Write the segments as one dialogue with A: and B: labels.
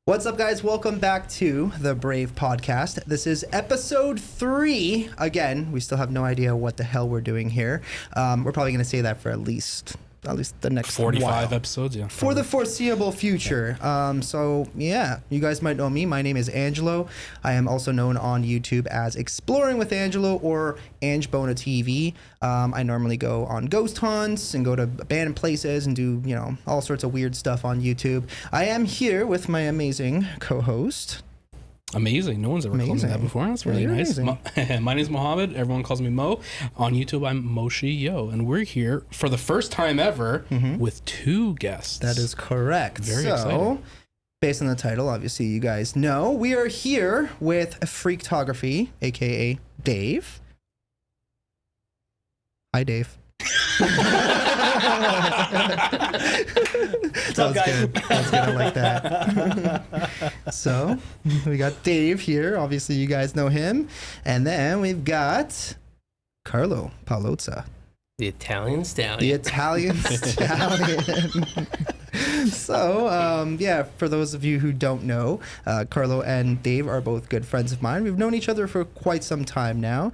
A: What's up, guys? Welcome back to the Brave Podcast. This is episode 3. Again, we still have no idea what the hell we're doing here. We're probably going to say that for at least the next
B: 45
A: while.
B: episodes, yeah.
A: For the foreseeable future. So, yeah, you guys might know me. My name is Angelo. I am also known on YouTube as Exploring with Angelo or Angebona TV. I normally go on ghost hunts and go to abandoned places and do, all sorts of weird stuff on YouTube. I am here with my amazing co-host.
B: Amazing. No one's ever called me that before. That's really nice. My name is Mohammed. Everyone calls me Mo. On YouTube, I'm Moshi Yo. And we're here for the first time ever with 2 guests.
A: That is correct.
B: Very exciting.
A: Based on the title, obviously, you guys know, we are here with Freaktography, a.k.a. Dave. Hi, Dave.
C: What's up, guys?
A: Good. That was good. I like that. So we got Dave here. Obviously, you guys know him. And then we've got Carlo Paolozza.
C: The Italian stallion.
A: The Italian stallion. So, for those of you who don't know, Carlo and Dave are both good friends of mine. We've known each other for quite some time now.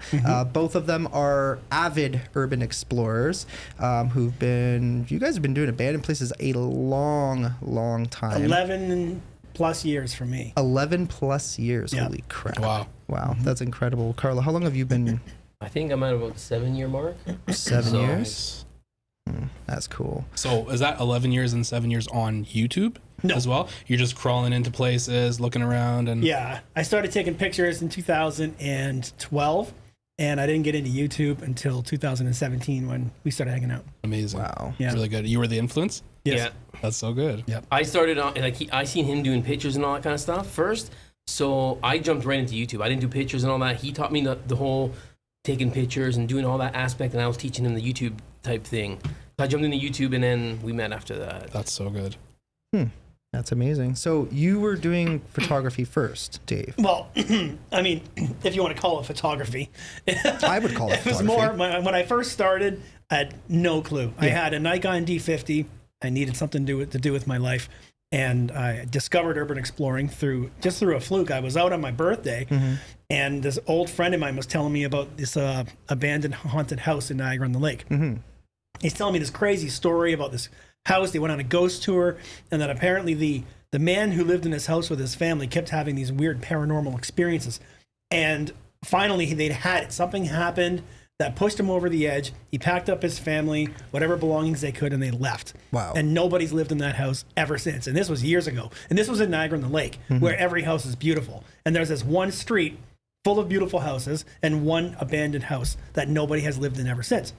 A: Both of them are avid urban explorers you guys have been doing abandoned places a long time.
D: 11 plus years for me.
A: 11 plus years.
D: Yeah.
A: Holy crap.
B: Wow.
A: That's incredible. Carlo, how long have you been?
C: I think I'm at about 7-year mark.
A: 7 years?
B: Nice.
A: That's cool.
B: So is that 11 years and 7 years on YouTube as well? You're just crawling into places, looking around, and
D: Yeah, I started taking pictures in 2012, and I didn't get into YouTube until 2017 when we started hanging out.
B: amazing.
A: Wow.
D: Yeah.
B: Really good. You were the influence?
D: Yes.
C: Yeah.
B: That's so good.
A: Yep.
C: I started on, I seen him doing pictures and all that kind of stuff first. So I jumped right into YouTube. I didn't do pictures and all that. He taught me the whole taking pictures and doing all that aspect, and I was teaching him the YouTube type thing. So I jumped into YouTube, and then we met after that.
B: That's so good.
A: That's amazing. So you were doing photography first, Dave.
D: Well, I mean, if you want to call it photography.
A: I would call it
D: It was
A: photography.
D: more, when I first started, I had no clue. I had a Nikon D50. I needed something to do with my life. And I discovered urban exploring through a fluke. I was out on my birthday, and this old friend of mine was telling me about this abandoned haunted house in Niagara-on-the-Lake. He's telling me this crazy story about this house. They went on a ghost tour, and that apparently the man who lived in this house with his family kept having these weird paranormal experiences. And finally, they'd had it. Something happened that pushed him over the edge. He packed up his family, whatever belongings they could, and they left.
A: Wow.
D: And nobody's lived in that house ever since. And this was years ago. And this was in Niagara-on-the-Lake, where every house is beautiful. And there's this one street full of beautiful houses and one abandoned house that nobody has lived in ever since.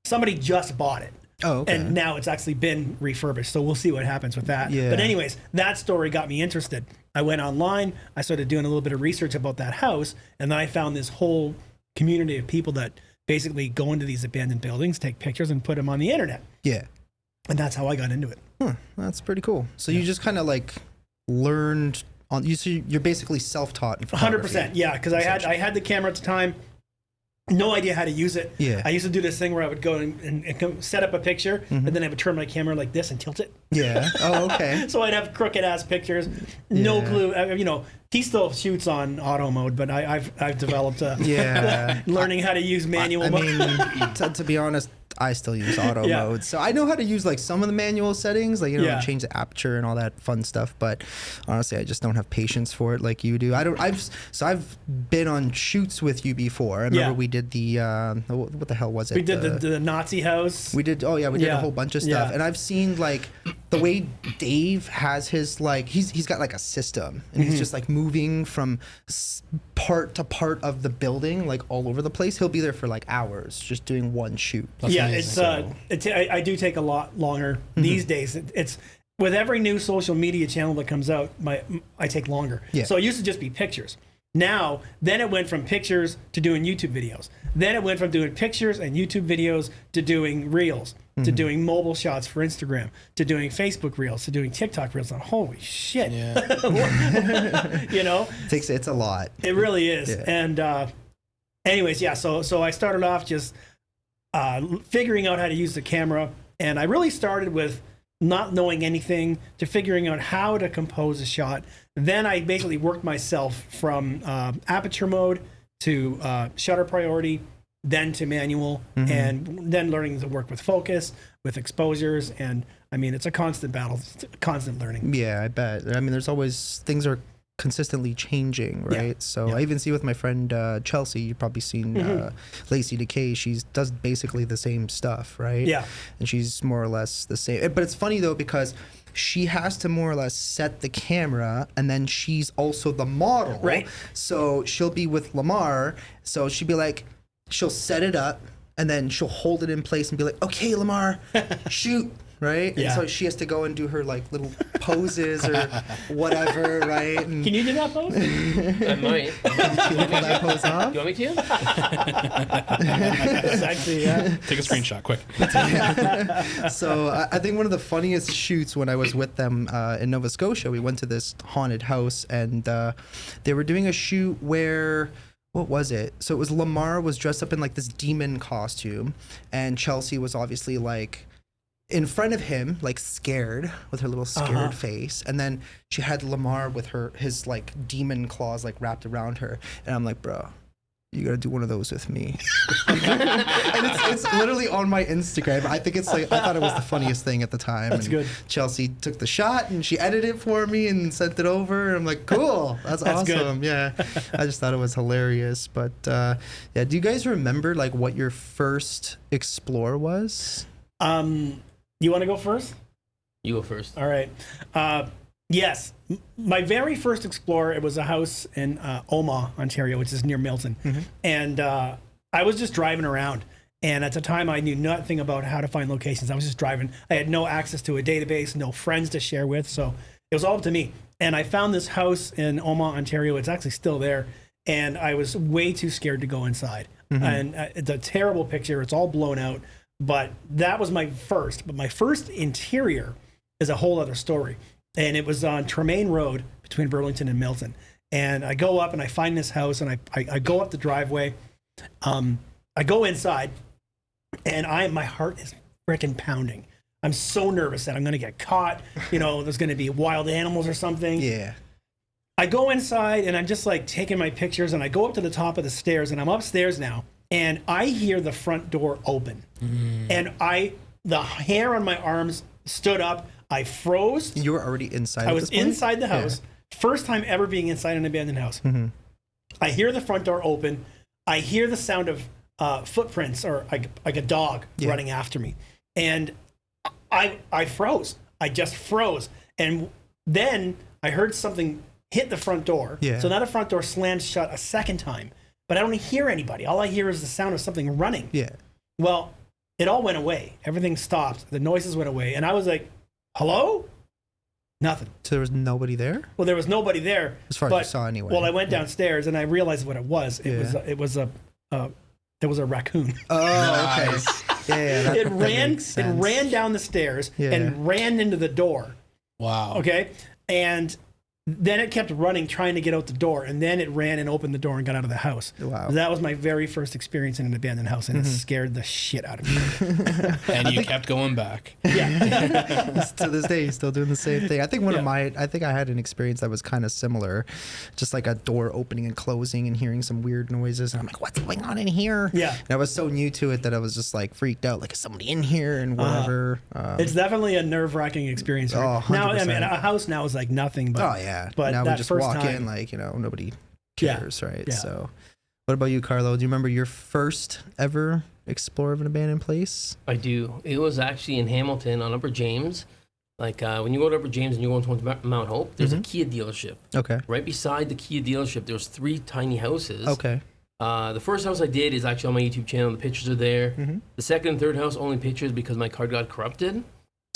D: Somebody just bought it.
A: Oh, okay.
D: And now it's actually been refurbished. So we'll see what happens with that.
A: Yeah.
D: But anyways, that story got me interested. I went online. I started doing a little bit of research about that house. And then I found this whole community of people that basically go into these abandoned buildings, take pictures, and put them on the internet.
A: Yeah.
D: And that's how I got into it.
A: That's pretty cool. So you just kind of learned on you're basically self-taught in photography.
D: 100%. Yeah, because I had the camera at the time. No idea how to use it.
A: Yeah.
D: I used to do this thing where I would go and set up a picture, and then I would turn my camera like this and tilt it.
A: Yeah. Oh, okay.
D: So I'd have crooked ass pictures. No clue. He still shoots on auto mode, but I've developed learning how to use manual
A: I
D: mode.
A: mean, to be honest, I still use auto mode, so I know how to use some of the manual settings, change the aperture and all that fun stuff. But honestly, I just don't have patience for it like you do. I've been on shoots with you before. I remember we did the what the hell was it?
D: We did the Nazi house.
A: We did. Oh yeah, we did a whole bunch of stuff, and I've seen the way Dave has his he's got a system, and he's just moving from part to part of the building all over the place. He'll be there for hours just doing one shoot.
B: That's amazing.
D: I do take a lot longer these days. It's with every new social media channel that comes out, I take longer.
A: Yeah.
D: So it used to just be pictures. Now, then it went from pictures to doing YouTube videos. Then it went from doing pictures and YouTube videos to doing reels, to doing mobile shots for Instagram, to doing Facebook reels, to doing TikTok reels. And holy shit.
B: Yeah.
A: It's a lot.
D: It really is.
A: Yeah.
D: And anyways, so I started off just figuring out how to use the camera. And I really started with not knowing anything to figuring out how to compose a shot. Then I basically worked myself from aperture mode to shutter priority, then to manual, and then learning to work with focus, with exposures. And I mean, it's a constant battle, it's constant learning.
A: Yeah, I bet. I mean, there's always, things are consistently changing, right?
D: Yeah.
A: So I even see with my friend Chelsea, you've probably seen Lacey Decay, she does basically the same stuff, right?
D: Yeah.
A: And she's more or less the same. But it's funny though, because she has to more or less set the camera, and then she's also the model.
D: Right.
A: So she'll be with Lamar, so she'll be like, she'll set it up, and then she'll hold it in place and be like, okay, Lamar, shoot. Right?
D: Yeah.
A: And so she has to go and do her like little poses or whatever, right? And
D: Can you do that pose?
C: I might.
A: can you pull that pose off?
C: You want me to?
D: It's actually,
B: Take a screenshot, quick.
A: So I think one of the funniest shoots when I was with them in Nova Scotia, we went to this haunted house, and they were doing a shoot where, what was it? So it was Lamar was dressed up in like this demon costume, and Chelsea was obviously like in front of him, like scared, with her little scared face, and then she had Lamar with his like demon claws like wrapped around her, and I'm like, bro, you gotta do one of those with me. And it's literally on my Instagram. I think it's like, I thought it was the funniest thing at the time.
D: That's
A: and
D: good.
A: Chelsea took the shot and she edited it for me and sent it over. I'm like, cool, that's awesome.
D: good.
A: Yeah, I just thought it was hilarious. But yeah, do you guys remember like what your first Explore was?
D: you want to go first?
C: You go first.
D: All right. Yes. My very first Explorer, it was a house in Oma, Ontario, which is near Milton. And I was just driving around. And at the time, I knew nothing about how to find locations. I was just driving. I had no access to a database, no friends to share with. So it was all up to me. And I found this house in Oma, Ontario. It's actually still there. And I was way too scared to go inside. And it's a terrible picture. It's all blown out. But that was my first. But my first interior is a whole other story. And it was on Tremaine Road between Burlington and Milton. And I go up and I find this house, and I go up the driveway. I go inside, and my heart is freaking pounding. I'm so nervous that I'm going to get caught. You know, there's going to be wild animals or something.
A: Yeah.
D: I go inside, and I'm just like taking my pictures, and I go up to the top of the stairs, and I'm upstairs now, and I hear the front door open. And the hair on my arms stood up. I froze.
A: You were already inside.
D: I
A: at
D: was
A: this point?
D: inside the house. First time ever being inside an abandoned house. I hear the front door open. I hear the sound of footprints, or like a dog running after me. And I froze. I just froze. And then I heard something hit the front door.
A: Yeah.
D: So now the front door slams shut a second time. But I don't hear anybody. All I hear is the sound of something running.
A: Yeah.
D: Well, it all went away. Everything stopped. The noises went away. And I was like, hello? Nothing.
A: So there was nobody there?
D: Well, there was nobody there.
A: As far as you saw anyway.
D: Well, I went downstairs and I realized what it was. It was a raccoon.
A: Oh, okay. Yeah,
D: It ran down the stairs and ran into the door.
B: Wow.
D: Okay. And then it kept running, trying to get out the door, and then it ran and opened the door and got out of the house.
A: Wow.
D: That was my very first experience in an abandoned house, and it scared the shit out of me.
B: And you kept going back.
D: Yeah.
A: To this day, he's still doing the same thing. I think I think I had an experience that was kind of similar, just like a door opening and closing and hearing some weird noises. And I'm like, what's going on in here?
D: Yeah.
A: And I was so new to it that I was just like freaked out, like, is somebody in here and whatever.
D: It's definitely a nerve-wracking experience.
A: Oh,
D: now, I
A: 100%.
D: mean, a house now is like nothing. But,
A: oh yeah.
D: But
A: now we
D: that
A: just
D: first
A: walk
D: time,
A: in like, nobody cares, right?
D: Yeah.
A: So what about you, Carlo? Do you remember your first ever explore of an abandoned place?
C: I do. It was actually in Hamilton on Upper James. Like when you go to Upper James and you're going towards Mount Hope, there's a Kia dealership.
A: Okay.
C: Right beside the Kia dealership, there's 3 tiny houses.
A: Okay.
C: The first house I did is actually on my YouTube channel. The pictures are there. The second and third house, only pictures because my card got corrupted.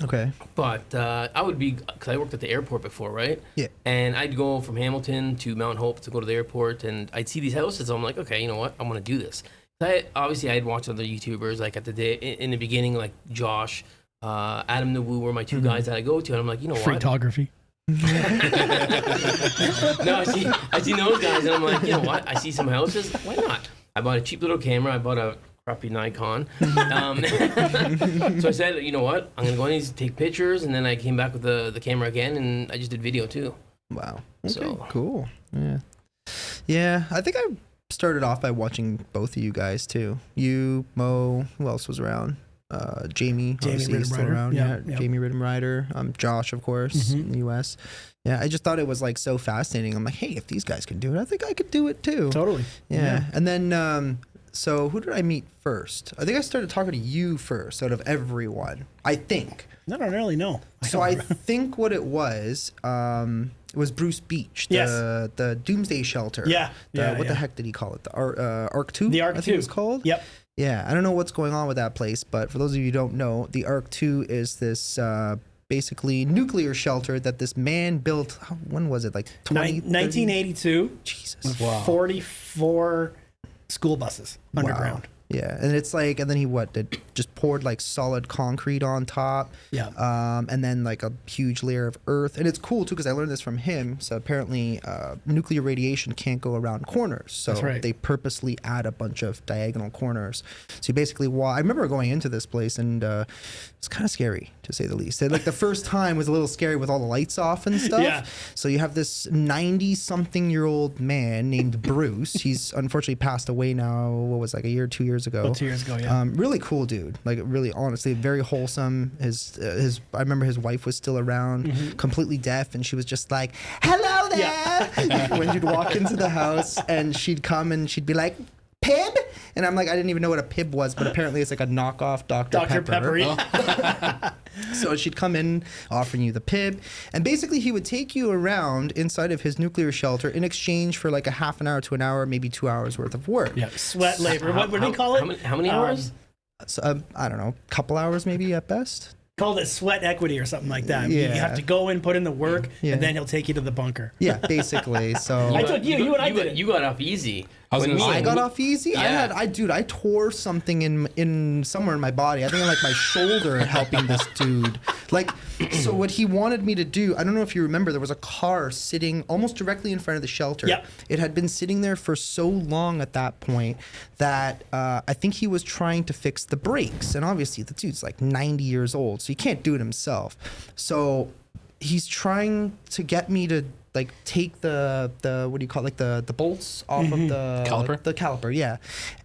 A: Okay.
C: But I would be, because I worked at the airport before, right?
A: Yeah.
C: And I'd go from Hamilton to Mount Hope to go to the airport, and I'd see these houses. So I'm like, okay, you know what? I'm going to do this. I had watched other YouTubers, like at the day in the beginning, like Josh, Adam the Woo were my 2 guys that I go to, and I'm like, you know what?
D: Freaktography.
C: No, I see those guys, and I'm like, you know what? I see some houses. Why not? I bought a cheap little camera. I bought a crappy Nikon. So I said, you know what? I'm gonna go in and take pictures, and then I came back with the camera again, and I just did video too.
A: Wow. Okay,
C: So
A: cool. Yeah. Yeah. I think I started off by watching both of you guys too. You, Mo, who else was around? Jamie obviously is still
D: Ridden-Rider.
A: around.
D: Yeah,
A: Yeah.
D: yeah.
A: Jamie Ridden-Rider. Josh, of course, in the US. Yeah. I just thought it was like so fascinating. I'm like, hey, if these guys can do it, I think I could do it too.
D: Totally.
A: Yeah. And then, so who did I meet first? I think I started talking to you first out of everyone. I think.
D: I don't really know.
A: So I think what it was Bruce Beach, the Doomsday Shelter.
D: Yeah.
A: What the heck did he call it? The Arc 2?
D: The Arc
A: I
D: 2.
A: think it was called.
D: Yep.
A: Yeah. I don't know what's going on with that place, but for those of you who don't know, the Arc 2 is this basically nuclear shelter that this man built. When was it? Like
D: 1982.
A: Jesus.
B: Wow.
D: 44 school buses underground.
A: Wow. Yeah, and it's like, and then he did just poured like solid concrete on top.
D: Yeah.
A: And then like a huge layer of earth, and it's cool too because I learned this from him. So apparently, nuclear radiation can't go around corners, so
D: That's right.
A: they purposely add a bunch of diagonal corners. So you basically, I remember going into this place, and it's kind of scary to say the least. Like the first time was a little scary with all the lights off and stuff.
D: Yeah.
A: So you have this 90-something-year-old man named Bruce. He's unfortunately passed away now. What was it, like a year, 2 years ago?
D: About 2 years ago, yeah.
A: Really cool dude. Like really, honestly, very wholesome. His I remember his wife was still around, completely deaf, and she was just like, "Hello there," when you'd walk into the house, and she'd come and she'd be like, "Pib," and I'm like, I didn't even know what a pib was, but apparently it's like a knockoff Dr. Pepper.
D: yeah.
A: So she'd come in offering you the pib, and basically he would take you around inside of his nuclear shelter in exchange for like a half an hour to an hour, maybe 2 hours worth of work.
D: Yeah. Sweat labor. What do they call it?
C: How many hours?
A: So, I don't know, a couple hours maybe at best.
D: Called it sweat equity or something like that.
A: Yeah.
D: You have to go in, put in the work,
A: Yeah.
D: and then he'll take you to the bunker.
A: Yeah, basically. So
D: I told you and I did it.
C: You got off easy.
B: I was
C: When
B: gonna
C: me
B: say,
A: I got off easy.
C: Yeah.
A: I tore something in somewhere in my body. I think like my shoulder helping this dude. Like, so what he wanted me to do, I don't know if you remember, there was a car sitting almost directly in front of the shelter.
D: Yep.
A: It had been sitting there for so long at that point that I think he was trying to fix the brakes. And obviously the dude's like 90 years old, so he can't do it himself. So he's trying to get me to like take the what do you call it, like the bolts off of the
B: Caliper?
A: the caliper, yeah.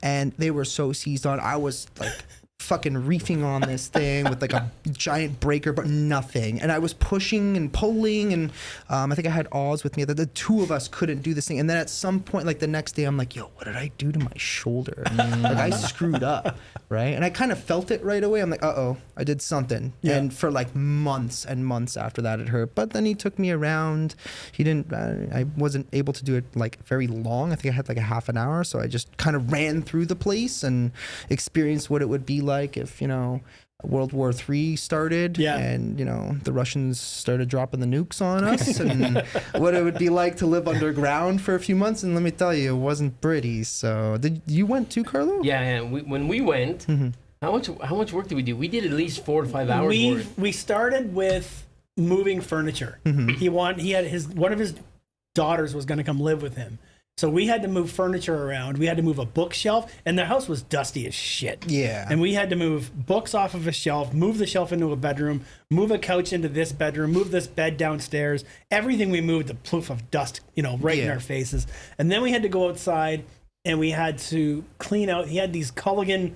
A: And they were so seized on. I was like fucking reefing on this thing with like a giant breaker, but nothing. And I was pushing and pulling, and I think I had Oz with me. The two of us couldn't do this thing. And then at some point, like the next day, I'm like, yo, what did I do to my shoulder? Like I screwed up, right? And I kind of felt it right away. I'm like, uh-oh, I did something.
D: Yeah.
A: And for like months and months after that, it hurt. But then he took me around. He didn't, I wasn't able to do it like very long. I think I had like a half an hour. So I just kind of ran through the place and experienced what it would be like if, you know, World War III started,
D: Yeah.
A: and, you know, the Russians started dropping the nukes on us, and what it would be like to live underground for a few months. And let me tell you, it wasn't pretty. So you went too, Carlo?
C: Yeah. When we went, how much work did we do? We did at least 4 to 5 hours worth.
D: We started with moving furniture.
A: Mm-hmm.
D: He had one of his daughters was going to come live with him. So we had to move furniture around. We had to move a bookshelf, and the house was dusty as shit.
A: Yeah.
D: And we had to move books off of a shelf, move the shelf into a bedroom, move a couch into this bedroom, move this bed downstairs. Everything we moved, the ploof of dust, you know, right in
A: Yeah.
D: our faces. And then we had to go outside, and we had to clean out. He had these Culligan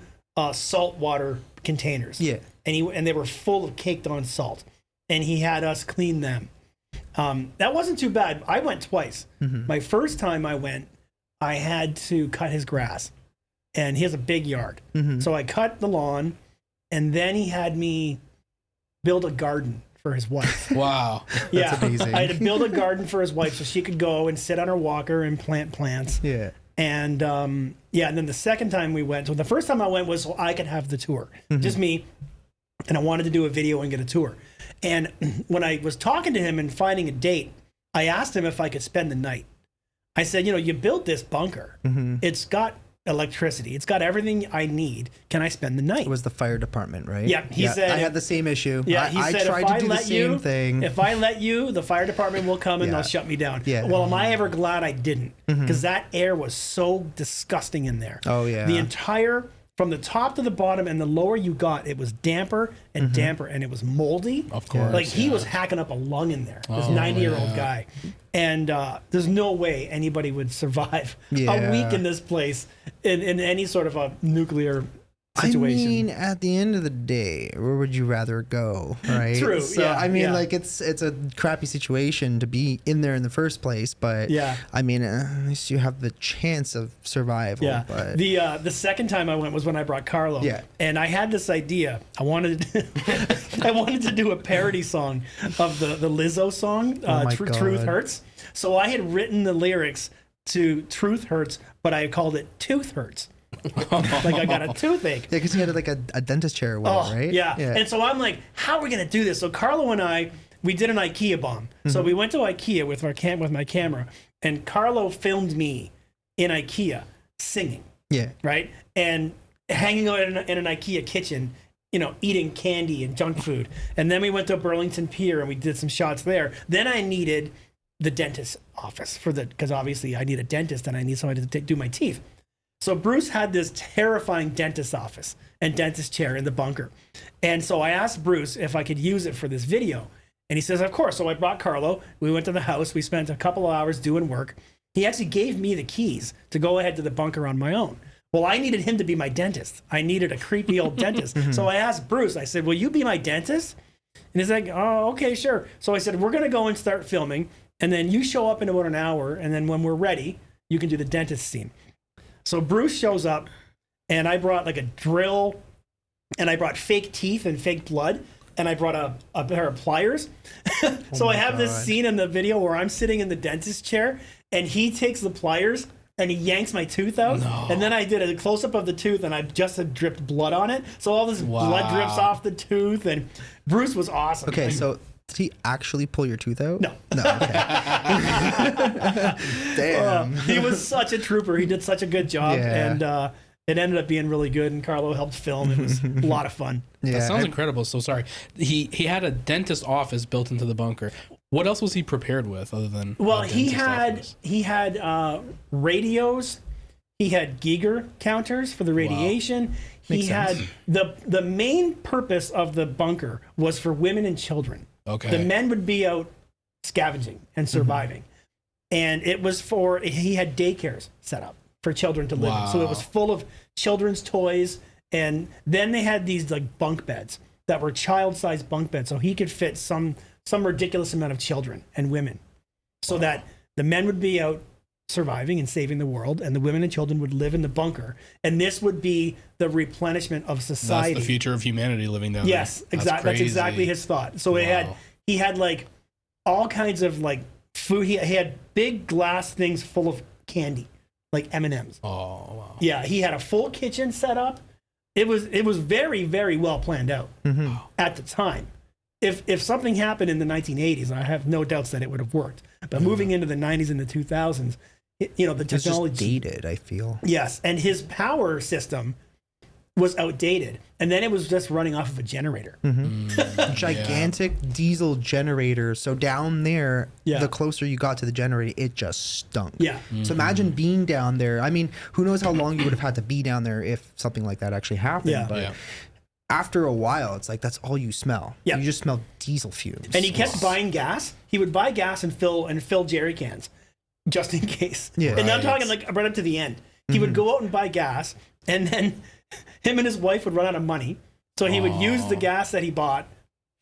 D: salt water containers.
A: Yeah.
D: And they were full of caked on salt. And he had us clean them. That wasn't too bad. I went twice. My first time I went, I had to cut his grass, and he has a big yard. So I cut the lawn, and then he had me build a garden for his wife.
B: Wow.
D: Yeah,
A: amazing.
D: I had to build a garden for his wife so she could go and sit on her walker and plant plants.
A: Yeah.
D: And and then the second time we went, so the first time I went was so I could have the tour, just me, and I wanted to do a video and get a tour. And when I was talking to him and finding a date, I asked him if I could spend the night. I said, you know, you built this bunker. It's got electricity. It's got everything I need. Can I spend the night?
A: It was the fire department, right?
D: Yeah, he said-
A: I had the same issue.
D: Yeah, he
A: I
D: said,
A: tried
D: if
A: to
D: I
A: do the
D: let
A: same
D: you,
A: thing.
D: if I let you, the fire department will come and
A: Yeah.
D: they'll shut me down.
A: Yeah.
D: Well, am I ever glad I didn't? Because that air was so disgusting in there.
A: Oh, yeah.
D: The entire from the top to the bottom, and the lower you got, it was damper and damper, and it was moldy.
B: Of course.
D: Like he was hacking up a lung in there, this 90-year-old guy. And there's no way anybody would survive a week in this place in any sort of a nuclear situation.
A: I mean, at the end of the day, where would you rather go, right?
D: True.
A: So I mean, like it's a crappy situation to be in there in the first place, but I mean, at least you have the chance of survival.
D: Yeah.
A: But
D: The second time I went was when I brought Carlo.
A: Yeah.
D: And I had this idea. I wanted to do a parody song of the Lizzo song,
A: my
D: Truth
A: God.
D: Hurts. So I had written the lyrics to Truth Hurts, but I called it Tooth Hurts. Like I got a toothache.
A: yeah, because you had like a dentist chair with it, right?
D: Yeah. And so I'm like, how are we gonna do this? So Carlo and I, we did an IKEA bomb. So we went to IKEA with my camera, and Carlo filmed me in IKEA singing.
A: Yeah.
D: Right? And hanging out in an IKEA kitchen, eating candy and junk food. And then we went to Burlington Pier and we did some shots there. Then I needed the dentist's office because obviously I need a dentist and I need somebody to do my teeth. So Bruce had this terrifying dentist office and dentist chair in the bunker. And so I asked Bruce if I could use it for this video. And he says, of course. So I brought Carlo. We went to the house. We spent a couple of hours doing work. He actually gave me the keys to go ahead to the bunker on my own. Well, I needed him to be my dentist. I needed a creepy old dentist. So I asked Bruce, I said, will you be my dentist? And he's like, oh, okay, sure. So I said, we're going to go and start filming. And then you show up in about an hour. And then when we're ready, you can do the dentist scene. So Bruce shows up, and I brought like a drill, and I brought fake teeth and fake blood, and I brought a pair of pliers. So I have this scene in the video where I'm sitting in the dentist chair, and he takes the pliers, and he yanks my tooth out. No. And then I did a close-up of the tooth, and I just had dripped blood on it. So all this blood drips off the tooth, and Bruce was awesome.
A: Okay, so did he actually pull your tooth out?
D: No.
A: No, okay. Damn.
D: He was such a trooper. He did such a good job.
A: Yeah.
D: And it ended up being really good. And Carlo helped film. It was a lot of fun.
A: Yeah,
B: That sounds incredible. So sorry. He had a dentist office built into the bunker. What else was he prepared with other than?
D: Well,
B: a
D: he
B: dentist
D: had
B: office?
D: Radios. He had Geiger counters for the radiation. He had the main purpose of the bunker was for women and children.
B: Okay.
D: The men would be out scavenging and surviving. And it was he had daycares set up for children to live in. So it was full of children's toys. And then they had these like bunk beds that were child-sized bunk beds. So he could fit some ridiculous amount of children and women. So that the men would be out surviving and saving the world, and the women and children would live in the bunker. And this would be the replenishment of society.
B: That's the future of humanity living down
D: yes,
B: there.
D: exactly. That's exactly his thought. So he had like all kinds of like food. He had big glass things full of candy, like M&Ms.
B: Oh, wow.
D: Yeah, he had a full kitchen set up. It was very, very well planned out at the time. If something happened in the 1980s, I have no doubts that it would have worked. But moving into the 90s and the 2000s, the technology
A: it's just dated, I feel.
D: Yes, and his power system was outdated, and then it was just running off of a generator.
A: Gigantic diesel generator. So down there,
D: Yeah.
A: the closer you got to the generator, it just stunk.
D: Yeah.
A: So imagine being down there. I mean, who knows how long you would have had to be down there if something like that actually happened.
D: Yeah.
A: But after a while, it's like that's all you smell.
D: Yeah.
A: You just smell diesel fumes.
D: And he kept buying gas. He would buy gas and fill jerry cans just in case.
A: Yeah.
D: And I'm talking like right up to the end. He would go out and buy gas, and then him and his wife would run out of money. So he would use the gas that he bought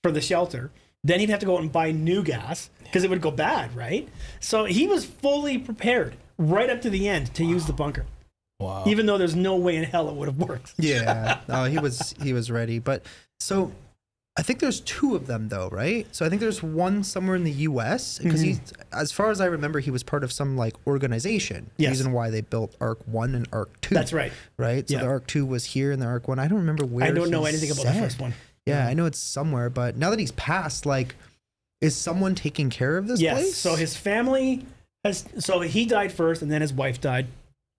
D: for the shelter. Then he'd have to go out and buy new gas because it would go bad, right? So he was fully prepared right up to the end to use the bunker.
B: Wow.
D: Even though there's no way in hell it would have worked.
A: Yeah. Oh, he was ready. But so I think there's two of them though, right? So I think there's one somewhere in the US because he's, as far as I remember, he was part of some like organization.
D: Yes.
A: The reason why they built Arc 1 and Arc 2.
D: That's right.
A: Right? So
D: Yeah.
A: the Arc 2 was here and the Arc 1. I don't remember where.
D: I don't know
A: he
D: anything about the
A: said.
D: first one.
A: Yeah, I know it's somewhere, but now that he's passed, like, is someone taking care of this
D: Yes.
A: place?
D: So his family so he died first, and then his wife died.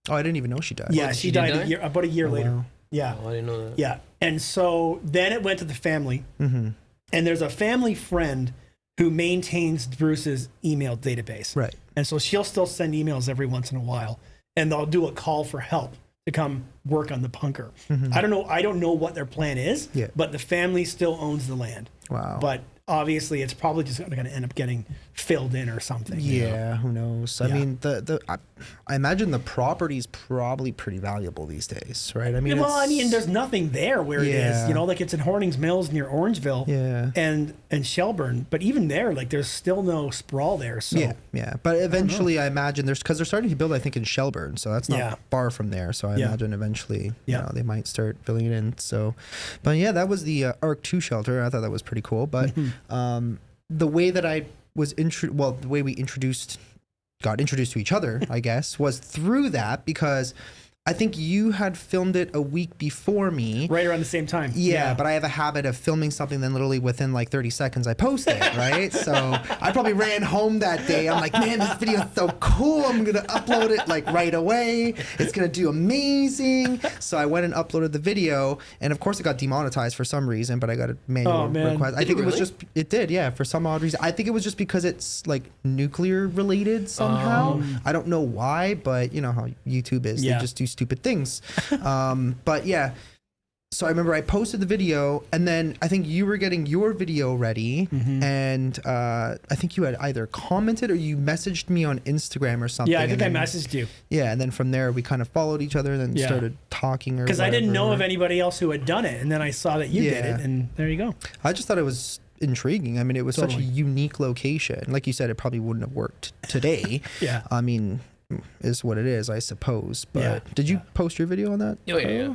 A: Oh, I didn't even know she died.
D: Yeah, she died
C: die?
D: about a year later.
A: wow.
D: Yeah.
C: Oh, I didn't know that.
D: Yeah. And so then it went to the family.
A: Mm-hmm.
D: And there's a family friend who maintains Bruce's email database.
A: Right.
D: And so she'll still send emails every once in a while. And they'll do a call for help to come work on the bunker.
A: Mm-hmm.
D: I don't know what their plan is, but the family still owns the land.
A: Wow.
D: But obviously it's probably just going to end up getting filled in or something.
A: Yeah, who knows? I mean, I imagine the property is probably pretty valuable these days, right? I mean,
D: there's nothing there where it is, you know, like it's in Hornings Mills near Orangeville, and Shelburne, but even there, like there's still no sprawl there. So
A: yeah. But eventually, I imagine because they're starting to build, I think, in Shelburne, so that's not far from there. So I imagine eventually, you know, they might start filling it in. So, but yeah, that was the ARC 2 shelter. I thought that was pretty cool. But the way that I was the way we got introduced to each other, I guess, was through that, because I think you had filmed it a week before me.
D: Right around the same time.
A: Yeah, but I have a habit of filming something, then literally within like 30 seconds I post it, right? So I probably ran home that day. I'm like, man, this video is so cool. I'm going to upload it like right away. It's going to do amazing. So I went and uploaded the video, and of course it got demonetized for some reason, but I got a manual request. I think it was just, it did, yeah, for some odd reason. I think it was just because it's like nuclear related somehow. I don't know why, but you know how YouTube is. They just do stupid things. But yeah, so I remember I posted the video, and then I think you were getting your video ready, and I think you had either commented or you messaged me on Instagram or something.
D: Yeah, I think I messaged you.
A: Yeah, and then from there we kind of followed each other and then started talking.
D: Because I didn't know of anybody else who had done it, and then I saw that you did it, and there you go.
A: I just thought it was intriguing. I mean, it was such a unique location. Like you said, it probably wouldn't have worked today. I mean, is what it is, I suppose. But did you post your video on that?
C: Yeah.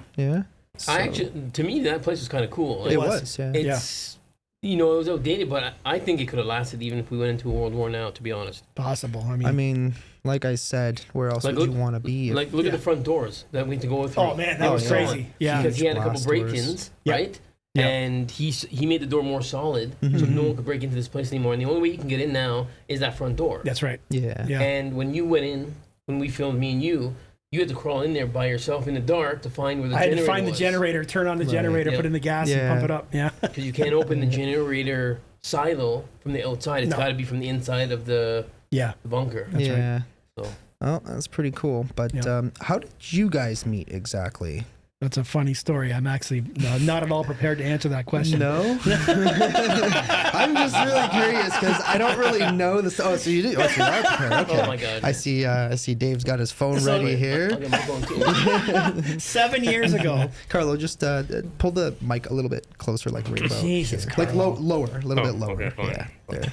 A: So.
C: I actually, to me, that place was kind of cool.
A: Like, it was.
C: It's, you know, it was outdated, but I think it could have lasted even if we went into a world war now, to be honest.
D: Possible.
A: I mean, like I said, where else would you want to be?
C: Like, look at the front doors that we had to go through.
D: Oh man, that was crazy. Yeah,
C: because he had a couple break-ins, right? And he made the door more solid, so no one could break into this place anymore. And the only way you can get in now is that front door.
D: That's right.
A: Yeah.
C: And when you went in, when we filmed me and you had to crawl in there by yourself in the dark to find where the generator was. I had to find
D: the generator, turn on the generator, put in the gas, and pump it up. Yeah.
C: Because you can't open the generator silo from the outside. It's got to be from the inside of the bunker.
D: That's right.
C: So.
A: Oh, that's pretty cool. But how did you guys meet exactly?
D: That's a funny story. I'm actually not at all prepared to answer that question.
A: No? I'm just really curious because I don't really know this. Oh, so you do? Oh, so you are prepared. Okay.
C: Oh, my God.
A: I see Dave's got his phone ready here.
C: I'll get my phone too.
D: 7 years ago.
A: Carlo, just pull the mic a little bit closer like Rainbow.
D: Jesus Christ.
A: Like lower, a little bit lower.
C: Okay,
A: yeah, there.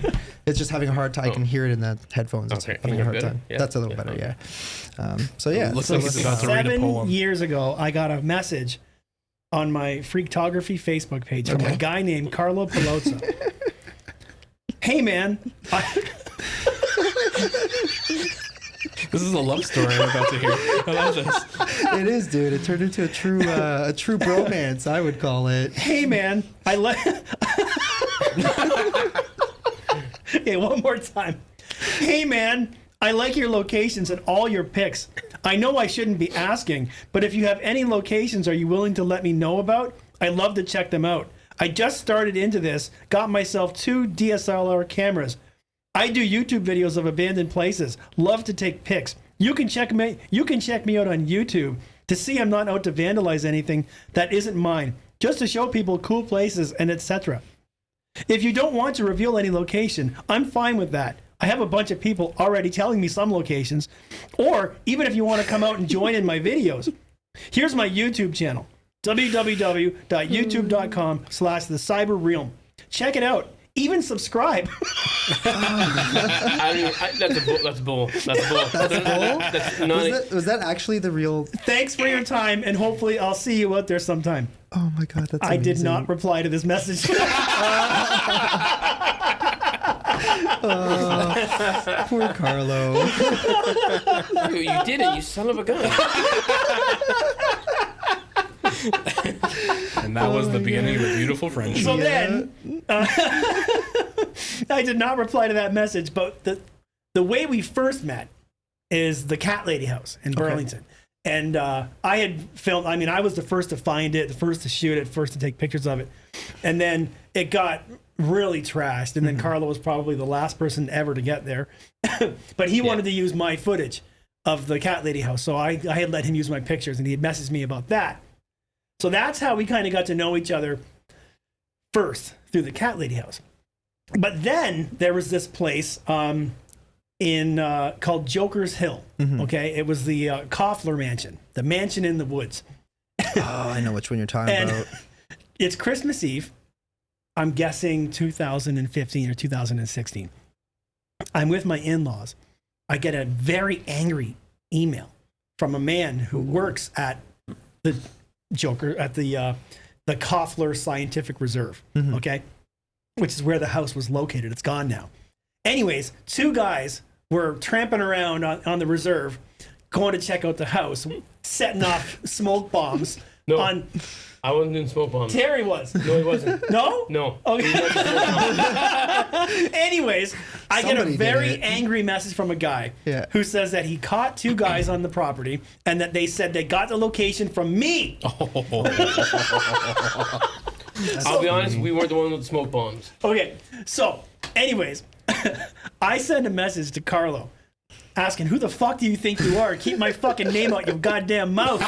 A: It's just having a hard time. I can hear it in the headphones. It's having a hard time.
C: Yeah.
A: That's a little better, yeah. So yeah.
B: Looks like he's about to read a poem.
D: 7 years ago, I got a message on my Freaktography Facebook page from a guy named Carlo Paolozza. Hey man,
B: this is a love story I'm about to hear. I love this.
A: It is, dude. It turned into a true bromance, I would call it.
D: Hey man, Okay, one more time. Hey man, I like your locations and all your pics. I know I shouldn't be asking, but if you have any locations are you willing to let me know about? I'd love to check them out. I just started into this, got myself 2 DSLR cameras. I do YouTube videos of abandoned places. Love to take pics. You can check me out on YouTube to see I'm not out to vandalize anything that isn't mine, just to show people cool places and etc. If you don't want to reveal any location, I'm fine with that. I have a bunch of people already telling me some locations, or even if you want to come out and join in my videos. Here's my YouTube channel, www.youtube.com/thecyberrealm. Check it out. Even subscribe.
C: That's bull.
A: Was that actually the real?
D: Thanks for your time, and hopefully I'll see you out there sometime.
A: Oh my God, that's amazing.
D: I did not reply to this message.
A: Poor Carlo.
C: You did it, you son of a gun.
B: And that was the beginning of a beautiful friendship.
D: So then, I did not reply to that message, but the way we first met is the Cat Lady House in Burlington. And I had filmed, I mean, I was the first to find it, the first to shoot it, first to take pictures of it. And then it got really trashed. And then Carlo was probably the last person ever to get there. But he wanted to use my footage. of the cat lady house. So I had let him use my pictures, and he had messaged me about that. So that's how we kind of got to know each other first, through the cat lady house. But then there was this place called Joker's Hill. Okay, it was the Koffler mansion, the mansion in the woods.
A: Oh, I know which one you're talking about.
D: It's Christmas Eve. I'm guessing 2015 or 2016. I'm with my in-laws. I get a very angry email from a man who works at the Koffler Scientific Reserve, okay? Which is where the house was located. It's gone now. Anyways, two guys were tramping around on the reserve, going to check out the house, setting off smoke bombs on...
C: I wasn't doing smoke bombs.
D: Terry was.
C: No, he wasn't.
D: No?
C: No.
D: Okay. Anyways, I get a very angry message from a guy who says that he caught two guys on the property and that they said they got the location from me.
C: I'll be honest, we weren't the one with the smoke bombs.
D: Okay. So, anyways, I send a message to Carlo asking, who the fuck do you think you are? Keep my fucking name out your goddamn mouth.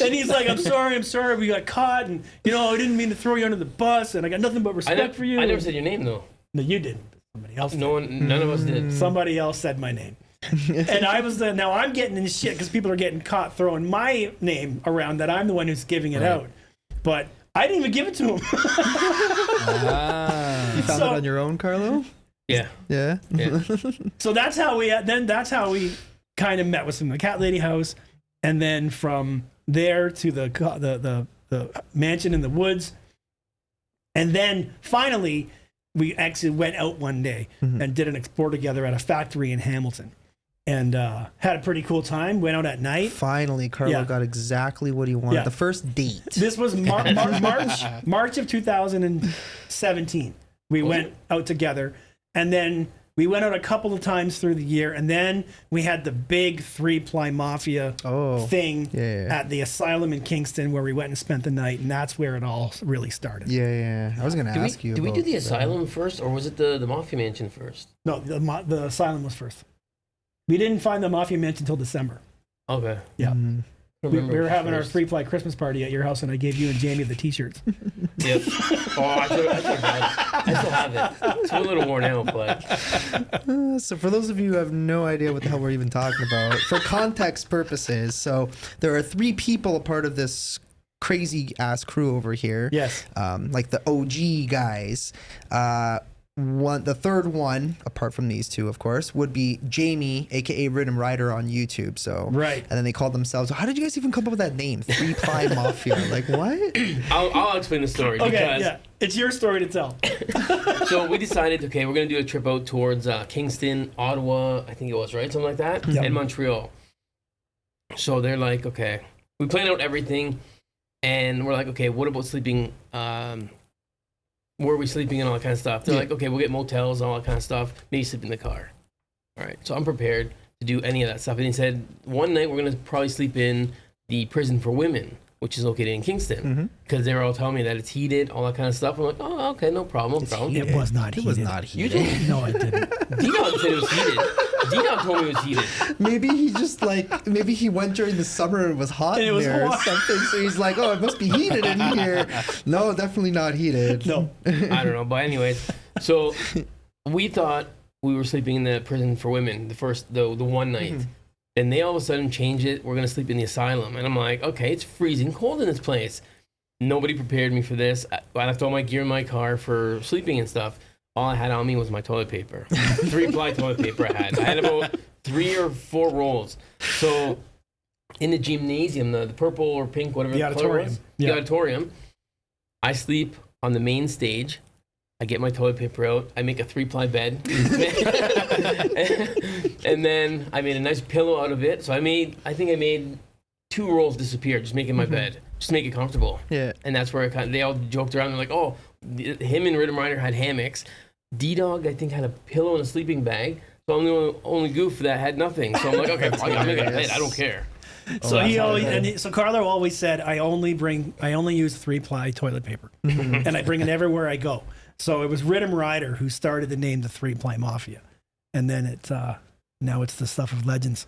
D: And he's like, I'm sorry, we got caught, and I didn't mean to throw you under the bus, and I got nothing but respect for you.
C: I never said your name though.
D: No, you didn't. Somebody else did.
C: None of us did.
D: Somebody else said my name. And I was now I'm getting in shit because people are getting caught throwing my name around that I'm the one who's giving it out. But I didn't even give it to him.
A: You found it on your own, Carlo?
C: Yeah.
D: So that's how we kind of met with the cat lady house, and then from there to the mansion in the woods, and then finally we actually went out one day and did an explore together at a factory in Hamilton, and had a pretty cool time. Went out at night.
A: Finally, Carlo got exactly what he wanted.
D: Yeah.
A: The first date.
D: This was March of 2017. We went out together. And then we went out a couple of times through the year, and then we had the big 3-ply mafia thing at the asylum in Kingston, where we went and spent the night, and that's where it all really started.
A: Yeah. I was going to ask you.
C: Did we do the asylum first, or was it the mafia mansion first?
D: No, the asylum was first. We didn't find the mafia mansion until December.
C: Okay.
D: Yeah. We were having our 3-ply Christmas party at your house, and I gave you and Jamie the T-shirts.
C: Yep. Oh, I still have it. It's a little worn out, but...
A: So for those of you who have no idea what the hell we're even talking about, for context purposes, so there are 3 people a part of this crazy-ass crew over here.
D: Yes.
A: Like the OG guys. The third one, apart from these two, of course, would be Jamie, aka Rhythm Rider on YouTube. So
D: right, and
A: then they called themselves. How did you guys even come up with that name? 3-ply Mafia. Like what?
C: I'll explain the story.
D: Okay, it's your story to tell.
C: So we decided, okay, we're gonna do a trip out towards Kingston, Ottawa, I think it was, right, something like that, and Montreal. So they're like, okay, we planned out everything, and we're like, okay, what about sleeping? Where are we sleeping and all that kind of stuff? They're like, okay, we'll get motels and all that kind of stuff. Maybe sleep in the car. All right, so I'm prepared to do any of that stuff. And he said, one night we're going to probably sleep in the prison for women, which is located in Kingston. Because they were all telling me that it's heated, all that kind of stuff. I'm like, oh, okay, no problem.
D: It was not heated.
A: It was not heated.
C: You did?
D: No, I didn't.
C: D-Dog said it was heated. D-Dog told me it was heated.
A: Maybe he just maybe he went during the summer and it was hot in there or something. So he's like, oh, it must be heated in here. No, definitely not heated.
D: No.
C: I don't know. But anyways, so we thought we were sleeping in the prison for women the one night. And they all of a sudden change it. We're going to sleep in the asylum. And I'm like, okay, it's freezing cold in this place. Nobody prepared me for this. I left all my gear in my car for sleeping and stuff. All I had on me was my toilet paper. 3-ply toilet paper I had. I had about 3 or 4 rolls. So in the gymnasium, the purple or pink, whatever the color was, the auditorium, I sleep on the main stage. I get my toilet paper out. I make a 3-ply bed. And then I made a nice pillow out of it. So I think I made 2 rolls disappear, just making my bed. Just make it comfortable. Yeah. And that's where they all joked around. They're like, oh, him and Rhythm Rider had hammocks. D-Dog, I think, had a pillow and a sleeping bag. So I'm the only goof that had nothing. So I'm like, okay, I'm making a bed. I don't care.
D: So Carlo always said, I only use 3-ply toilet paper, and I bring it everywhere I go. So it was Rhythm Rider who started the name the 3-ply Mafia. and then now it's the stuff of legends.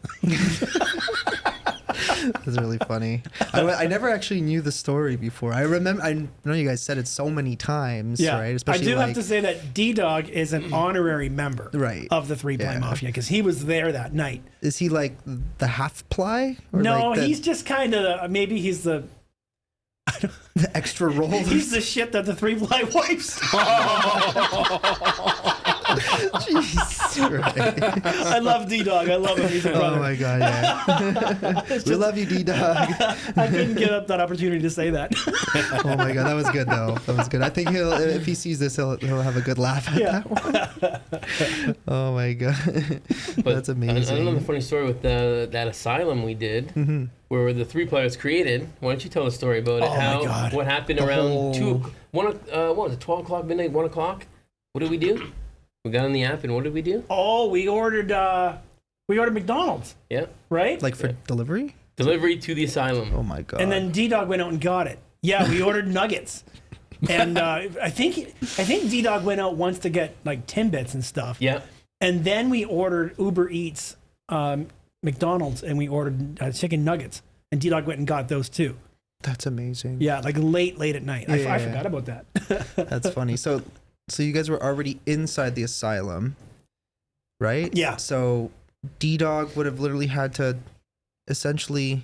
A: That's really funny. I never actually knew the story before. I know you guys said it so many times, right?
D: Especially I do have to say that D-Dog is an honorary member of the 3-Ply Mafia because he was there that night.
A: Is he like the half-ply?
D: No, he's just kind of, maybe he's the
A: extra roll.
D: He's the shit that the 3-Ply wipes.
A: Jesus Christ.
D: I love D-Dog. I love him. He's a brother.
A: Oh my God, yeah. We love you, D-Dog.
D: I couldn't give up that opportunity to say that.
A: Oh my God, that was good though. That was good. I think if he sees this, he'll have a good laugh at that one. Oh my God. That's amazing.
C: Another funny story with that asylum we did, where the 3-Ply was created. Why don't you tell a story about it?
D: My God.
C: What happened around 12 o'clock, midnight, 1 o'clock? What did we do? We got on the app, and what did we do?
D: Oh, we ordered McDonald's.
C: Yeah.
D: Right?
A: Like for delivery?
C: Delivery to the asylum.
A: Oh my God.
D: And then D-Dog went out and got it. Yeah, we ordered nuggets. And I think D-Dog went out once to get like Timbits and stuff.
C: Yeah.
D: And then we ordered Uber Eats McDonald's, and we ordered chicken nuggets. And D-Dog went and got those too.
A: That's amazing.
D: Yeah, like late at night. I forgot about that.
A: That's funny. So you guys were already inside the asylum, right?
D: Yeah.
A: So D-Dog would have literally had to essentially,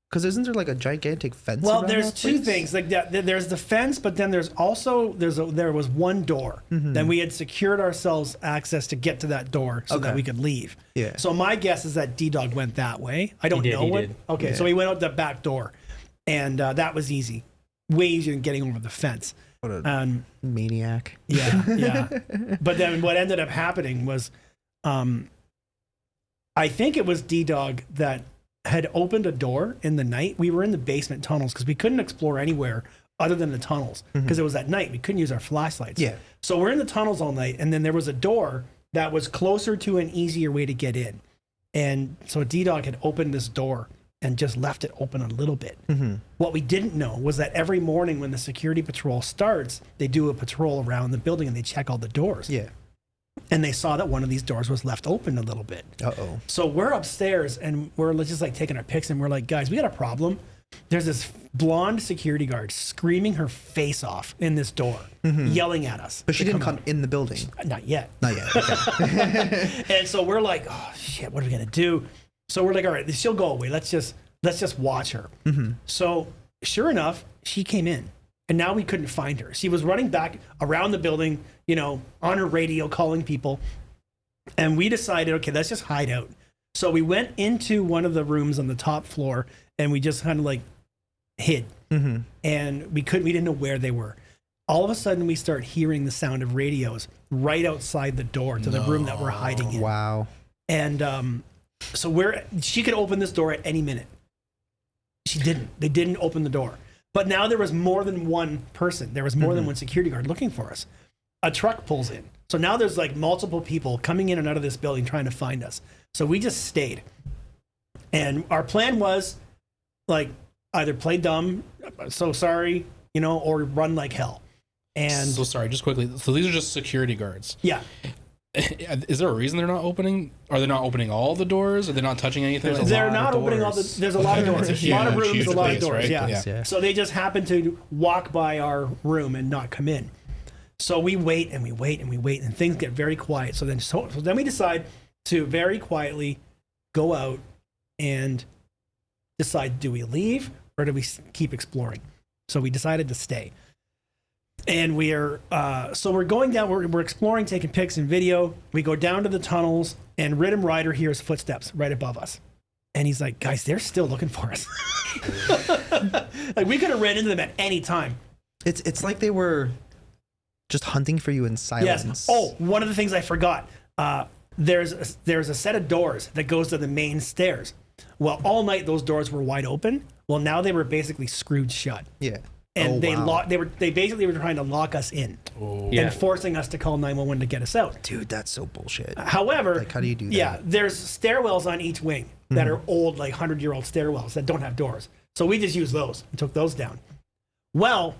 A: because isn't there like a gigantic fence?
D: Well,
A: around
D: there's
A: that
D: two
A: place?
D: things. Like there's the fence, but then there's also there was one door. Then we had secured ourselves access to get to that door so that we could leave.
A: Yeah.
D: So my guess is that D-Dog went that way. I don't know what.
C: Did.
D: Okay, so he went out the back door, and that was easy, way easier than getting over the fence.
A: What a maniac.
D: Yeah. But then what ended up happening was, I think it was D-Dog that had opened a door in the night. We were in the basement tunnels because we couldn't explore anywhere other than the tunnels because it was at night. We couldn't use our flashlights.
A: Yeah.
D: So we're in the tunnels all night, and then there was a door that was closer to an easier way to get in. And so D-Dog had opened this door and just left it open a little bit. What we didn't know was that every morning when the security patrol starts, they do a patrol around the building and they check all the doors.
A: Yeah.
D: And they saw that one of these doors was left open a little bit.
A: Uh-oh.
D: So we're upstairs and we're just like taking our pics and we're like, guys, we got a problem. There's this blonde security guard screaming her face off in this door, yelling at us.
A: But she didn't come in the building.
D: Not yet.
A: Not yet. Okay.
D: And so we're like, oh shit, what are we gonna do? So we're like, all right, she'll go away. Let's just watch her. So sure enough, she came in, and now we couldn't find her. She was running back around the building, on her radio, calling people. And we decided, okay, let's just hide out. So we went into one of the rooms on the top floor, and we just kind of like hid. And we didn't know where they were. All of a sudden, we start hearing the sound of radios right outside the door to the room that we're hiding in.
A: Wow.
D: And so she could open this door at any minute. She didn't. They didn't open the door. But now there was more than one person. There was more than one security guard looking for us. A truck pulls in. So now there's like multiple people coming in and out of this building trying to find us. So we just stayed. And our plan was like either play dumb, so sorry, or run like hell. And
B: So sorry, just quickly. So these are just security guards.
D: yeah.
B: Is there a reason they're not opening? Are they not opening all the doors? Are they not touching anything?
D: They're not opening all the. There's a lot of doors.
B: It's
D: A lot of
B: huge,
D: rooms,
B: huge
D: a lot of
B: place,
D: doors.
B: right?
D: Yeah.
A: Yeah.
D: So they just happen to walk by our room and not come in. So we wait and we wait and we wait, and things get very quiet. So then we decide to very quietly go out and decide: do we leave or do we keep exploring? So we decided to stay. And we're going down, we're exploring, taking pics and video. We go down to the tunnels, and Rhythm Rider hears footsteps right above us. And he's like, guys, they're still looking for us. Like, we could have ran into them at any time.
A: It's like they were just hunting for you in silence.
D: Yes. Oh, one of the things I forgot. There's a set of doors that goes to the main stairs. Well, all night those doors were wide open. Well, now they were basically screwed shut.
A: Yeah.
D: And
A: wow.
D: they basically were trying to lock us in
C: Yeah.
D: and forcing us to call 911 to get us out.
A: Dude, that's so bullshit.
D: However,
A: Like, how do you do that?
D: Yeah, there's stairwells on each wing that are old, like 100-year-old stairwells that don't have doors. So we just used those and took those down. Well,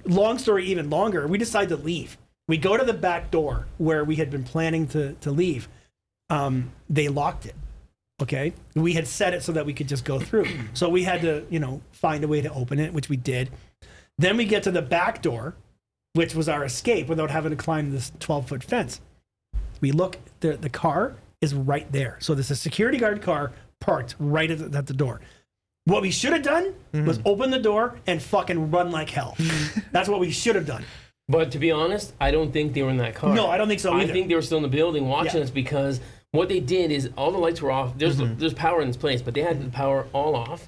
D: long story even longer, we decide to leave. We go to the back door where we had been planning to leave. they locked it. Okay. We had set it so that we could just go through. So we had to, find a way to open it, which we did. Then we get to the back door, which was our escape without having to climb this 12-foot fence. We look, the car is right there. So there's a security guard car parked right at the door. What we should have done was open the door and fucking run like hell. That's what we should have done.
C: But to be honest, I don't think they were in that car.
D: No, I don't think so either.
C: I think they were still in the building watching us, because what they did is all the lights were off. There's power in this place, but they had the power all off.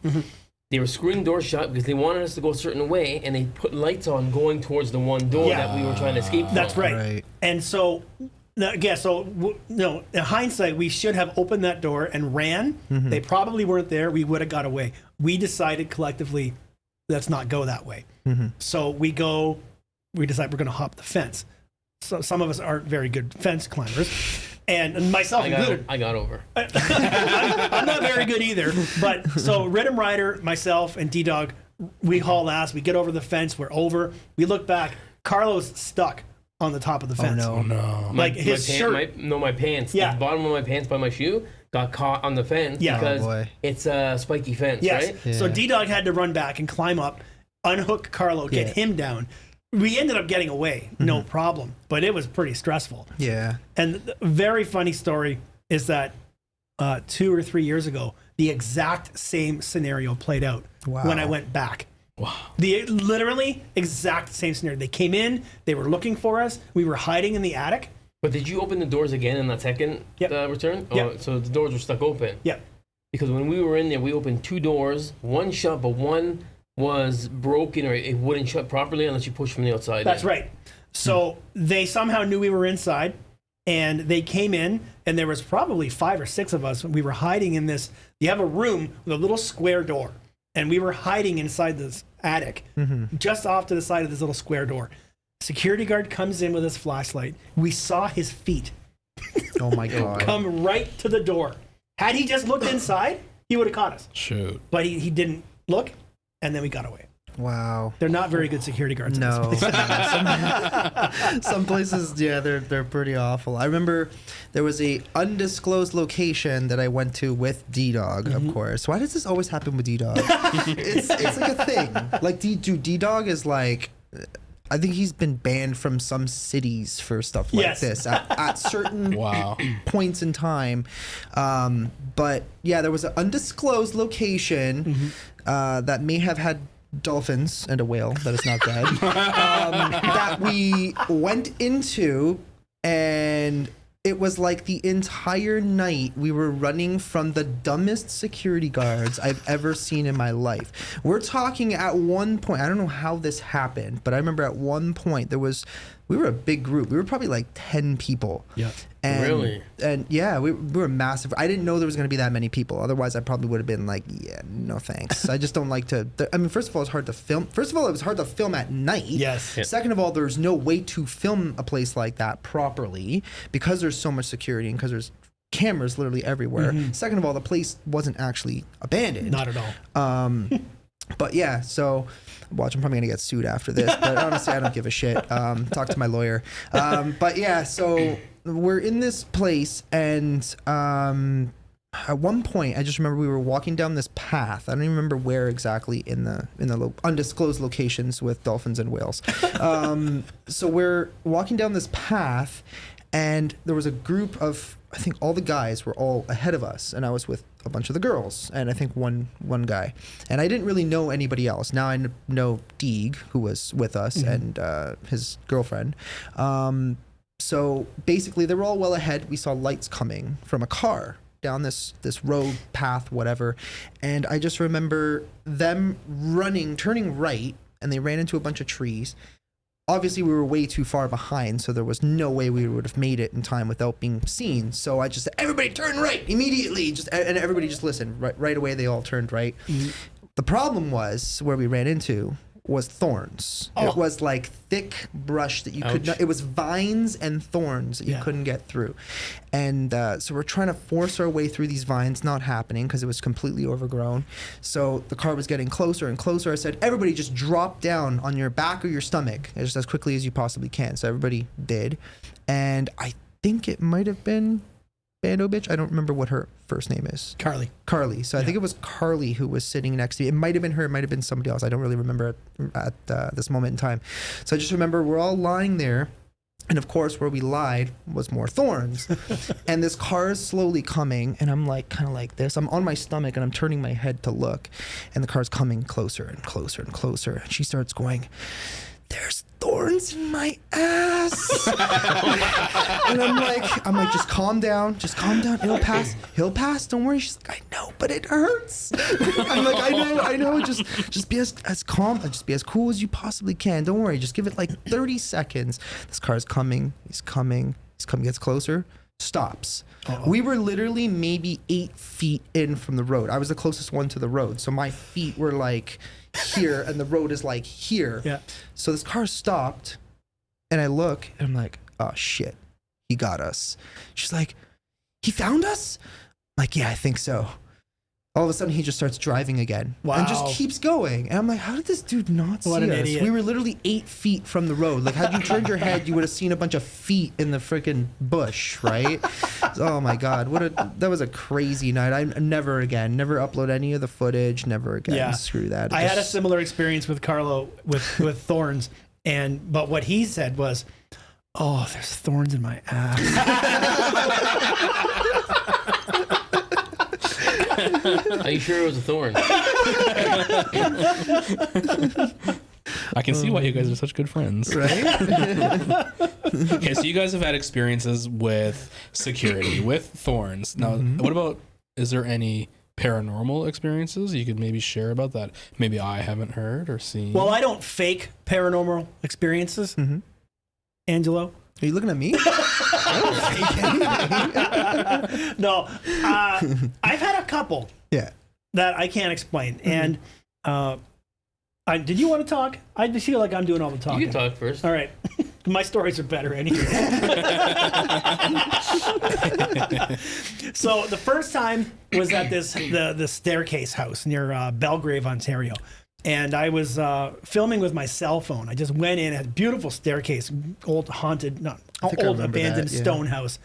C: They were screwing doors shut because they wanted us to go a certain way, and they put lights on going towards the one door that we were trying to escape from.
D: That's right. And so, in hindsight, we should have opened that door and ran. They probably weren't there. We would have got away. We decided collectively, let's not go that way. So we decide we're going to hop the fence. So some of us aren't very good fence climbers. And myself included.
C: I got over.
D: I'm not very good either. But so Rhythm Rider, myself, and D-Dog, we haul ass. We get over the fence. We're over. We look back. Carlo's stuck on the top of the fence.
A: Oh, no.
D: Like his shirt.
C: My pants.
D: Yeah.
C: The bottom of my pants by my shoe got caught on the fence because it's a spiky fence, right?
D: Yeah. So D-Dog had to run back and climb up, unhook Carlo, get him down. We ended up getting away, no problem, but it was pretty stressful.
A: Yeah.
D: And the very funny story is that 2 or 3 years ago, the exact same scenario played out when I went back.
B: Wow.
D: The literally exact same scenario. They came in, they were looking for us, we were hiding in the attic.
C: But did you open the doors again in that second return?
D: Yep.
C: Oh, so the doors were stuck open?
D: Yep.
C: Because when we were in there, we opened 2 doors, one shut, but one was broken, or it wouldn't shut properly unless you push from the outside.
D: That's right. So they somehow knew we were inside, and they came in, and there was probably 5 or 6 of us. We were hiding in this. You have a room with a little square door, and we were hiding inside this attic, just off to the side of this little square door. Security guard comes in with his flashlight. We saw his feet
A: Oh my God.
D: come right to the door. Had he just looked inside, he would have caught us.
B: Shoot.
D: But he didn't look, and then we got away.
A: Wow.
D: They're not very good security guards.
A: No. Some places, they're pretty awful. I remember there was a undisclosed location that I went to with D-Dog, of course. Why does this always happen with D-Dog? it's like a thing. Like, D-Dog is like, I think he's been banned from some cities for stuff like this at certain points in time. But yeah, there was an undisclosed location that may have had dolphins and a whale that is not dead that we went into, and it was like the entire night we were running from the dumbest security guards I've ever seen in my life. We're talking at one point, I don't know how this happened, but I remember at one point we were a big group. We were probably like 10 people.
B: Yeah.
A: And,
C: Really?
A: And yeah, we were massive. I didn't know there was going to be that many people. Otherwise, I probably would have been like, yeah, no thanks. I just don't like to. I mean, first of all, it's hard to film. First of all, it was hard to film at night.
D: Yes.
C: Yeah.
A: Second of all, there's no way to film a place like that properly because there's so much security and because there's cameras literally everywhere. Second of all, the place wasn't actually abandoned.
D: Not at all.
A: But yeah, so watch, I'm probably gonna get sued after this, but honestly, I don't give a shit. Talk to my lawyer. But yeah, so we're in this place, and at one point, I just remember we were walking down this path. I don't even remember where exactly in the undisclosed locations with dolphins and whales. So we're walking down this path, and there was a group of, I think all the guys were all ahead of us, and I was with a bunch of the girls, and I think one guy, and I didn't really know anybody else. Now I know Deeg, who was with us, and his girlfriend. So basically, they were all well ahead. We saw lights coming from a car down this road path, whatever, and I just remember them turning right, and they ran into a bunch of trees. Obviously, we were way too far behind, so there was no way we would have made it in time without being seen. So I just said, everybody turn right immediately. And everybody just listened. Right away, they all turned right. The problem was, where we ran into was thorns. It was like thick brush that you could not, it was vines and thorns that you couldn't get through. And so we're trying to force our way through these vines, not happening because it was completely overgrown. So the car was getting closer and closer. I said, everybody just drop down on your back or your stomach just as quickly as you possibly can. So everybody did. And I think it might have been Bando bitch. I don't remember what her first name is. Carly. So I think it was Carly who was sitting next to me. It might have been her. It might have been somebody else. I don't really remember at this moment in time. So I just remember we're all lying there. And of course, where we lied was more thorns. And this car is slowly coming. And I'm like, kind of like this. I'm on my stomach and I'm turning my head to look. And the car's coming closer and closer and closer. And she starts going, there's thorns in my ass. And I'm like, just calm down. It'll pass. Don't worry. She's like, I know, but it hurts. I'm like, I know. Just be as calm, just be as cool as you possibly can. Don't worry. Just give it like 30 seconds. This car's coming. He's coming, gets closer, stops. Uh-oh. We were literally maybe 8 feet in from the road. I was the closest one to the road. So my feet were like here and the road is like here.
D: Yeah.
A: So this car stopped and I look and I'm like, oh shit, he got us. She's like, he found us? I'm like, yeah, I think so. All of a sudden he just starts driving again.
D: Wow.
A: And just keeps going. And I'm like, how did this dude not see us?
D: Idiot.
A: We were literally 8 feet from the road. Like, had you turned your head, you would have seen a bunch of feet in the freaking bush, right? Oh my God. That was a crazy night. I never upload any of the footage, never again.
D: Yeah.
A: Screw that.
D: I had a similar experience with Carlo with thorns. But what he said was, oh, there's thorns in my ass.
C: Are you sure it was a thorn?
B: I can see why you guys are such good friends.
A: Right?
B: Okay, so you guys have had experiences with security, with thorns. Now, what about, is there any paranormal experiences you could maybe share about that? Maybe I haven't heard or seen.
D: Well, I don't fake paranormal experiences, Angelo.
A: Are you looking at me?
D: No, I've had a couple.
A: Yeah.
D: That I can't explain. And did you want to talk? I just feel like I'm doing all the talking.
C: You can talk first.
D: All right. My stories are better anyway. So the first time was at the staircase house near Belgrave, Ontario. And I was filming with my cell phone. I just went in, had a beautiful staircase, old abandoned stone house.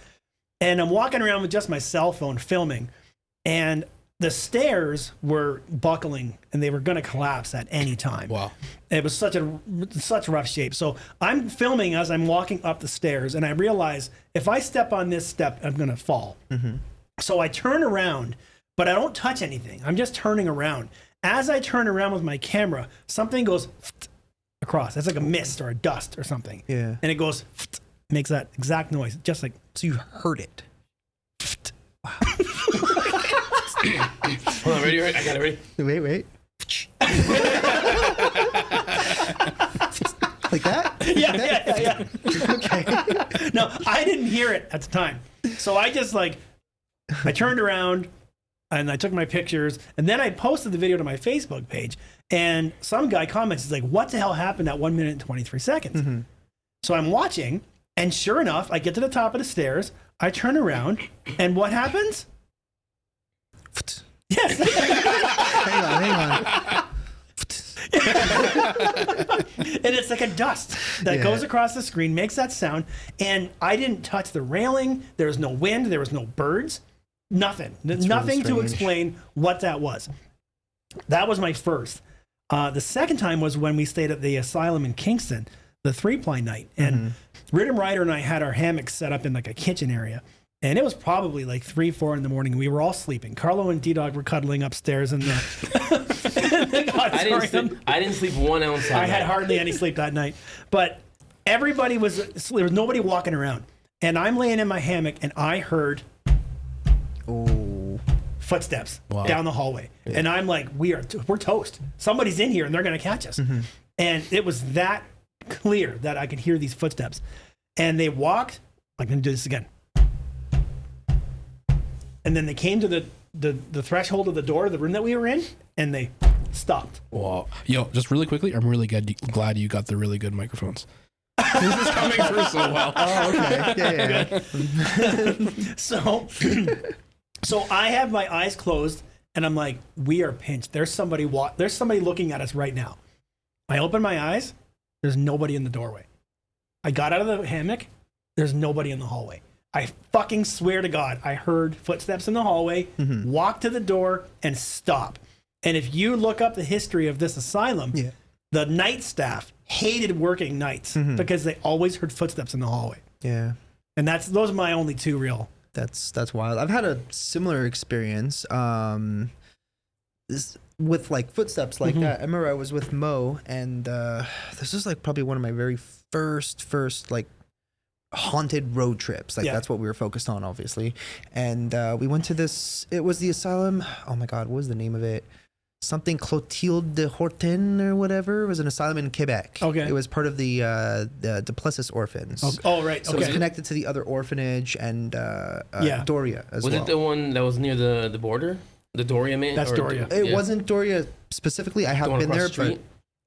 D: And I'm walking around with just my cell phone filming. And the stairs were buckling and they were going to collapse at any time.
B: Wow.
D: It was such rough shape. So I'm filming as I'm walking up the stairs and I realize if I step on this step, I'm going to fall. So I turn around, but I don't touch anything. I'm just turning around. As I turn around with my camera, something goes across. It's like a mist or a dust or something.
A: Yeah.
D: And it goes, makes that exact noise, just like.
A: So you heard it.
C: Wow. Hold on, ready? I got it ready.
A: Wait. Like that?
D: Yeah.
A: Okay.
D: No, I didn't hear it at the time. So I just I turned around and I took my pictures and then I posted the video to my Facebook page and some guy comments, he's like, what the hell happened at 1 minute and 23 seconds? So I'm watching and sure enough, I get to the top of the stairs, I turn around and what happens? Yes.
A: Hang on.
D: And it's like a dust that goes across the screen, makes that sound. And I didn't touch the railing. There was no wind. There was no birds. Nothing. Nothing
A: really
D: to explain what that was. That was my first. The second time was when we stayed at the asylum in Kingston, the 3-ply night. And Rhythm Rider and I had our hammocks set up in like a kitchen area. And it was probably like 3-4 in the morning. We were all sleeping. Carlo and D-Dog were cuddling upstairs in the
C: I didn't sleep 1 ounce.
D: I had hardly any sleep that night. But everybody there was nobody walking around. And I'm laying in my hammock and I heard footsteps down the hallway. Yeah. And I'm like, we're toast. Somebody's in here and they're going to catch us. And it was that clear that I could hear these footsteps. And they walked, I'm going to do this again. And then they came to the threshold of the door of the room that we were in, and they stopped.
B: Wow. Yo, just really quickly, I'm really glad you got the really good microphones. This is coming through so well.
A: Oh, okay. Yeah.
D: So I have my eyes closed, and I'm like, we are pinched. There's somebody looking at us right now. I open my eyes. There's nobody in the doorway. I got out of the hammock. There's nobody in the hallway. I fucking swear to God, I heard footsteps in the hallway, walk to the door, and stop. And if you look up the history of this asylum, the night staff hated working nights because they always heard footsteps in the hallway.
A: Yeah.
D: And those are my only two real.
A: That's wild. I've had a similar experience with like footsteps like that. I remember I was with Mo, and this was like probably one of my very first like haunted road trips. Like that's what we were focused on, obviously. And we went to this. It was the asylum. Oh my God, what was the name of it? Something Clotilde de Horten or whatever. It was an asylum in Quebec. Okay. It was part of the Duplessis orphans.
D: Oh, right.
A: So it was connected to the other orphanage and Doria as well.
C: Was it the one that was near the border? The Doria man?
D: That's Doria.
A: It wasn't Doria specifically. I have been there, but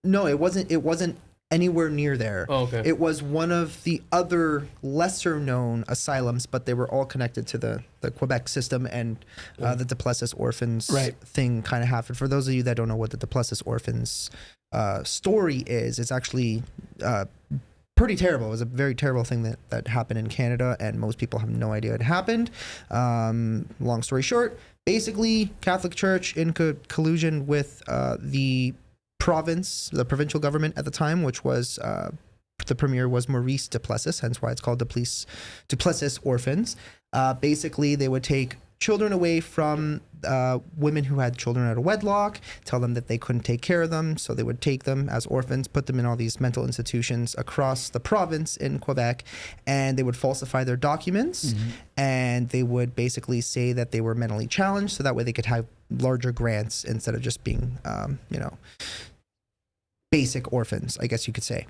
A: no, it wasn't anywhere near there.
C: Oh, okay.
A: It was one of the other lesser known asylums, but they were all connected to the Quebec system, and the Duplessis orphans thing kind of happened. For those of you that don't know what the Duplessis orphans story is, it's actually pretty terrible. It was a very terrible thing that happened in Canada, and most people have no idea it happened. Long story short, basically Catholic Church in collusion with the provincial government at the time, which was the premier was Maurice Duplessis, hence why it's called Duplessis orphans. Basically, they would take children away from women who had children out of wedlock, tell them that they couldn't take care of them, so they would take them as orphans, put them in all these mental institutions across the province in Quebec, and they would falsify their documents, and they would basically say that they were mentally challenged, so that way they could have larger grants instead of just being, basic orphans, I guess you could say.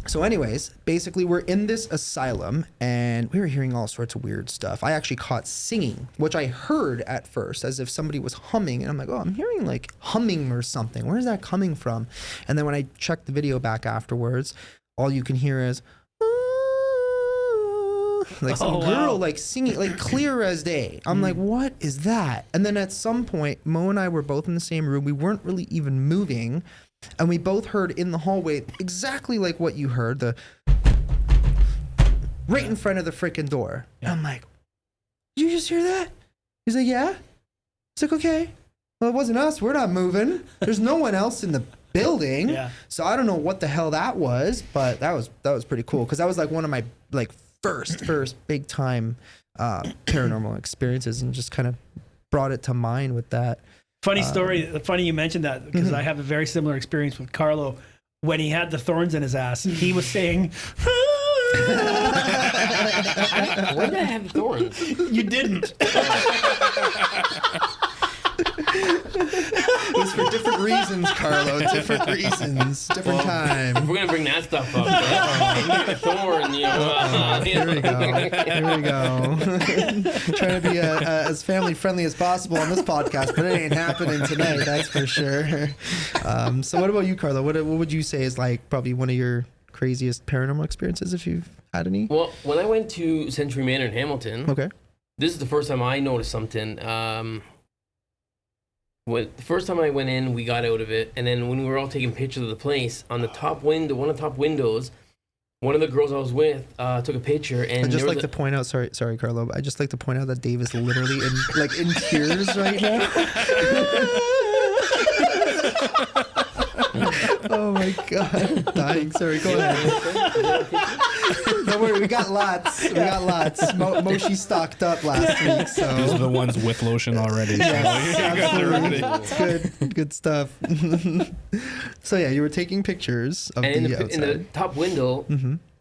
A: So anyways, basically we're in this asylum and we were hearing all sorts of weird stuff. I actually caught singing, which I heard at first as if somebody was humming, and I'm like, oh, I'm hearing like humming or something. Where's that coming from? And then when I checked the video back afterwards, all you can hear is like some girl like singing, like clear as day. I'm like, what is that? And then at some point, Mo and I were both in the same room. We weren't really even moving. And we both heard in the hallway exactly like what you heard, right in front of the freaking door. And I'm like, did you just hear that? He's like, yeah. It's like, okay. Well, it wasn't us. We're not moving. There's no one else in the building. Yeah. So I don't know what the hell that was, but that was pretty cool, because that was like one of my like first big time paranormal experiences, and just kind of brought it to mind with that.
D: Funny story. Funny you mentioned that, because I have a very similar experience with Carlo. When he had the thorns in his ass, he was saying,
C: when did I have thorns?
D: You didn't.
A: It was for different reasons, Carlo. Different reasons, different time.
C: If we're gonna bring that stuff up, a thorn,
A: Here we go. Trying to be as family friendly as possible on this podcast, but it ain't happening tonight. That's for sure. So, what about you, Carlo? What would you say is like probably one of your craziest paranormal experiences, if you've had any?
C: Well, when I went to Century Manor in Hamilton, this is the first time I noticed something. The first time I went in, we got out of it, and then when we were all taking pictures of the place, on the top window, one of the top windows, one of the girls I was with took a picture, and
A: I'd just like to point out, sorry, Carlo, but I'd just like to point out that Dave is literally in tears right now. Oh my God, I'm dying. Sorry, go ahead. Don't worry, we got lots. Moshi stocked up last week, so
B: those are the ones with lotion already.
A: It's good stuff. So yeah, you were taking pictures of
C: and
A: the outside.
C: In the top window,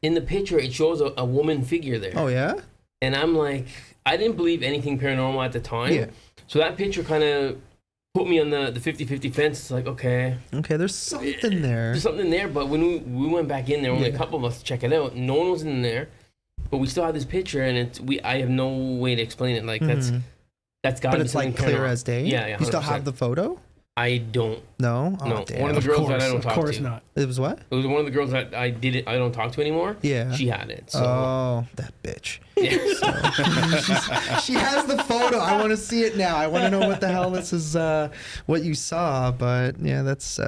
C: in the picture, it shows a woman figure there.
A: Oh yeah.
C: And I'm like, I didn't believe anything paranormal at the time. Yeah. So that picture kind of put me on the 50-50 fence. It's like, okay,
A: there's something there.
C: There's something there, but when we went back in there, only a couple of us to check it out. No one was in there, but we still had this picture, and I have no way to explain it. Like that's got to be.
A: But it's like clear as day.
C: Yeah. 100%.
A: You still have the photo?
C: I don't.
A: No.
C: No. Damn. One of the girls that I don't talk to.
D: Of course not.
A: It was what?
C: It was one of the girls that I don't talk to anymore. Yeah. She had it. So.
A: Oh, that bitch.
C: Yeah.
A: She has the photo. I want to see it now. I want to know what the hell this is. What you saw, but yeah, that's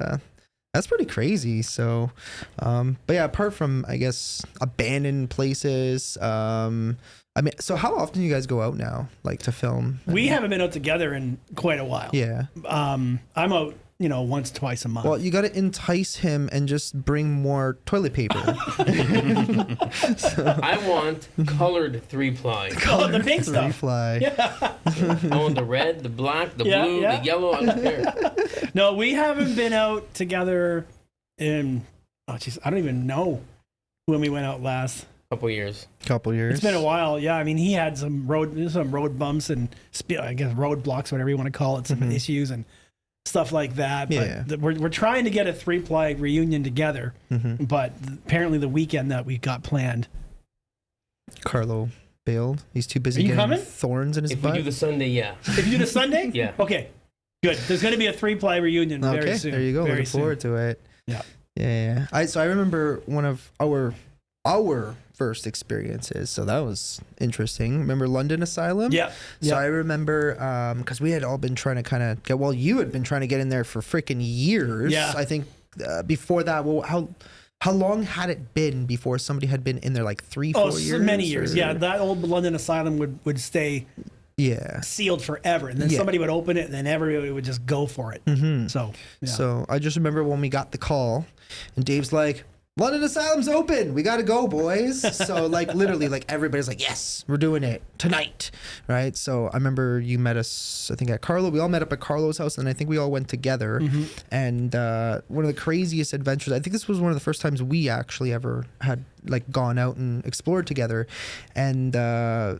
A: That's pretty crazy. So, but yeah, apart from, I guess, abandoned places, I mean, so how often do you guys go out now, like to film?
D: We haven't been out together in quite a while.
A: Yeah.
D: I'm out, once, twice a month.
A: Well, you got to entice him and just bring more toilet paper.
C: I want colored 3-ply.
D: The pink stuff.
A: Fly.
C: I want the red, the black, the blue, the yellow. I don't care.
D: No, we haven't been out together in, I don't even know when we went out last.
C: Couple years.
A: It's
D: It's been a while. Yeah, I mean, he had some road bumps and I guess roadblocks, whatever you want to call it, some issues and stuff like that. But we're trying to get a 3-ply reunion together. But apparently, the weekend that we got planned,
A: Carlo bailed. He's too busy
D: Are you
A: getting
D: coming?
A: thorns in his
C: If
A: butt.
C: we do the Sunday, yeah.
D: If you do the Sunday,
C: Yeah.
D: Okay, good. There's going to be a 3-ply reunion very soon.
A: There you go.
D: Very
A: Looking forward to it.
D: Yeah.
A: Yeah. I remember one of our first experiences. So that was interesting. Remember London Asylum?
D: Yeah.
A: So I remember because we had all been trying to kind of get. Well, you had been trying to get in there for freaking years.
D: Yeah.
A: I think before that. Well, how long had it been before somebody had been in there? Like 3-4 years.
D: So many years.
A: or-
D: Yeah, that old London Asylum would stay
A: Yeah.
D: sealed forever, and then
A: Yeah.
D: somebody would open it, and then everybody would just go for it. So, yeah.
A: So I just remember when we got the call, and Dave's like, London Asylum's open. We got to go, boys. So like literally like everybody's like, yes, we're doing it tonight. Right. So I remember you met us, I think at Carlo. We all met up at Carlo's house and I think we all went together. And one of the craziest adventures, I think this was one of the first times we actually ever had like gone out and explored together. And yeah,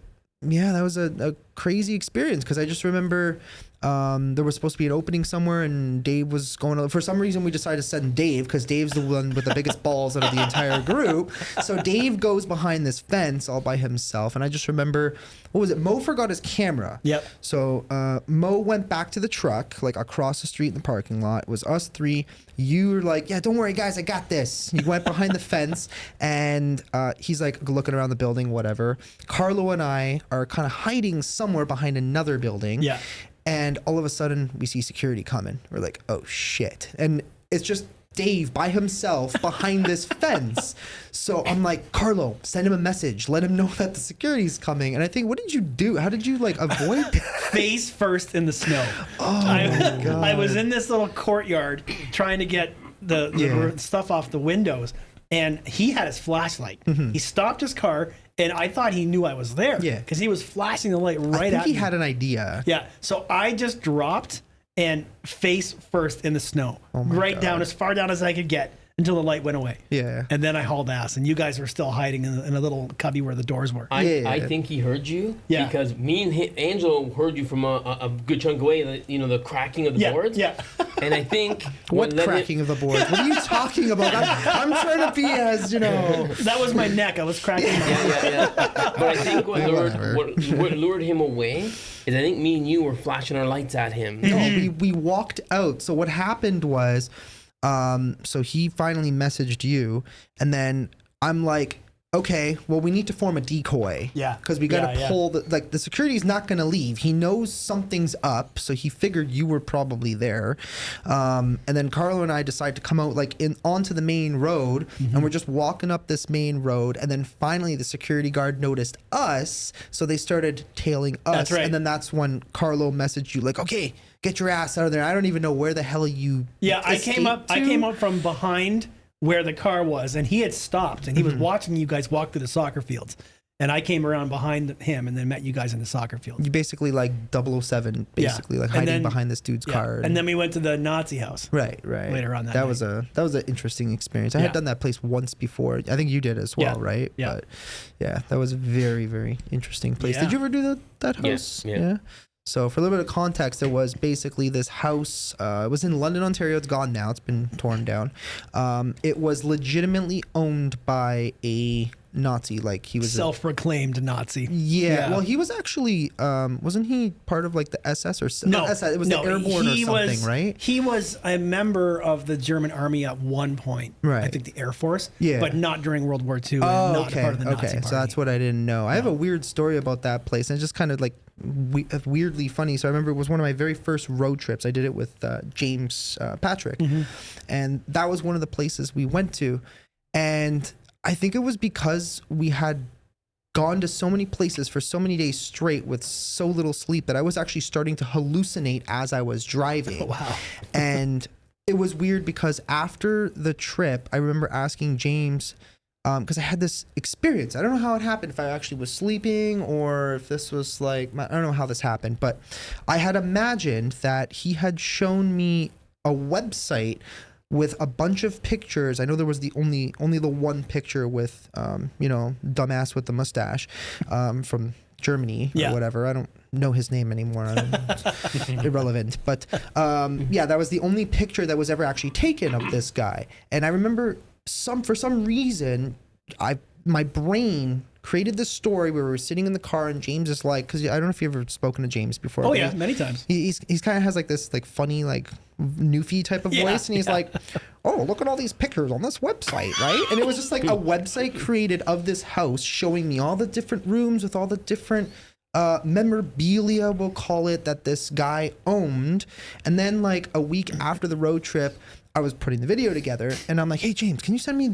A: that was a crazy experience because I just remember there was supposed to be an opening somewhere and Dave was going to, for some reason we decided to send Dave because Dave's the one with the biggest balls out of the entire group. So Dave goes behind this fence all by himself. And I just remember, what was it? Mo forgot his camera.
D: Yep.
A: So Mo went back to the truck, like across the street in the parking lot. It was us three. You were like, yeah, don't worry, guys, I got this. You went behind the fence and he's like looking around the building, whatever. Carlo and I are kind of hiding somewhere behind another building.
D: Yeah.
A: And all of a sudden we see security coming. We're like, oh shit. And it's just Dave by himself behind this fence. So I'm like, Carlo, send him a message. Let him know that the security's coming. And I think, what did you do? How did you like avoid that?
D: Face first in the snow.
A: Oh
D: my
A: God.
D: I was in this little courtyard trying to get the stuff off the windows, and he had his flashlight. He stopped his car, and I thought he knew I was there.
A: Yeah.
D: Because he was flashing the light
A: I
D: right
A: think
D: at
A: he
D: me.
A: had an idea.
D: Yeah. So I just dropped and face first in the snow, right down as far down as I could get until the light went away.
A: Yeah.
D: And then I hauled ass, and you guys were still hiding in a little cubby where the doors were.
C: I think he heard you because me and Angelo heard you from a good chunk away. The cracking of the boards.
D: Yeah.
C: And I think
A: What cracking of the boards? What are you talking about? I'm trying to be as,
D: That was my neck. I was cracking my neck.
C: Yeah. But I think
A: Whatever.
C: what lured him away is I think me and you were flashing our lights at him.
A: No, we walked out. So what happened was, so he finally messaged you, and then I'm like, okay, well, we need to form a decoy.
D: Yeah.
A: Because we got to
D: Yeah.
A: pull the security's not going to leave. He knows something's up, so he figured you were probably there. And then Carlo and I decided to come out onto the main road, and we're just walking up this main road, and then finally the security guard noticed us, so they started tailing us.
D: That's right.
A: And then that's when Carlo messaged you like, okay, get your ass out of there. I don't even know where the hell you
D: I came up from behind where the car was, and he had stopped, and he was watching you guys walk through the soccer fields. And I came around behind him and then met you guys in the soccer field.
A: You basically like 007, basically like hiding behind this dude's car.
D: And then we went to the Nazi house.
A: Right.
D: Later on that
A: that was an interesting experience. I had done that place once before. I think you did as well, right?
D: Yeah.
A: But yeah, that was a very, very interesting place.
D: Yeah.
A: Did you ever do that
C: Yeah,
A: house?
C: yeah.
A: So for a little bit of context, there was basically this house. It was in London, Ontario. It's gone now. It's been torn down. It was legitimately owned by a Nazi. Like he was
D: self-proclaimed Nazi.
A: Yeah. Well, he was actually wasn't he part of like the SS or not SS? It was the Airborne or something, right?
D: He was a member of the German army at one point.
A: Right.
D: I think the Air Force.
A: Yeah.
D: But not during World War II.
A: Oh,
D: and not
A: okay.
D: part of the Nazi
A: Okay.
D: party.
A: So that's what I didn't know. I have a weird story about that place, and it's just kind of like weirdly funny. So I remember it was one of my very first road trips. I did it with James Patrick, and that was one of the places we went to, and I think it was because we had gone to so many places for so many days straight with so little sleep that I was actually starting to hallucinate as I was driving.
D: Oh, wow.
A: And it was weird because after the trip, I remember asking James, because I had this experience. I don't know how it happened, if I actually was sleeping or if this was like, I don't know how this happened, but I had imagined that he had shown me a website with a bunch of pictures. I know there was only the one picture with, dumbass with the mustache from Germany or whatever. I don't know his name anymore. It's irrelevant. But that was the only picture that was ever actually taken of this guy. And I remember for some reason, my brain created this story where we were sitting in the car and James is like, because I don't know if you've ever spoken to James before.
D: Oh yeah, many times.
A: He's kind of has like this like funny like Newfie type of voice, and he's like, oh, look at all these pictures on this website, right? And it was just like a website created of this house showing me all the different rooms with all the different memorabilia, we'll call it, that this guy owned. And then like a week after the road trip, I was putting the video together, and I'm like, hey, James, can you send me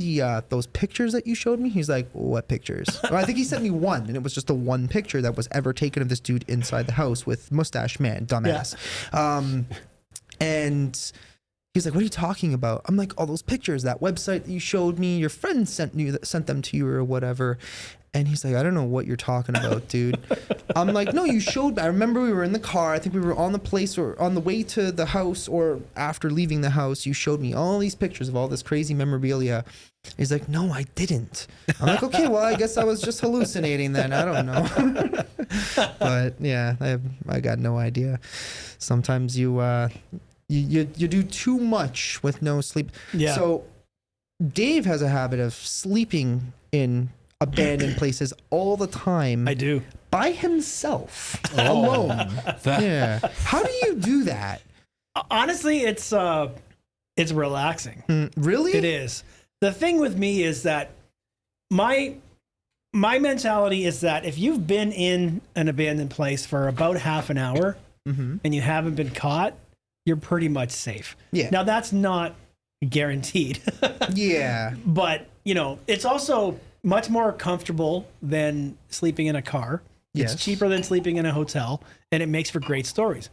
A: those pictures that you showed me? He's like, what pictures? Well, I think he sent me one, and it was just the one picture that was ever taken of this dude inside the house with mustache man, dumbass. Yeah. And he's like, what are you talking about? I'm like, all those pictures, that website that you showed me, your friend sent them to you or whatever. And he's like, I don't know what you're talking about, dude. I'm like, no, you showed me. I remember we were in the car. I think we were on the place or on the way to the house or after leaving the house. You showed me all these pictures of all this crazy memorabilia. He's like, no, I didn't. I'm like, okay, well, I guess I was just hallucinating then. I don't know. But yeah, I got no idea. Sometimes you do too much with no sleep. Yeah. So Dave has a habit of sleeping in abandoned places all the time.
D: I do.
A: By himself. Alone. Yeah. How do you do that?
D: Honestly, it's relaxing.
A: Really?
D: It is. The thing with me is that my mentality is that if you've been in an abandoned place for about half an hour and you haven't been caught, you're pretty much safe. Yeah. Now that's not guaranteed.
A: Yeah.
D: But, it's also much more comfortable than sleeping in a car. Yes. It's cheaper than sleeping in a hotel, and it makes for great stories.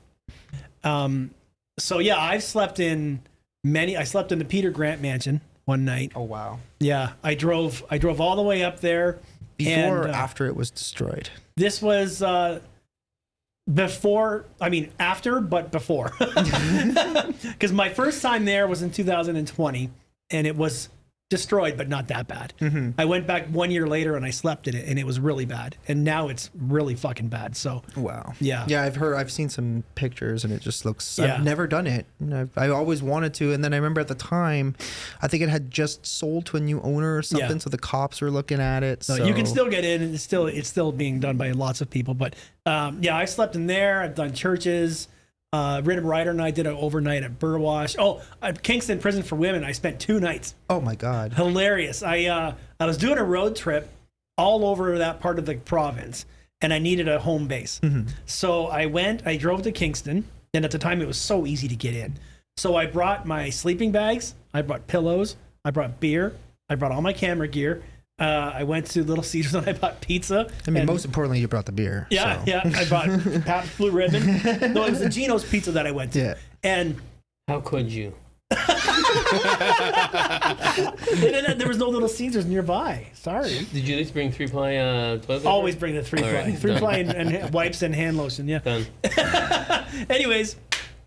D: So yeah, I've slept in I slept in the Peter Grant mansion one night.
A: Oh wow.
D: Yeah, I drove all the way up there.
A: Before or after it was destroyed?
D: This was before, after, but before. Because my first time there was in 2020, and it was destroyed, but not that bad. I went back 1 year later and I slept in it, and it was really bad. And now it's really fucking bad. So
A: wow.
D: Yeah.
A: Yeah, I've seen some pictures, and it just looks. I've never done it. I always wanted to, and then I remember at the time, I think it had just sold to a new owner or something, so the cops were looking at it. So
D: you can still get in, and it's still being done by lots of people. But I slept in there. I've done churches. Rhythm Rider and I did an overnight at Burwash. Oh, at Kingston Prison for Women, I spent 2 nights.
A: Oh my God.
D: Hilarious. I was doing a road trip all over that part of the province, and I needed a home base. So I drove to Kingston, and at the time it was so easy to get in. So I brought my sleeping bags, I brought pillows, I brought beer, I brought all my camera gear. I went to Little Caesars and I bought pizza.
A: Most importantly, you brought the beer.
D: Yeah, so. Yeah. I bought Pabst Blue Ribbon. No, it was the Geno's Pizza that I went to. Yeah. And
C: how could you?
D: There was no Little Caesars nearby. Sorry.
C: Did you at least bring 3-ply toilet paper?
D: Always bring the 3-ply. Right, 3-ply and wipes and hand lotion. Yeah.
C: Done.
D: Anyways,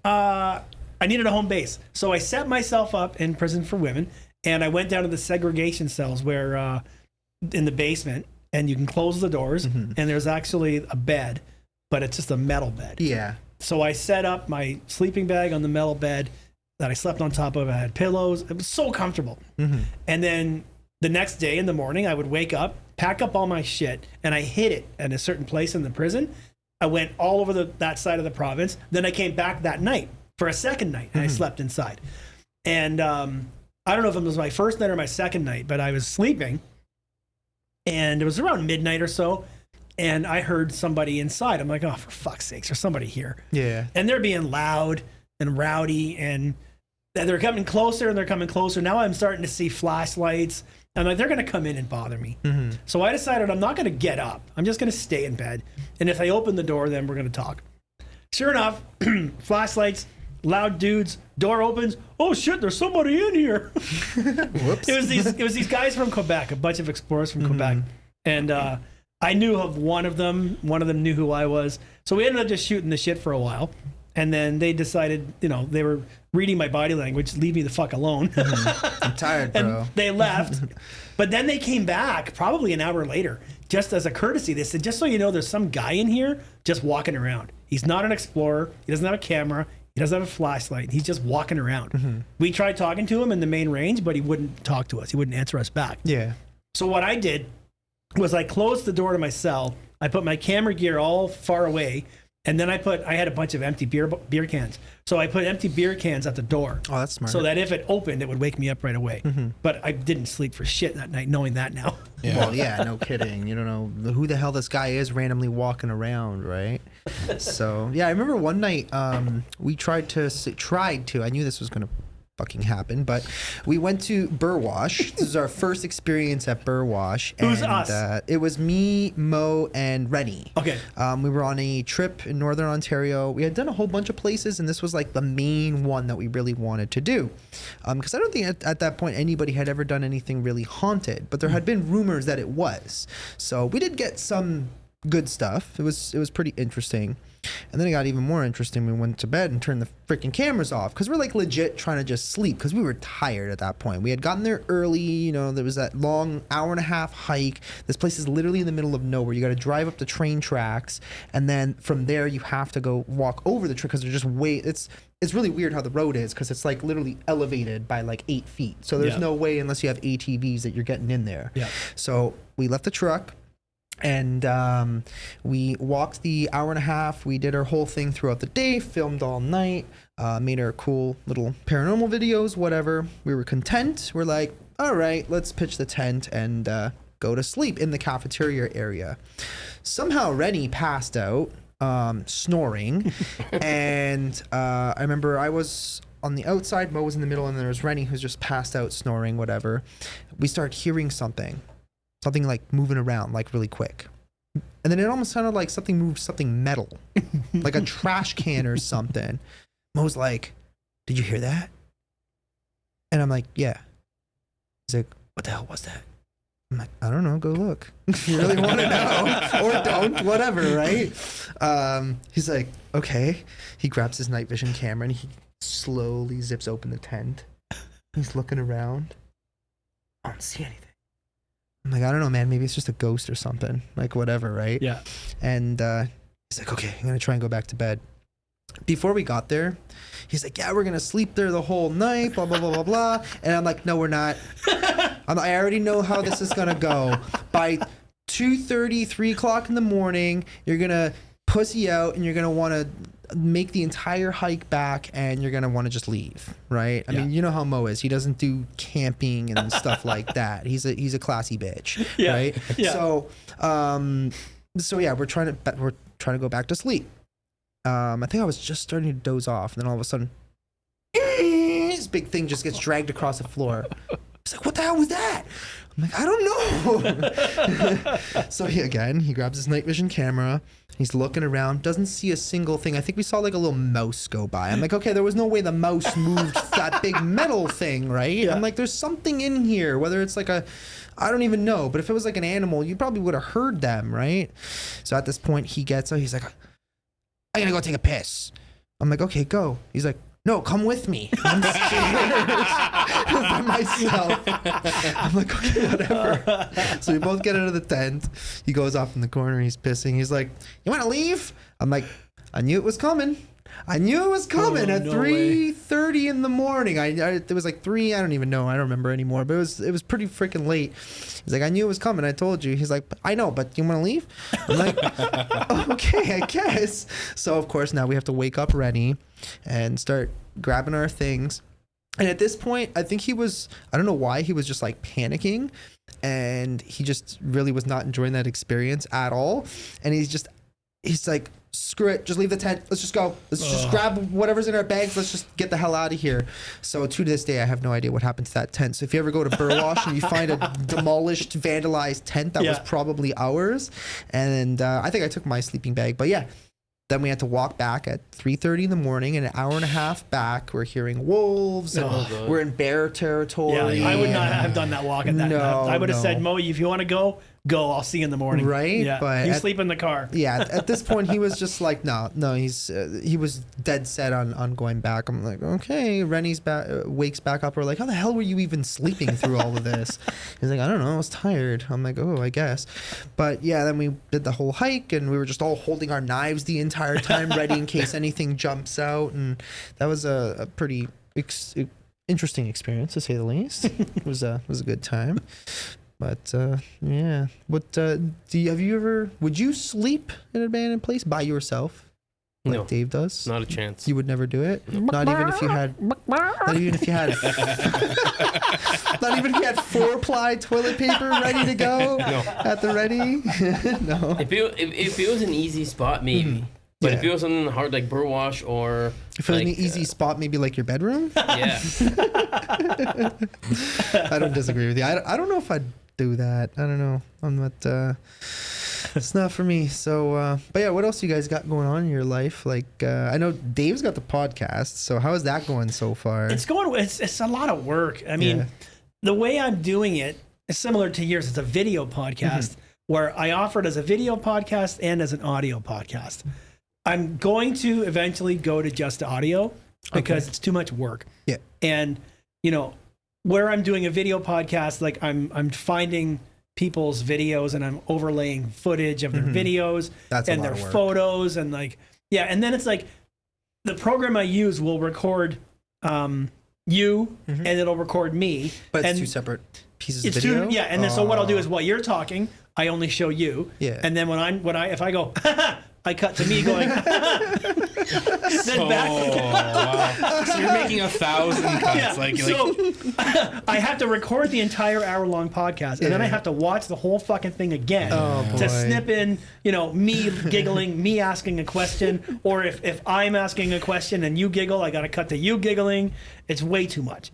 D: I needed a home base, so I set myself up in Prison for Women, and I went down to the segregation cells where. In the basement, and you can close the doors, and there's actually a bed, but it's just a metal bed.
A: Yeah.
D: So I set up my sleeping bag on the metal bed that I slept on top of. I had pillows. It was so comfortable. And then the next day in the morning, I would wake up, packed up all my shit, and I hid it at a certain place in the prison. I went all over that side of the province. Then I came back that night for a second night, and I slept inside. And I don't know if it was my first night or my second night, but I was sleeping, and it was around midnight or so, and I heard somebody inside. I'm like, oh, for fuck's sakes, there's somebody here.
A: Yeah.
D: And they're being loud and rowdy, and they're coming closer, and they're coming closer. Now I'm starting to see flashlights. I'm like, they're going to come in and bother me. So I decided I'm not going to get up. I'm just going to stay in bed. And if I open the door, then we're going to talk. Sure enough, flashlights, loud dudes, door opens. Oh shit, there's somebody in here.
A: Whoops.
D: It was these guys from Quebec, a bunch of explorers from Quebec. And I knew of one of them. One of them knew who I was. So we ended up just shooting the shit for a while. And then they decided, they were reading my body language, leave me the fuck alone.
A: I'm tired, bro.
D: And they left. But then they came back probably an hour later, just as a courtesy. They said, just so you know, there's some guy in here just walking around. He's not an explorer. He doesn't have a camera. He doesn't have a flashlight. He's just walking around. We tried talking to him in the main range, but he wouldn't talk to us. He wouldn't answer us back.
A: Yeah.
D: So what I did was I closed the door to my cell. I put my camera gear all far away. And then I had a bunch of empty beer cans. So I put empty beer cans at the door.
A: Oh, that's smart.
D: So that if it opened, it would wake me up right away. But I didn't sleep for shit that night, knowing that now.
B: Yeah.
A: Well, yeah, no kidding. You don't know who the hell this guy is randomly walking around, right? So, yeah, I remember one night we tried to, I knew this was going to fucking happen, but we went to Burwash. This is our first experience at Burwash.
D: Who's us?
A: It was me, Mo, and Rennie.
D: Okay.
A: We were on a trip in Northern Ontario. We had done a whole bunch of places, and this was like the main one that we really wanted to do. Because I don't think at that point anybody had ever done anything really haunted, but there had been rumors that it was. So we did get some good stuff. It was pretty interesting. And then it got even more interesting. We went to bed and turned the freaking cameras off because we're like legit trying to just sleep because we were tired at that point. We had gotten there early. There was that long hour-and-a-half hike. This place is literally in the middle of nowhere. You got to drive up the train tracks, and then from there you have to go walk over the train because they're just it's really weird how the road is because it's like literally elevated by like 8 feet. So there's no way unless you have ATVs that you're getting in there. Yeah. So we left the truck. And we walked the hour and a half. We did our whole thing throughout the day, filmed all night, made our cool little paranormal videos, whatever. We were content. We're like, all right, let's pitch the tent and go to sleep in the cafeteria area. Somehow Rennie passed out, snoring. And I remember I was on the outside, Mo was in the middle, and there was Rennie who's just passed out, snoring, whatever. We started hearing something like moving around like really quick. And then it almost sounded like something moved something metal, like a trash can or something. Mo's like, did you hear that? And I'm like, yeah. He's like, what the hell was that? I'm like, I don't know, go look. If you really want to know. Or don't, whatever, right? He's like, okay. He grabs his night vision camera and he slowly zips open the tent. He's looking around. I don't see anything. I'm like, I don't know, man. Maybe it's just a ghost or something. Like, whatever, right? Yeah. And he's like, okay, I'm going to try and go back to bed. Before we got there, he's like, yeah, we're going to sleep there the whole night, blah, blah, blah, blah, blah. And I'm like, no, we're not. I already know how this is going to go. By 2:30, 3 o'clock in the morning, you're going to pussy out and you're going to want to make the entire hike back and you're going to want to just leave, right? I mean, you know how Mo is. He doesn't do camping and stuff like that. He's a classy bitch, right? Yeah. So yeah, we're trying to go back to sleep. I think I was just starting to doze off, and then all of a sudden, this big thing just gets dragged across the floor. It's like, what the hell was that? I'm like, I don't know. So he grabs his night vision camera. He's looking around, doesn't see a single thing. I think we saw like a little mouse go by. I'm like, okay, there was no way the mouse moved that big metal thing, right? Yeah. I'm like, there's something in here, whether it's like I don't even know. But if it was like an animal, you probably would have heard them, right? So at this point, he gets up. He's like, I'm gonna go take a piss. I'm like, okay, go. He's like, no, come with me. I'm scared by myself. I'm like, okay, whatever. So we both get out of the tent. He goes off in the corner. He's pissing. He's like, you want to leave? I'm like, I knew it was coming. I knew it was coming at
D: no way.
A: 3:30 in the morning. It was like 3. I don't even know. I don't remember anymore. But it was pretty freaking late. He's like, I knew it was coming. I told you. He's like, I know, but you want to leave? I'm like, okay, I guess. So of course now we have to wake up Rennie and start grabbing our things. And at this point, I think I don't know why, he was just like panicking, and he just really was not enjoying that experience at all. And he's like, screw it, just leave the tent. Let's just go. Let's just grab whatever's in our bags. Let's just get the hell out of here. So to this day, I have no idea what happened to that tent. So if you ever go to Burwash and you find a demolished, vandalized tent, that was probably ours. And I think I took my sleeping bag. But yeah, then we had to walk back at 3:30 in the morning, an hour and a half back. We're hearing wolves, and we're in bear territory.
D: Yeah, I would not have done that walk at that. I would have said, Mo, if you want to go. I'll see you in the morning.
A: Right?
D: Yeah.
A: But
D: you sleep in the car.
A: Yeah. At this point, he was just like, no. He was dead set on going back. I'm like, okay. Rennie's wakes back up. We're like, how the hell were you even sleeping through all of this? He's like, I don't know. I was tired. I'm like, oh, I guess. But yeah, then we did the whole hike, and we were just all holding our knives the entire time, ready in case anything jumps out. And that was a pretty interesting experience, to say the least. It was a good time. But yeah, what would you sleep in an abandoned place by yourself, like
C: No.
A: Dave does?
C: Not a chance.
A: You would never do it. Not even if you had. Not even if you had. Not even if you had 4-ply toilet paper ready to go at the ready. No.
C: If it was an easy spot, maybe. But if it was something hard like Burwash or
A: if it was an easy spot, maybe like your bedroom.
C: Yeah.
A: I don't disagree with you. I don't know if I'd do that. I don't know. I'm not. It's not for me. So, but yeah, what else you guys got going on in your life? Like, I know Dave's got the podcast. So how is that going so far?
D: It's a lot of work. I mean, the way I'm doing it is similar to yours. It's a video podcast where I offer it as a video podcast and as an audio podcast. I'm going to eventually go to just audio because it's too much work.
A: Yeah.
D: And, where I'm doing a video podcast, like I'm finding people's videos and I'm overlaying footage of their videos and their photos and and then it's like the program I use will record you and it'll record me.
A: But it's
D: and
A: two separate pieces of video?
D: And then so what I'll do is while you're talking, I only show you. Yeah. And then if I go I cut to me going then back.
B: Wow. So you're making 1,000 cuts.
D: I have to record the entire hour-long podcast, and then I have to watch the whole fucking thing again to snip in, me giggling, me asking a question, or if I'm asking a question and you giggle, I got to cut to you giggling. It's way too much.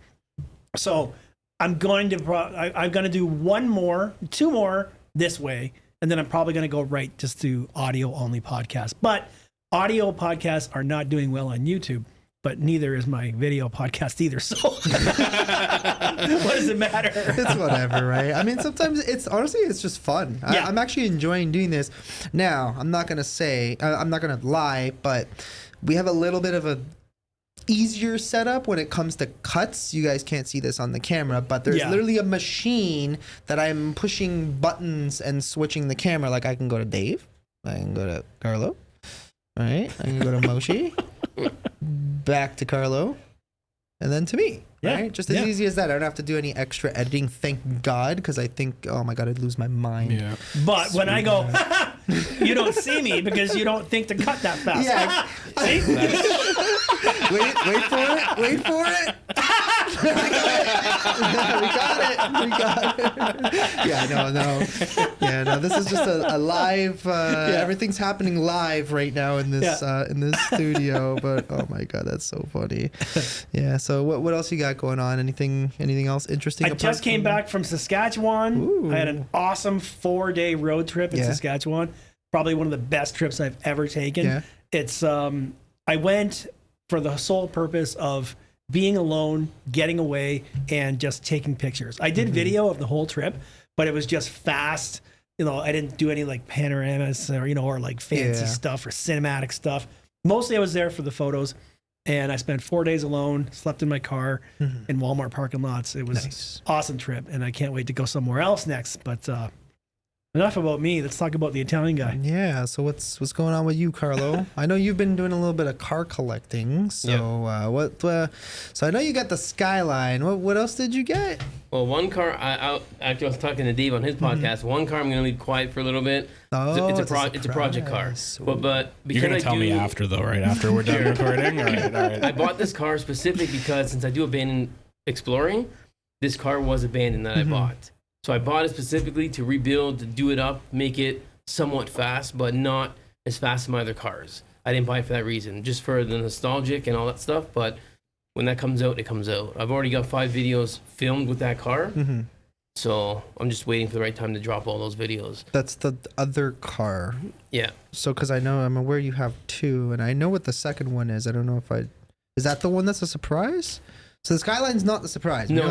D: So I'm going to do 2 more this way. And then I'm probably going to go right just to audio only podcasts. But audio podcasts are not doing well on YouTube, but neither is my video podcast either. So what does it matter?
A: It's whatever, right? I mean, sometimes it's just fun.
D: Yeah.
A: I'm actually enjoying doing this. Now, I'm not going to lie, but we have a little bit of a easier setup when it comes to cuts. You guys can't see this on the camera, but there's literally a machine that I'm pushing buttons and switching the camera. Like I can go to Dave, I can go to Carlo, right? I can go to Moshi, back to Carlo, and then to me. Right? Just as easy as that. I don't have to do any extra editing, thank God, because I think, oh my God, I'd lose my mind.
B: Yeah.
D: But when I go, you don't see me because you don't think to cut that fast.
A: Yeah.
D: See?
A: Wait for it. We got it. Yeah, no. Yeah, no. This is just a live. Everything's happening live right now in this studio. But oh my God, that's so funny. Yeah. So what else you got going on? Anything else interesting?
D: I just came back from Saskatchewan.
A: Ooh.
D: I had an awesome 4-day road trip in Saskatchewan. Probably one of the best trips I've ever taken.
A: Yeah.
D: It's I went for the sole purpose of being alone, getting away, and just taking pictures. I did video of the whole trip, but it was just fast. I didn't do any like panoramas or like fancy stuff or cinematic stuff. Mostly I was there for the photos. And I spent 4 days alone, slept in my car in Walmart parking lots. It was an awesome trip, and I can't wait to go somewhere else next. But enough about me. Let's talk about the Italian guy.
A: Yeah. So what's going on with you, Carlo? I know you've been doing a little bit of car collecting. So so I know you got the Skyline. What else did you get?
C: Well, one car, after I was talking to Dave on his podcast, one car I'm going to leave quiet for a little bit.
A: Oh,
C: it's a project car. But because
B: You're going to tell me after, though, right? After we're done recording? All right.
C: I bought this car specific because since I do abandoned exploring, this car was abandoned that I bought. So I bought it specifically to rebuild, to do it up, make it somewhat fast, but not as fast as my other cars. I didn't buy it for that reason, just for the nostalgic and all that stuff. But when that comes out, it comes out. I've already got 5 videos filmed with that car. So I'm just waiting for the right time to drop all those videos.
A: That's the other car.
C: Yeah.
A: So, because I'm aware you have 2, and I know what the second one is. I don't know if is that the one that's a surprise? So the Skyline's not the surprise.
C: No.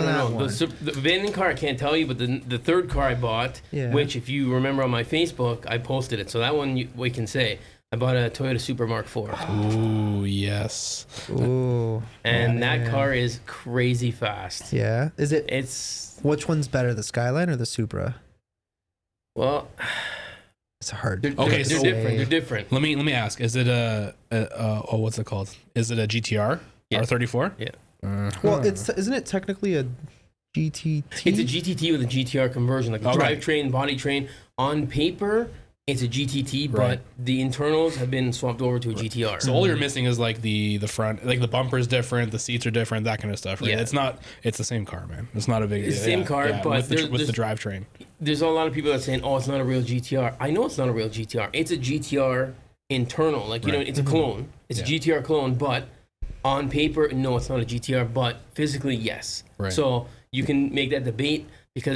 C: The abandoned car I can't tell you, but the third car I bought, which if you remember on my Facebook, I posted it. So that one we can say. I bought a Toyota Supra Mark IV.
B: Ooh, yes.
A: Ooh.
C: And that car is crazy fast.
A: Yeah.
C: It's
A: which one's better, the Skyline or the Supra?
C: Well,
A: it's hard.
C: They're different. They're different.
B: Let me ask. Is it what's it called? Is it a GTR?
C: Yeah.
B: R34?
C: Yeah.
A: Well, isn't it technically a GTT?
C: It's a GTT with a GTR conversion, like the drivetrain, body train. On paper, it's a GTT, but the internals have been swapped over to a GTR.
B: So all you're missing is like the front, like the bumper's different, the seats are different, that kind of stuff. Right?
C: Yeah.
B: It's the same car, man. It's not a big deal.
C: It's the same car, but
B: with the drivetrain.
C: There's a lot of people that are saying, "Oh, it's not a real GTR." I know it's not a real GTR. It's a GTR internal, like it's a clone. It's a GTR clone, but on paper, no, it's not a GTR, but physically, yes. Right. So you can make that debate because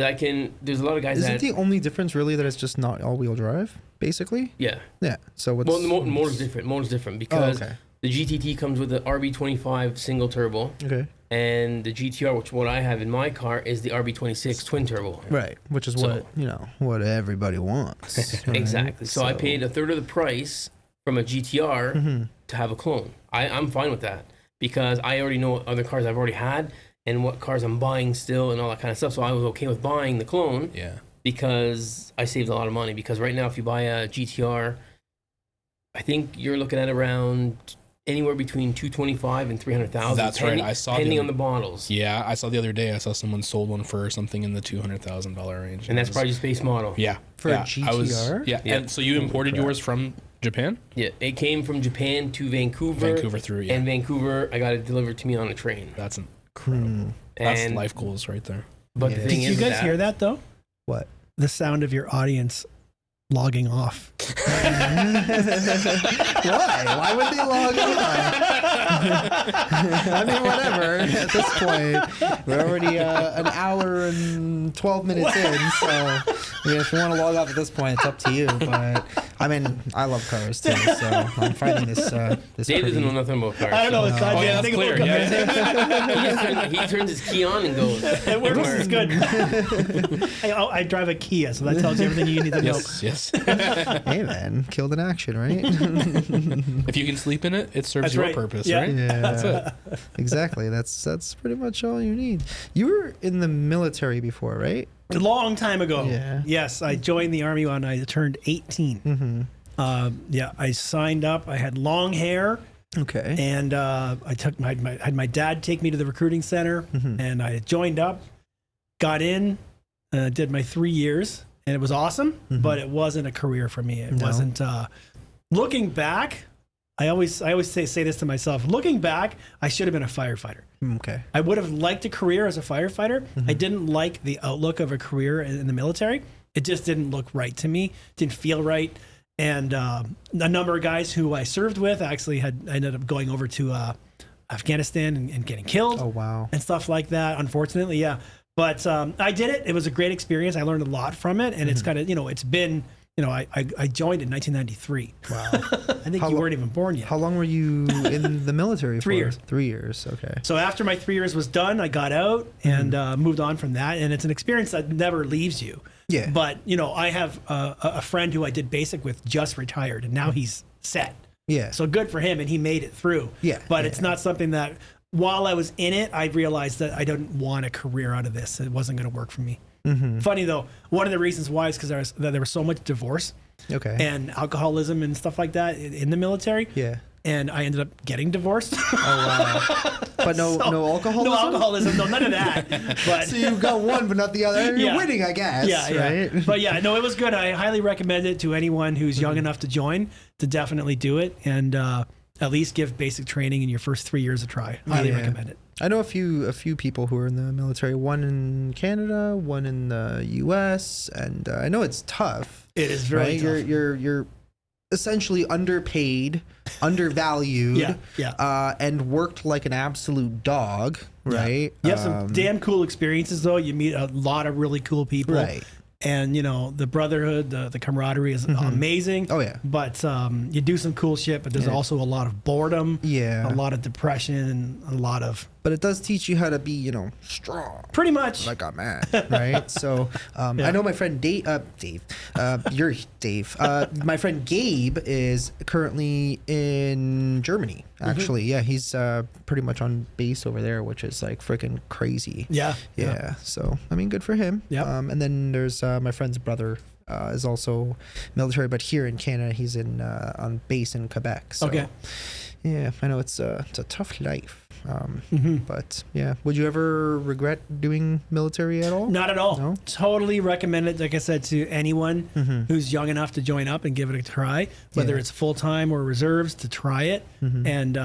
C: there's a lot of guys
A: Isn't the only difference really that it's just not all-wheel drive, basically?
C: Yeah.
A: Yeah. So what's...
C: Well, the motor's different. Motor's different because the GTT comes with the RB25 single turbo.
A: Okay.
C: And the GTR, which what I have in my car, is the RB26 twin turbo.
A: Right. Which is what everybody wants. Right?
C: Exactly. So I paid a third of the price from a GTR to have a clone. I'm fine with that. Because I already know what other cars I've already had and what cars I'm buying still and all that kind of stuff. So I was okay with buying the clone because I saved a lot of money. Because right now, if you buy a GTR, I think you're looking at around anywhere between $225,000 and $300,000.
B: That's right. I saw
C: depending on the models.
B: Yeah, I saw the other day. I saw someone sold one for something in the $200,000 range,
C: and that's probably just base model.
B: Yeah,
A: for a GTR.
B: And so you imported yours from Japan?
C: Yeah, it came from Japan to Vancouver. And Vancouver, I got it delivered to me on a train.
B: That's incredible. That's life goals right there.
C: But the thing
D: did
C: is,
D: you guys hear that though?
A: What?
D: The sound of your audience logging off.
A: Why would they log on? I mean, whatever. At this point, we're already an hour and 12 minutes in. So, I mean, if you want to log off at this point, it's up to you. But I mean, I love cars too, so I'm finding this.
C: Dave doesn't know nothing about cars.
D: I don't know the
C: so.
D: goddamn thing about cars.
C: He turns his key on and goes.
D: It works. It's good. I drive a Kia, so that tells you everything you need to know.
B: Yes.
A: Hey man, killed in action, right?
B: If you can sleep in it, it serves your purpose, right?
A: Yeah,
B: that's it.
A: Exactly. That's pretty much all you need. You were in the military before, right?
D: A long time ago.
A: Yeah.
D: Yes, I joined the Army when I turned 18. I signed up. I had long hair.
A: Okay.
D: And I had my dad take me to the recruiting center, and I joined up, got in, did my 3 years, and it was awesome, but it wasn't a career for me. It wasn't. Looking back, I always say this to myself. Looking back, I should have been a firefighter.
A: Okay.
D: I would have liked a career as a firefighter. I didn't like the outlook of a career in the military. It just didn't look right to me. Didn't feel right. And a number of guys who I served with actually ended up going over to Afghanistan and getting killed.
A: Oh, wow.
D: And stuff like that, unfortunately, yeah. But I did it. It was a great experience. I learned a lot from it. And it's kind of, it's been, I joined in 1993. Wow. I think you weren't even born yet.
A: How long were you in the military for?
D: 3 years.
A: 3 years, okay.
D: So after my 3 years was done, I got out and moved on from that. And it's an experience that never leaves you.
A: Yeah.
D: But, I have a friend who I did basic with just retired, and now he's set.
A: Yeah.
D: So good for him, and he made it through.
A: Yeah.
D: But it's not something that, while I was in it, I realized that I didn't want a career out of this. It wasn't going to work for me. Funny though, one of the reasons why is because there was so much divorce
A: Okay.
D: and alcoholism and stuff like that in the military.
A: Yeah.
D: And I ended up getting divorced.
A: Oh wow. But no alcoholism.
D: No alcoholism, no, none of that. But
A: So you got one, but not the other. You're
D: Yeah.
A: winning, I guess.
D: yeah,
A: Right.
D: But yeah, no, it was good. I highly recommend it to anyone who's young enough to join, to definitely do it and at least give basic training in your first 3 years a try. Highly
A: Yeah.
D: recommend it.
A: I know a few people who are in the military. One in Canada, one in the U.S., and I know it's tough.
D: It is very
A: right?
D: tough.
A: You're essentially underpaid, undervalued, and worked like an absolute dog, right?
D: You have some damn cool experiences though. You meet a lot of really cool people.
A: Right.
D: And you know, the brotherhood, the camaraderie is amazing.
A: Oh yeah.
D: But you do some cool shit, but there's also a lot of boredom,
A: Yeah.
D: a lot of depression, and a lot of
A: But it does teach you how to be, strong.
D: pretty much
A: Like a man, right? So I know my friend Dave. You're Dave. My friend Gabe is currently in Germany. Actually, yeah, he's pretty much on base over there, which is like freaking crazy. Yeah. So I mean, good for him.
D: Yeah.
A: And then there's my friend's brother. Is also military, but here in Canada, he's on base in Quebec. So,
D: Okay.
A: Yeah, I know it's a tough life. But yeah, would you ever regret doing military at all?
D: Not at all.
A: No?
D: Totally recommend it, like I said, to anyone who's young enough to join up and give it a try, whether
A: Yeah.
D: it's full time or reserves, to try it. And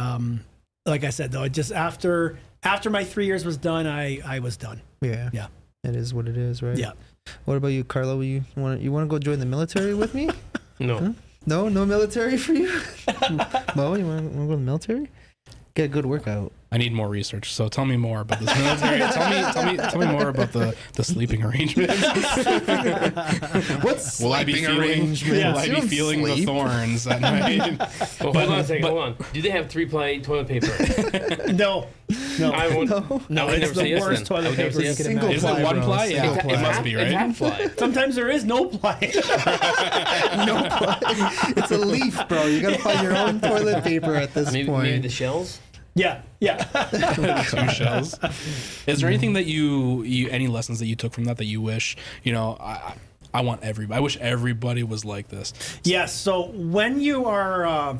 D: like I said, though, just after my 3 years was done, I was done.
A: Yeah.
D: Yeah.
A: It is what it is, right?
D: Yeah.
A: What about you, Carlo? You want to go join the military with me?
C: No.
A: No military for you? Mo, you want to go to the military? Get a good workout.
B: I need more research. So tell me more about this military. tell me more about the sleeping arrangements.
A: What's
B: Will I be
A: sleeping
B: feeling?
A: arrangements?
B: Will I
A: You
B: be
A: don't
B: feeling the
A: sleep.
B: thorns at night?
C: Well, hold on a second. Hold on. Do they have 3-ply toilet paper?
D: No.
C: I won't.
D: No,
C: I would
D: it's
C: never say
D: the
C: yes
D: worst
C: then. I
D: toilet
C: would never
D: paper
C: say
D: you
C: yes.
D: can
A: Single
D: imagine.
B: Is it one
A: bro.
B: ply?
A: Single
B: Yeah,
A: ply.
B: it must be,
C: It's
B: right?
C: half ply.
D: Sometimes there is no ply.
A: No ply. It's a leaf, bro. You gotta find your own toilet paper at this
C: Maybe
A: point.
C: the shells.
D: Yeah.
B: 2 shells. Is there anything that you any lessons that you took from that you wish, I want everybody. I wish everybody was like this.
D: Yes. So when you are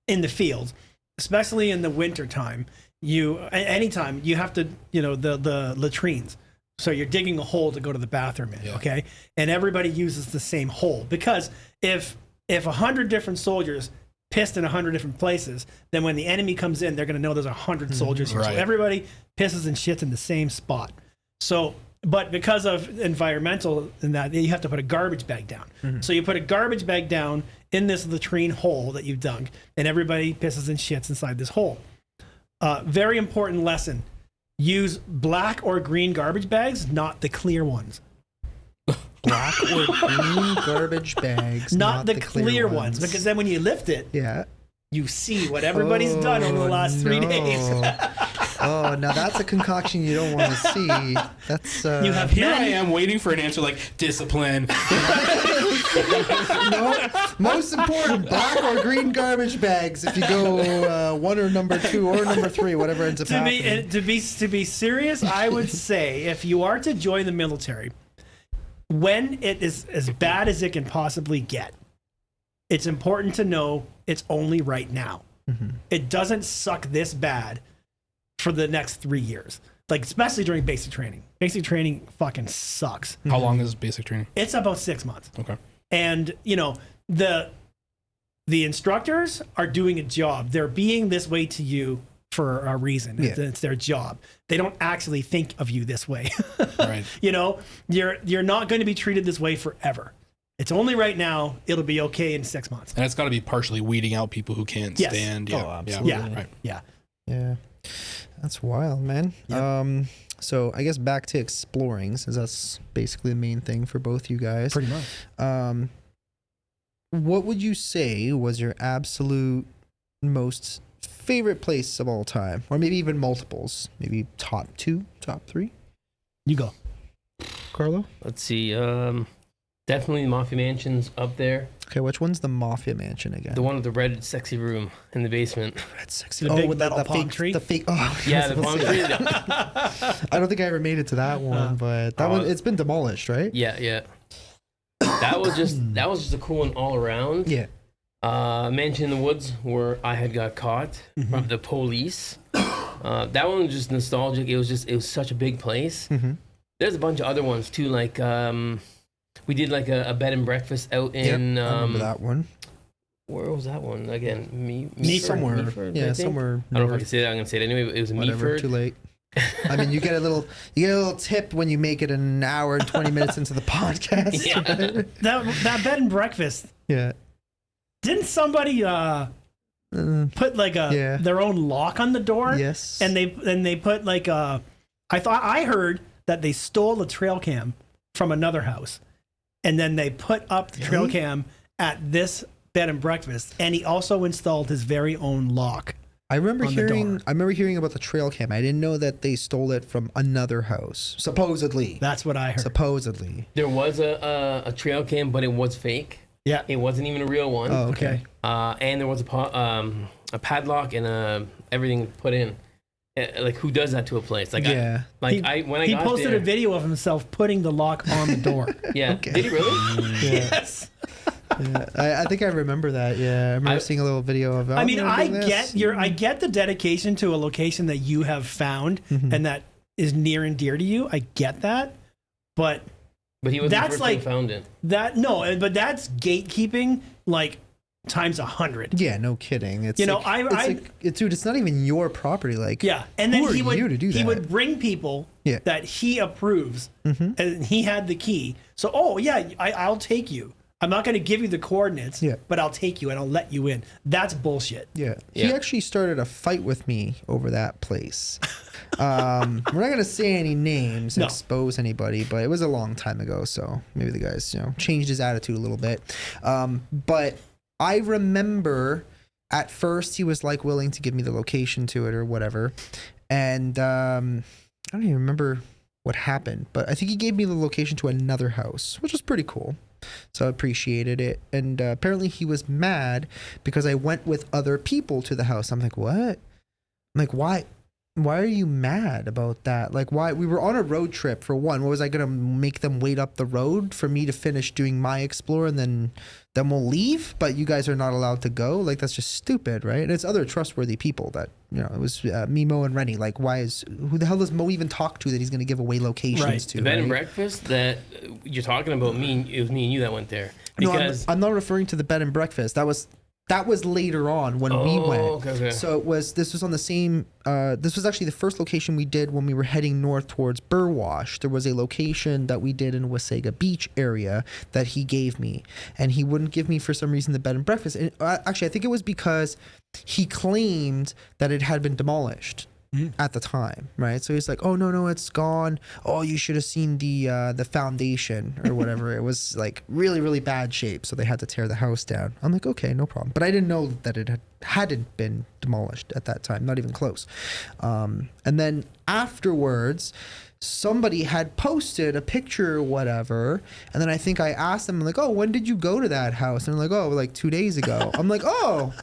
D: in the field, especially in the winter time, anytime you have to, the latrines. So you're digging a hole to go to the bathroom in, okay? And everybody uses the same hole, because if 100 different soldiers pissed in 100 different places, then when the enemy comes in, they're going to know there's 100 soldiers here.
B: Right.
D: So everybody pisses and shits in the same spot. So, but because of environmental and that, you have to put a garbage bag down. So you put a garbage bag down in this latrine hole that you've dug, and everybody pisses and shits inside this hole. Very important lesson. Use black or green garbage bags, not the clear ones.
A: Black or green garbage bags,
D: Not the clear ones, because then when you lift it,
A: yeah,
D: you see what everybody's done over the last 3 days.
A: Oh, now that's a concoction you don't want to see. That's
D: You have
B: Here
D: men-
B: I am waiting for an answer like discipline.
A: no. Most important, black or green garbage bags. If you go 1 or number 2 or number 3, whatever ends up happening.
D: To be serious, I would say if you are to join the military, when it is as bad as it can possibly get, it's important to know it's only right now. It doesn't suck this bad for the next 3 years. Like, especially during basic training. Basic training fucking sucks.
B: How long is basic training?
D: It's about 6 months.
B: Okay.
D: And, the instructors are doing a job. They're being this way to you for a reason.
A: Yeah.
D: It's their job. They don't actually think of you this way.
B: Right.
D: You're not going to be treated this way forever. It's only right now. It'll be okay in 6 months.
B: And it's got to be partially weeding out people who can't
D: Yes.
B: stand.
A: Oh,
B: Yeah.
A: absolutely.
D: Yeah.
B: Right.
D: Yeah.
A: Yeah, that's wild, man.
D: Yep.
A: So I guess back to exploring, since that's basically the main thing for both you guys.
D: Pretty much.
A: What would you say was your absolute most favorite place of all time, or maybe even multiples? Maybe top 2, top 3.
D: You go.
A: Carlo.
C: Let's see. Definitely Mafia Mansion's up there.
A: Okay, which one's the Mafia Mansion again?
C: The one with the red sexy room in the basement.
A: Red sexy.
D: The big
A: with that
D: metal palm
A: fake
D: tree?
A: The fake. Oh,
C: Yeah, the palm tree.
A: I don't think I ever made it to that one, but that one it's been demolished, right?
C: Yeah. That was just a cool one all around.
A: Yeah.
C: Mansion in the Woods, where I had got caught from the police. That one was just nostalgic. It was such a big place.
A: Mm-hmm.
C: There's a bunch of other ones too, like we did like a bed and breakfast out in
A: I remember that one.
C: where was that one again?
A: Somewhere.
C: Meaford,
A: Yeah,
C: I think?
A: somewhere.
C: I don't know if I can say that. I'm gonna say it anyway. It was in
A: Whatever.
C: Meaford.
A: Too late. I mean, you get a little tip when you make it an hour and 20 minutes into the podcast.
C: Yeah.
D: That bed and breakfast.
A: Yeah.
D: Didn't somebody put like their own lock on the door?
A: Yes.
D: And they put like I heard that they stole a trail cam from another house, and then they put up the trail cam at this bed and breakfast, and he also installed his very own lock.
A: I remember
D: on the door.
A: hearing about the trail cam. I didn't know that they stole it from another house. Supposedly.
D: That's what I heard.
A: Supposedly.
C: There was a trail cam, but it was fake.
D: Yeah.
C: It wasn't even a real one.
A: Oh, okay.
C: And there was a padlock and everything put in. Like, who does that to a place? Like,
A: Yeah.
C: when I
D: he
C: got
D: posted
C: there,
D: a video of himself putting the lock on the door.
C: Yeah.
A: Okay.
C: Did he really?
D: Yes.
A: Yeah. I think I remember that. Yeah. I remember seeing a little video of it.
D: I mean, I get the dedication to a location that you have found and that is near and dear to you. I get that, but
C: But he was
D: That's
C: the first
D: like-
C: one who found it.
D: but that's gatekeeping like times 100.
A: Yeah, no kidding. It's
D: You know,
A: dude, it's not even your property. Like,
D: Yeah, and then
A: who
D: he
A: are
D: would
A: you to do
D: he
A: that?
D: would bring people
A: Yeah.
D: that he approves, and he had the key. So, I'll take you. I'm not going to give you the coordinates,
A: Yeah.
D: but I'll take you and I'll let you in. That's bullshit.
A: Yeah.
C: Yeah.
A: He actually started a fight with me over that place. We're not going to say any names,
D: No.
A: expose anybody, but it was a long time ago. So maybe the guy's, changed his attitude a little bit. But I remember at first he was like willing to give me the location to it or whatever. And I don't even remember what happened, but I think he gave me the location to another house, which was pretty cool. So I appreciated it. And apparently he was mad because I went with other people to the house. I'm like, what? I'm like, why? Why are you mad about that? Like, why? We were on a road trip for one. What was I going to make them wait up the road for me to finish doing my explore and then we'll leave? But you guys are not allowed to go? Like, that's just stupid, right? And it's other trustworthy people that, it was me, Mo, and Rennie. Like, who the hell does Mo even talk to that he's going to give away locations
D: Right.
A: to?
C: The bed and
A: right?
C: breakfast that you're talking about, it was me and you that went there.
A: No,
C: Because
A: I'm not referring to the bed and breakfast. That was later on when we went.
C: Okay.
A: So this was on the same. This was actually the first location we did when we were heading north towards Burwash. There was a location that we did in Wasaga Beach area that he gave me, and he wouldn't give me for some reason the bed and breakfast. And actually, I think it was because he claimed that it had been demolished. At the time, right? So he's like, "Oh no, it's gone. Oh, you should have seen the foundation or whatever. It was like really, really bad shape, so they had to tear the house down." I'm like, "Okay, no problem." But I didn't know that it hadn't been demolished at that time, not even close. And then afterwards, somebody had posted a picture or whatever, and then I think I asked them like, "Oh, when did you go to that house?" And they're like, "Oh, like 2 days ago." I'm like, "Oh,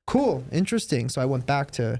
A: cool, interesting." So I went back to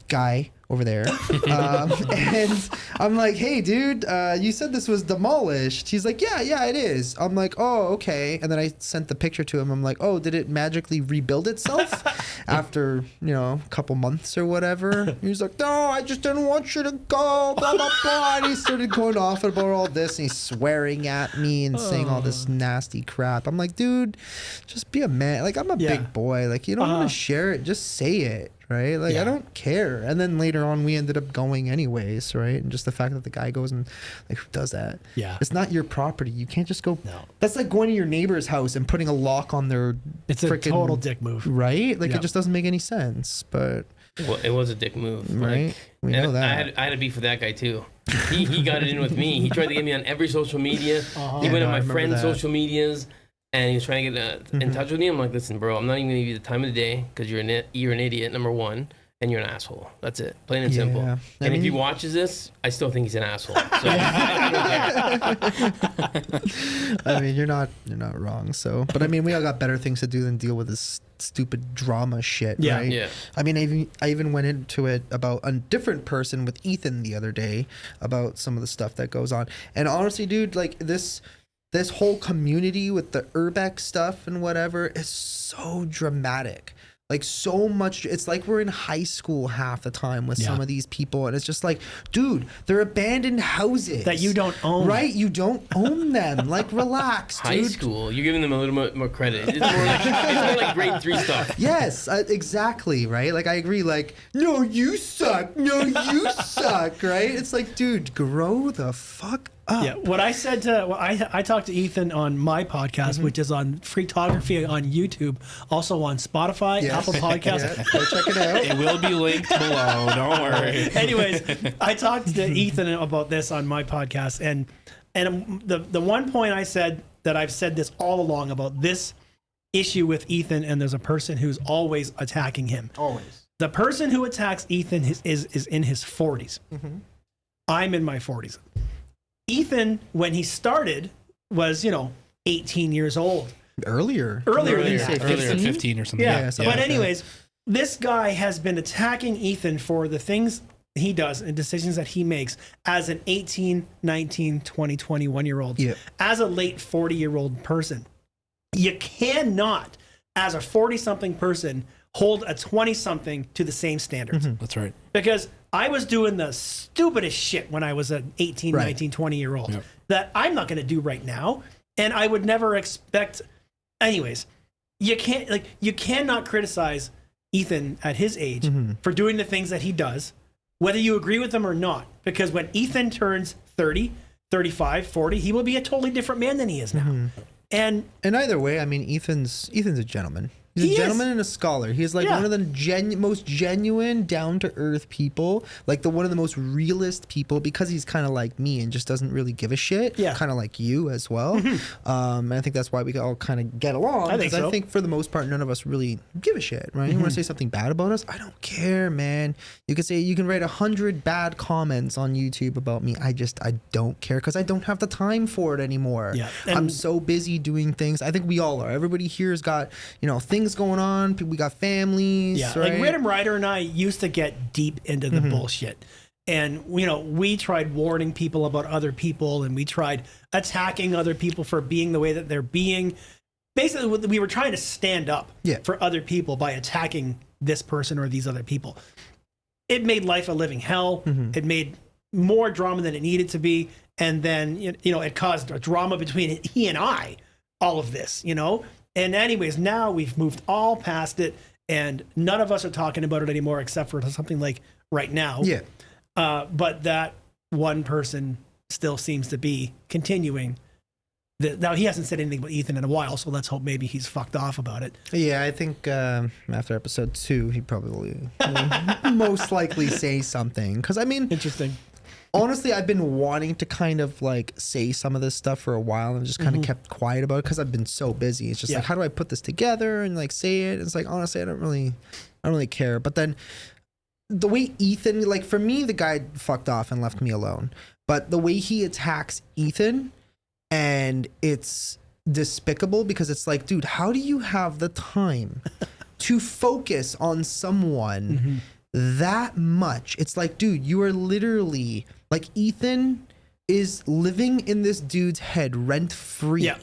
A: guy over there and I'm like, "Hey dude, you said this was demolished." He's like, yeah it is. I'm like, "Oh, okay." And then I sent the picture to him. I'm like, "Oh, did it magically rebuild itself after a couple months or whatever?" He's like, "No, I just didn't want you to go, blah blah blah." And he started going off about all this, and he's swearing at me and saying all this nasty crap. I'm like, "Dude, just be a man. Like, I'm a big boy. Like, you don't want to share it, just say it." Right? Like, I don't care. And then later on, we ended up going anyways, right? And just the fact that the guy goes and, like, who does that?
D: Yeah.
A: It's not your property. You can't just go.
D: No.
A: That's like going to your neighbor's house and putting a lock on their.
D: It's a total dick move.
A: Right? Like,
D: Yeah.
A: it just doesn't make any sense. But.
C: Well, it was a dick move.
A: Right?
C: Like,
A: We know
C: and
A: that.
C: I had to beef with that guy too. He got it in with me. He tried to get me on every social media. He
A: Yeah,
C: went
A: no,
C: on
A: I
C: my
A: remember
C: friend's
A: that.
C: social medias, and he was trying to get in touch with me. I'm like, "Listen, bro, I'm not even gonna give you the time of the day because you're an idiot. Number one, and you're an asshole. That's it, plain and
A: Yeah.
C: simple.
A: I
C: And if
A: mean-
C: he watches this, I still think he's an asshole. So I don't care.
A: I mean, you're not wrong. So, but I mean, we all got better things to do than deal with this stupid drama shit,
D: Yeah.
A: right?
C: Yeah.
A: I mean, I even went into it about a different person with Ethan the other day about some of the stuff that goes on. And honestly, dude, like this whole community with the Urbex stuff and whatever is so dramatic. Like so much, it's like we're in high school half the time with some of these people, and it's just like, dude, they're abandoned houses
D: That you don't own.
A: right? You don't own them. Like, relax,
C: High
A: dude.
C: school, you're giving them a little bit more credit. It's more like grade 3 stuff.
A: Yes, exactly, right? Like, I agree. Like, no, you suck. No, you suck, right? It's like, dude, grow the fuck up.
D: Yeah, what I said to I talked to Ethan on my podcast, which is on Freaktography on YouTube, also on Spotify,
A: Yes.
D: Apple Podcasts.
A: Yeah, go check it out.
B: It will be linked below. Don't worry.
D: Anyways, I talked to Ethan about this on my podcast, and the one point I said that I've said this all along about this issue with Ethan, and there's a person who's always attacking him.
A: Always.
D: The person who attacks Ethan is in his 40s. I'm in my 40s. Ethan, when he started, was 18 years old.
A: Earlier
D: Earlier than
C: Earlier,
D: that.
C: earlier.
B: 15 or something.
D: Yeah.
A: something
D: But
A: like that.
D: anyways, this guy has been attacking Ethan for the things he does and decisions that he makes as an 18, 19, 20, 21-year-old,
A: Yeah.
D: as a late 40-year-old person. You cannot, as a 40-something person, hold a 20-something to the same standards.
B: That's right.
D: Because I was doing the stupidest shit when I was an 18,
A: Right.
D: 19, 20-year-old
B: Yep.
D: that I'm not going to do right now. And I would never expect. Anyways, you cannot criticize Ethan at his age for doing the things that he does, whether you agree with them or not. Because when Ethan turns 30, 35, 40, he will be a totally different man than he is now. And
A: And either way, I mean, Ethan's a gentleman. He's
D: He
A: a
D: is.
A: gentleman and a scholar. He's like
D: Yeah.
A: one of the most genuine, down to earth people. Like one of the most realist people, because he's kind of like me and just doesn't really give a shit.
D: Yeah.
A: Kind of like you as well. And I think that's why we all kind of get along.
D: I think
A: 'cause
D: so.
A: I think for the most part, none of us really give a shit, right? You want to say something bad about us? I don't care, man. You can write 100 bad comments on YouTube about me. I don't care because I don't have the time for it anymore.
D: Yeah.
A: I'm
D: And-
A: so busy doing things. I think we all are. Everybody here's got, things going on. We got families.
D: yeah,
A: right?
D: like Random Ryder and I used to get deep into the bullshit. And, we tried warning people about other people, and we tried attacking other people for being the way that they're being. Basically, we were trying to stand up
A: Yeah.
D: for other people by attacking this person or these other people. It made life a living hell. It made more drama than it needed to be. And then, it caused a drama between he and I, all of this, And anyways, now we've moved all past it, and none of us are talking about it anymore except for something like right now.
A: Yeah.
D: But that one person still seems to be continuing. Now, he hasn't said anything about Ethan in a while, so let's hope maybe he's fucked off about it.
A: Yeah, I think after episode 2, he probably will most likely say something. Because, I mean,
D: Interesting.
A: honestly, I've been wanting to kind of like say some of this stuff for a while and just kind of kept quiet about it because I've been so busy. It's just
D: Yeah.
A: like, how do I put this together and like say it? It's like, honestly, I don't really care. But then the way Ethan, like for me, the guy fucked off and left me alone. But the way he attacks Ethan, and it's despicable because it's like, dude, how do you have the time to focus on someone that much? It's like, dude, you are literally like, Ethan is living in this dude's head rent free.
D: Yeah.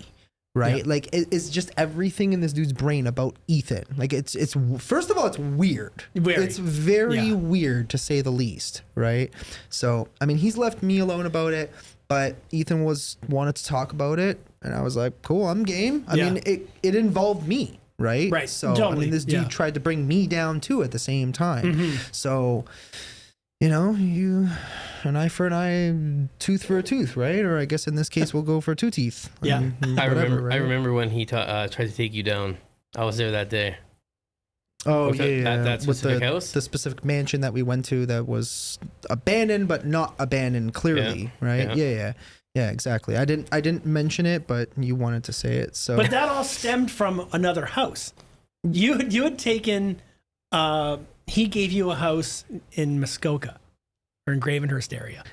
A: Right?
D: Yeah.
A: Like it's just everything in this dude's brain about Ethan. Like it's first of all, it's weird.
D: Very.
A: It's very
D: Yeah.
A: weird to say the least, right? So, I mean, he's left me alone about it, but Ethan wanted to talk about it, and I was like, cool, I'm game. I
D: Yeah.
A: mean, it involved me, right?
D: Right.
A: So, I
D: Totally.
A: mean, this dude
D: Yeah.
A: tried to bring me down too at the same time. So, you an eye for an eye, tooth for a tooth, right? Or I guess in this case, we'll go for 2 teeth.
D: Yeah.
C: I
A: whatever, right?
C: remember when he tried to take you down. I was there that day.
A: Oh
C: With that
A: with
C: specific house?
A: the specific mansion that we went to that was abandoned, but not abandoned clearly, right? Yeah, exactly. I didn't mention it, but you wanted to say it, so
D: But that all stemmed from another house. You had taken he gave you a house in Muskoka or in Gravenhurst area.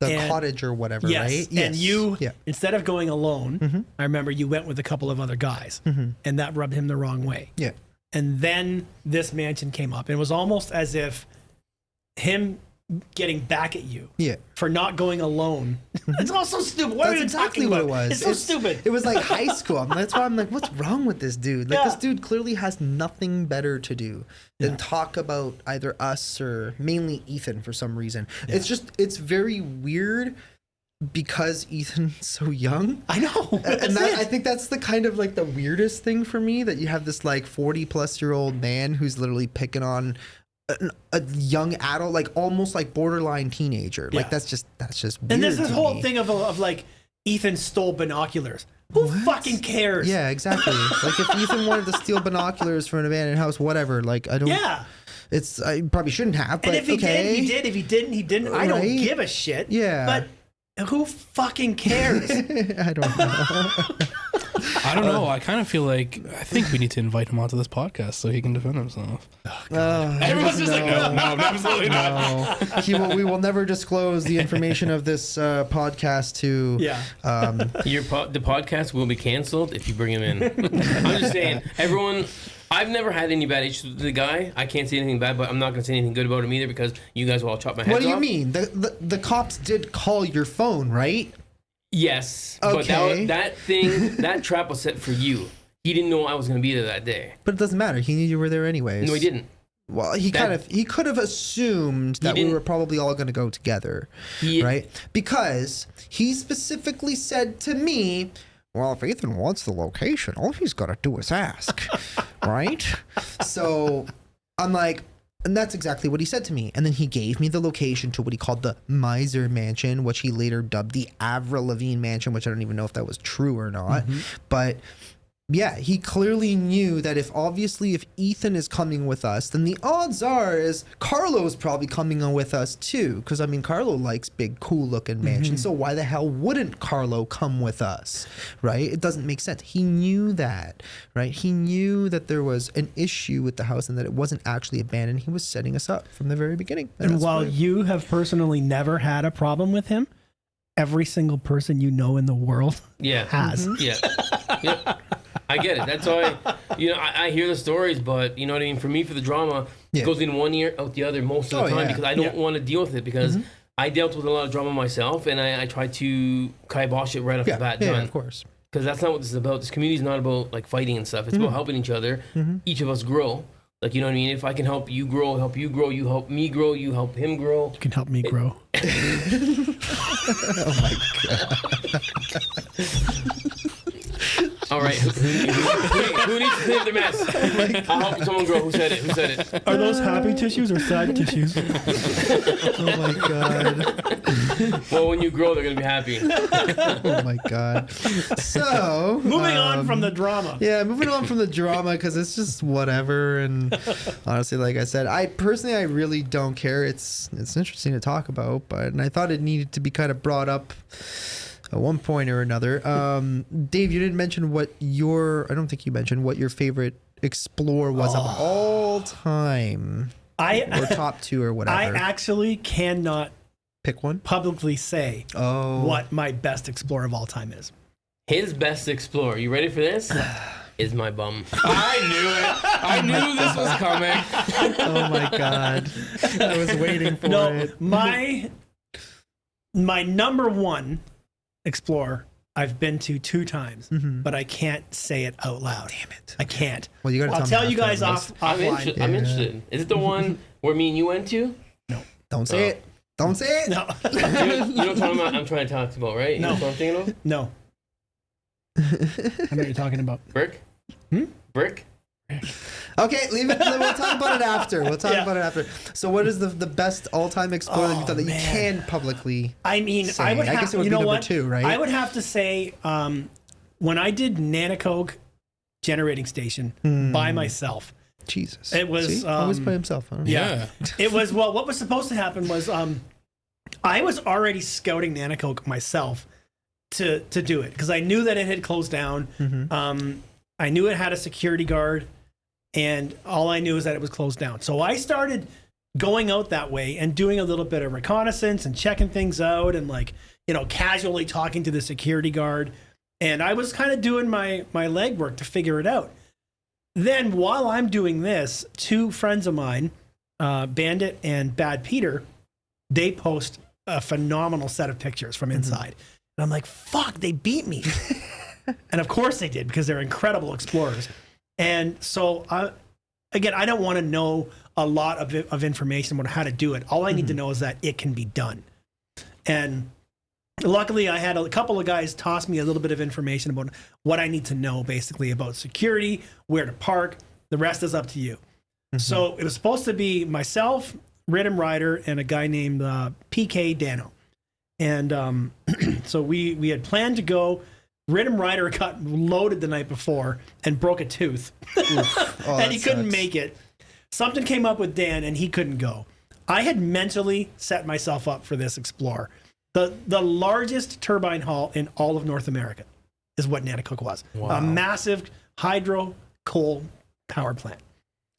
A: The
D: And-
A: cottage or whatever,
D: Yes.
A: right?
D: And you,
A: Yeah.
D: instead of going alone,
A: Mhm.
D: I remember you went with a couple of other guys,
A: Mhm.
D: and that rubbed him the wrong way.
A: Yeah.
D: And then this mansion came up. And it was almost as if him getting back at you
A: Yeah.
D: for not going alone. It's all so stupid. What are
A: That's
D: you
A: exactly
D: talking
A: what
D: about?
A: it was.
D: It's so stupid.
A: It was like high school. That's why I'm like, what's wrong with this dude? Like,
D: Yeah.
A: this dude clearly has nothing better to do than talk about either us or mainly Ethan for some reason. It's very weird because Ethan's so young.
D: I know.
A: And I think that's the kind of like the weirdest thing for me, that you have this like 40-plus-year-old man who's literally picking on a young adult, like almost like borderline teenager. Like
D: Yeah.
A: that's just weird.
D: And there's this
A: to
D: whole
A: me.
D: thing of like Ethan stole binoculars. Who fucking cares?
A: Yeah, exactly. Like if Ethan wanted to steal binoculars from an abandoned house, whatever. Like I don't.
D: Yeah.
A: I probably shouldn't have. But
D: And if he
A: okay.
D: did, he did. If he didn't, he didn't. I don't
A: Right?
D: give a shit.
A: Yeah.
D: But who fucking cares?
A: I don't know.
B: I don't know. I kind of feel like I think we need to invite him onto this podcast so he can defend himself. Everyone's just like, no, absolutely not.
A: No. We will never disclose the information of this podcast to.
D: Yeah.
C: The podcast will be canceled if you bring him in. I'm just saying, everyone. I've never had any bad issues with the guy. I can't say anything bad, but I'm not going to say anything good about him either because you guys will all chop my heads off.
A: What do you mean? The cops did call your phone, right?
C: Yes,
A: Okay.
C: but that trap was set for you. He didn't know I was going to be there that day.
A: But it doesn't matter. He knew you were there anyways.
C: No, he didn't.
A: Well, he could have assumed that we
C: didn't-
A: were probably all going to go together, right? Because he specifically said to me, "Well, if Ethan wants the location, all he's got to do is ask," right? So I'm like, and that's exactly what he said to me. And then he gave me the location to what he called the Miser Mansion, which he later dubbed the Avril Lavigne Mansion, which I don't even know if that was true or not, but. Yeah, he clearly knew that if Ethan is coming with us, then the odds are is Carlo's probably coming on with us too. Because I mean, Carlo likes big, cool-looking mansions. So why the hell wouldn't Carlo come with us, right? It doesn't make sense. He knew that, right? He knew that there was an issue with the house and that it wasn't actually abandoned. He was setting us up from the very beginning.
D: And
A: that's
D: while
A: why-
D: you have personally never had a problem with him, every single person you know in the world
C: Yeah.
D: has.
C: Yeah. Yeah. I get it. That's why, I hear the stories, but you know what I mean? For me, for the drama,
A: Yeah.
C: it goes in one ear, out the other most of the time because I don't want to deal with it because I dealt with a lot of drama myself and I try to kibosh it right off the bat.
A: yeah,
C: Done.
A: of course.
C: Because that's not what this is about. This community is not about like fighting and stuff. It's about helping each other. Each of us grow. Like, you know what I mean? If I can help you grow, you help me grow, you help him grow.
D: You can help me grow.
C: All right. Who needs to clean up their mess? I'll help someone grow. Who said it?
D: Are those happy tissues or sad tissues?
A: Oh my God.
C: Well, when you grow, they're going to be happy.
A: Oh my God. So
D: Moving on from the drama.
A: Yeah, moving on from the drama because it's just whatever. And honestly, like I said, I really don't care. It's interesting to talk about, and I thought it needed to be kind of brought up at one point or another. Dave, you didn't mention I don't think you mentioned what your favorite Explorer was of all time, or top two or whatever.
D: I actually cannot
A: Pick one.
D: publicly say what my best Explorer of all time is.
C: His best Explorer, you ready for this? Is my bum.
B: I knew it. I knew this was coming.
A: Oh my God. I was waiting for it.
D: my number one Explorer I've been to 2 times, but I can't say it out loud.
A: Damn it.
D: I can't.
A: Well, you got to
D: I'll tell you guys offline.
C: I'm interested. Is it the one where me and you went to?
A: Don't say it. Don't say it.
D: No.
C: You know what I'm talking about? I'm trying to talk about, right? You know
D: No.
C: what I'm thinking of?
D: No. I know what you're talking about.
C: Brick? Brick?
A: Okay, leave it. We'll talk about it after. So, what is the best all-time Explorer that you've done that you can publicly?
D: I mean,
A: say?
D: I would have,
A: guess it would
D: you
A: be
D: know
A: number
D: what?
A: 2, right?
D: I would have to say, when I did Nanacoke generating station by myself,
A: Jesus.
D: it was,
A: See? Always by himself. Huh?
B: Yeah.
D: it was, well, what was supposed to happen was, I was already scouting Nanacoke myself to do it because I knew that it had closed down. I knew it had a security guard. and all I knew is that it was closed down. So I started going out that way and doing a little bit of reconnaissance and checking things out and like, casually talking to the security guard. And I was kind of doing my legwork to figure it out. Then while I'm doing this, two friends of mine, Bandit and Bad Peter, they post a phenomenal set of pictures from inside. And I'm like, fuck, they beat me. And of course they did, because they're incredible explorers. And so, again, I don't want to know a lot of information about how to do it. All I need to know is that it can be done. And luckily, I had a couple of guys toss me a little bit of information about what I need to know, basically, about security, where to park. The rest is up to you. So it was supposed to be myself, Rhythm Rider, and a guy named PK Dano. And so we had planned to go. Rhythm Rider got loaded the night before and broke a tooth. And he couldn't make it. Something came up with Dan and he couldn't go. I had mentally set myself up for this Explorer. The largest turbine hall in all of North America is what Nanticoke was.
B: Wow.
D: A massive hydro coal power plant.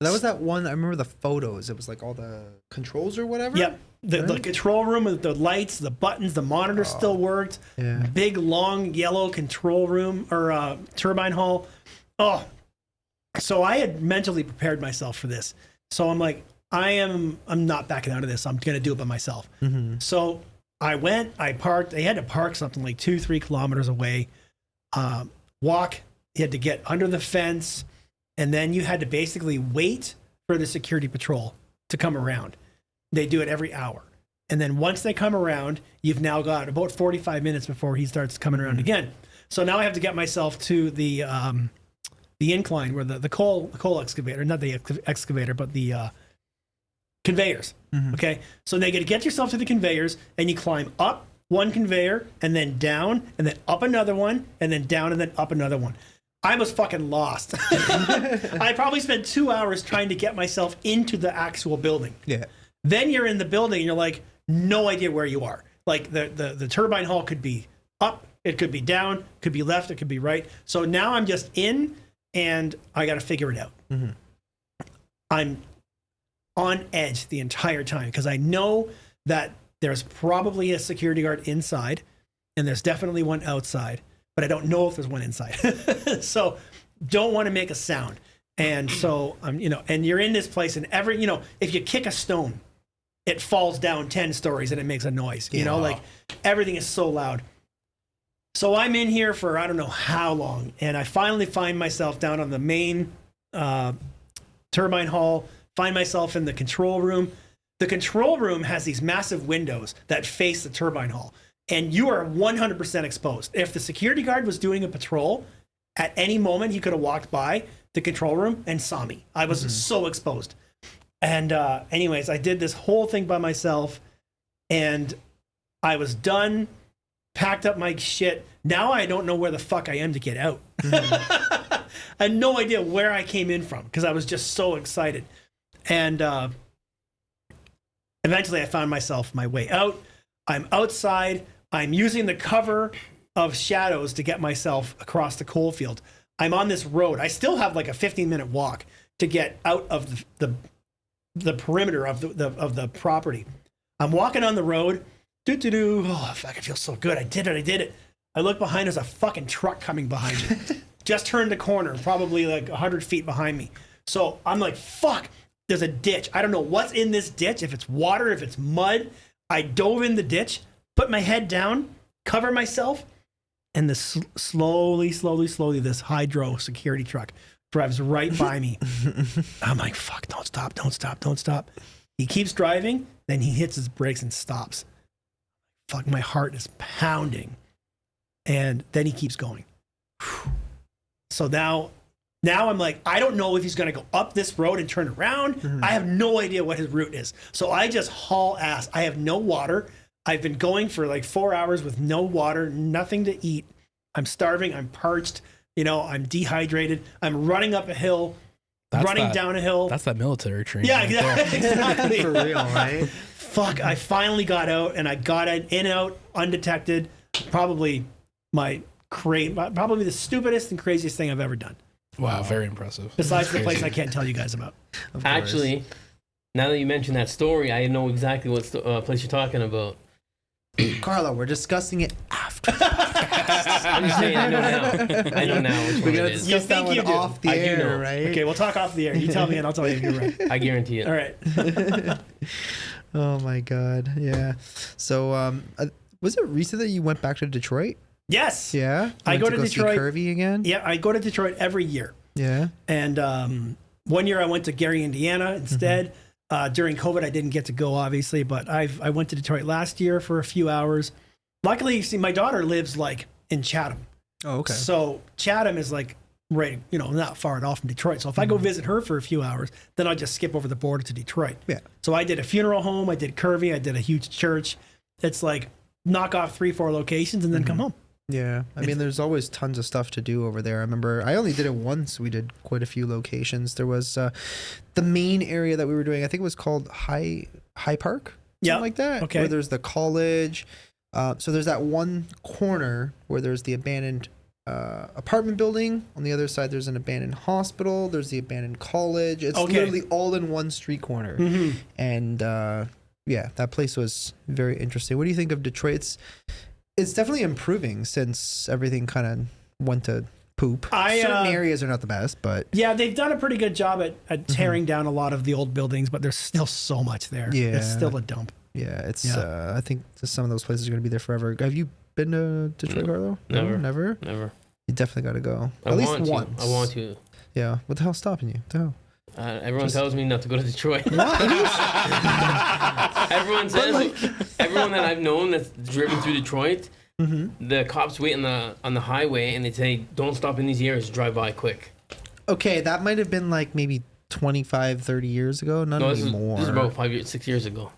A: That was that one. I remember the photos. It was like all the controls or whatever.
D: Yep. The control room with the lights, the buttons, the monitor still worked.
A: Yeah.
D: Big, long, yellow control room or turbine hall. Oh, so I had mentally prepared myself for this. So I'm like, I'm not backing out of this. I'm going to do it by myself. So I went, I parked. They had to park something like 2-3 kilometers away. Walk. You had to get under the fence. And then you had to basically wait for the security patrol to come around. They do it every hour. And then once they come around, you've now got about 45 minutes before he starts coming around again. So now I have to get myself to the incline where the coal excavator, not the excavator, but the conveyors. Okay. So they get yourself to the conveyors and you climb up one conveyor and then down and then up another one and then down and then up another one. I was fucking lost. I probably spent 2 hours trying to get myself into the actual building.
A: Yeah.
D: Then you're in the building and you're like, no idea where you are. Like the turbine hall could be up, it could be down, could be left, it could be right. So now I'm just in and I got to figure it out. I'm on edge the entire time because I know that there's probably a security guard inside and there's definitely one outside. But I don't know if there's one inside. So don't want to make a sound. And so, and you're in this place and if you kick a stone, it falls down 10 stories and it makes a noise, like everything is so loud. So I'm in here for, I don't know how long. And I finally find myself down on the main turbine hall, find myself in the control room. The control room has these massive windows that face the turbine hall. And you are 100% exposed. If the security guard was doing a patrol, at any moment he could have walked by the control room and saw me. I was so exposed. And anyways, I did this whole thing by myself and I was done, packed up my shit. Now I don't know where the fuck I am to get out. I had no idea where I came in from because I was just so excited. And eventually I found myself my way out. I'm outside. I'm using the cover of shadows to get myself across the coal field. I'm on this road. I still have like a 15-minute walk to get out of the perimeter of the property. I'm walking on the road. Oh, fuck, I feel so good. I did it. I look behind. There's a fucking truck coming behind me. Just turned the corner, probably like 100 feet behind me. So I'm like, fuck, there's a ditch. I don't know what's in this ditch, if it's water, if it's mud. I dove in the ditch, put my head down, cover myself, and slowly, this hydro security truck drives right by me. I'm like, fuck, don't stop. He keeps driving, then he hits his brakes and stops. Fuck, my heart is pounding. And then he keeps going. So now I'm like, I don't know if he's going to go up this road and turn around. I have no idea what his route is. So I just haul ass. I have no water. I've been going for like 4 hours with no water, nothing to eat. I'm starving. I'm parched. I'm dehydrated. I'm running up a hill, down a hill.
B: That's that military training.
D: Yeah, exactly.
A: For real, right?
D: Fuck, I finally got out and I got in and out undetected. Probably the stupidest and craziest thing I've ever done.
B: Wow, very impressive.
D: Besides the place
B: Crazy.
D: I can't tell you guys about.
A: Of course.
C: Actually, now that you mentioned that story, I know exactly what place you're talking about.
A: Carlo, we're discussing it after.
C: I'm just saying, I know now. I know now which
A: We're
C: one
A: gonna
C: it is.
A: discuss that
D: think
A: one
D: you do.
A: off the
C: I do
A: air,
C: know.
A: right?
D: Okay, we'll talk off the air. You tell me, and I'll tell you if you're right.
C: I guarantee it.
D: All right.
A: Oh my god, yeah. So, was it recent that you went back to Detroit?
D: Yes.
A: Yeah, You
D: I
A: went
D: go to
A: see
D: Detroit-
A: Curvy again.
D: Yeah, I go to Detroit every year.
A: Yeah.
D: And one year I went to Gary, Indiana instead. During COVID, I didn't get to go, obviously, but I went to Detroit last year for a few hours. Luckily, see, my daughter lives like in Chatham.
A: Oh, okay.
D: So Chatham is like right, not far at all from Detroit. So if I go visit her for a few hours, then I'll just skip over the border to Detroit.
A: Yeah.
D: So I did a funeral home, I did Curvy, I did a huge church. It's like knock off 3-4 locations and then come home.
A: Yeah, I mean, there's always tons of stuff to do over there. I remember I only did it once. We did quite a few locations. There was the main area that we were doing. I think it was called High Park,
D: Yeah,
A: something like that.
D: okay.
A: Where there's the college. So there's that one corner where there's the abandoned apartment building. On the other side, there's an abandoned hospital. There's the abandoned college. It's
D: Okay.
A: literally all in one street corner. And yeah, that place was very interesting. What do you think of Detroit's? It's definitely improving since everything kind of went to poop. Certain areas are not the best, but
D: Yeah, they've done a pretty good job at tearing down a lot of the old buildings, but there's still so much there.
A: Yeah.
D: It's still a dump.
A: yeah, it's.
D: Yeah.
A: I think some of those places are going to be there forever. Have you been to Detroit, Carlo? No,
C: Never.
A: never.
C: Never.
A: You definitely got to go.
C: I
A: At least
C: want to.
A: once.
C: I want to.
A: Yeah. What the hell's stopping you? What the hell?
C: Everyone tells me not to go to Detroit.
A: Why?
C: Everyone says. Everyone that I've known that's driven through Detroit, the cops wait on the highway and they say, "Don't stop in these areas. Drive by quick."
A: Okay, that might have been like maybe 25, 30 years ago. Not
C: No, this is
A: anymore.
C: about 6 years ago.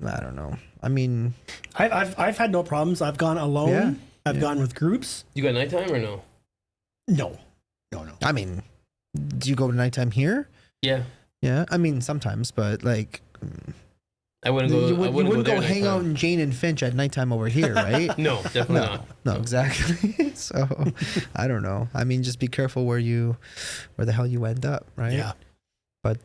A: I don't know. I mean,
D: I've had no problems. I've gone alone.
A: Yeah.
D: I've gone with groups.
C: You got nighttime or no?
D: No.
A: I mean, do you go to nighttime here?
C: Yeah,
A: Yeah. I mean, sometimes, but like,
C: I wouldn't go.
A: you
C: I wouldn't
A: wouldn't
C: go
A: go
C: there
A: hang out
C: nighttime.
A: in Jane and Finch at nighttime over here, right?
C: No, definitely not.
A: No, exactly. So, I don't know. I mean, just be careful where the hell you end up, right?
D: Yeah.
A: But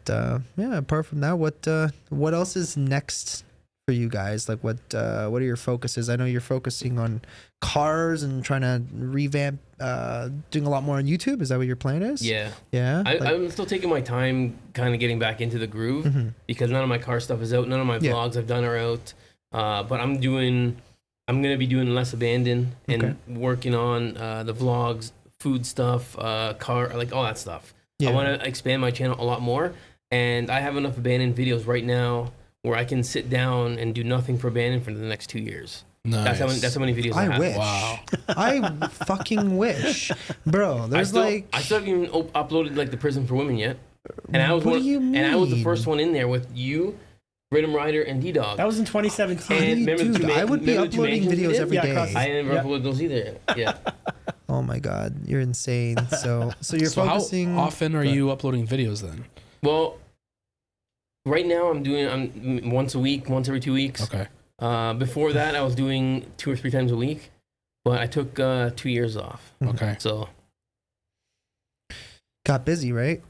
A: yeah, apart from that, what else is next for you guys? Like, what are your focuses? I know you're focusing on cars and trying to revamp, doing a lot more on YouTube. Is that what your plan is?
C: Yeah,
A: Yeah.
C: I'm still taking my time, kind of getting back into the groove because none of my car stuff is out. None of my
A: Yeah.
C: vlogs I've done are out. But I'm gonna be doing less abandon and working on the vlogs, food stuff, car, like all that stuff.
A: Yeah.
C: I want to expand my channel a lot more, and I have enough abandoned videos right now where I can sit down and do nothing for abandon for the next 2 years.
B: Nice.
C: That's how many videos I
A: I
C: have.
A: wish.
B: Wow.
A: I fucking wish, bro.
C: I
A: There's
C: still
A: like,
C: haven't even uploaded like the prison for women yet, and I was
A: What do you
C: and I was the
A: mean?
C: first one in there with you, Rhythm Rider, and D Dog.
D: That was in 2017.
C: And remember the
A: dude,
C: two
A: I would be
C: remember the two
A: uploading
C: mansions we
A: videos
C: did?
A: every
D: Yeah,
A: day.
D: across
C: I never
D: Yeah.
C: uploaded those either. Yeah,
A: Oh my god, you're insane. So you're
B: So
A: focusing.
B: how often are you uploading videos then?
C: well, right now I'm once a week, once every 2 weeks.
B: Okay.
C: Before that, I was doing 2 or 3 times a week, but I took 2 years off.
B: Okay.
C: So
A: Got busy, right?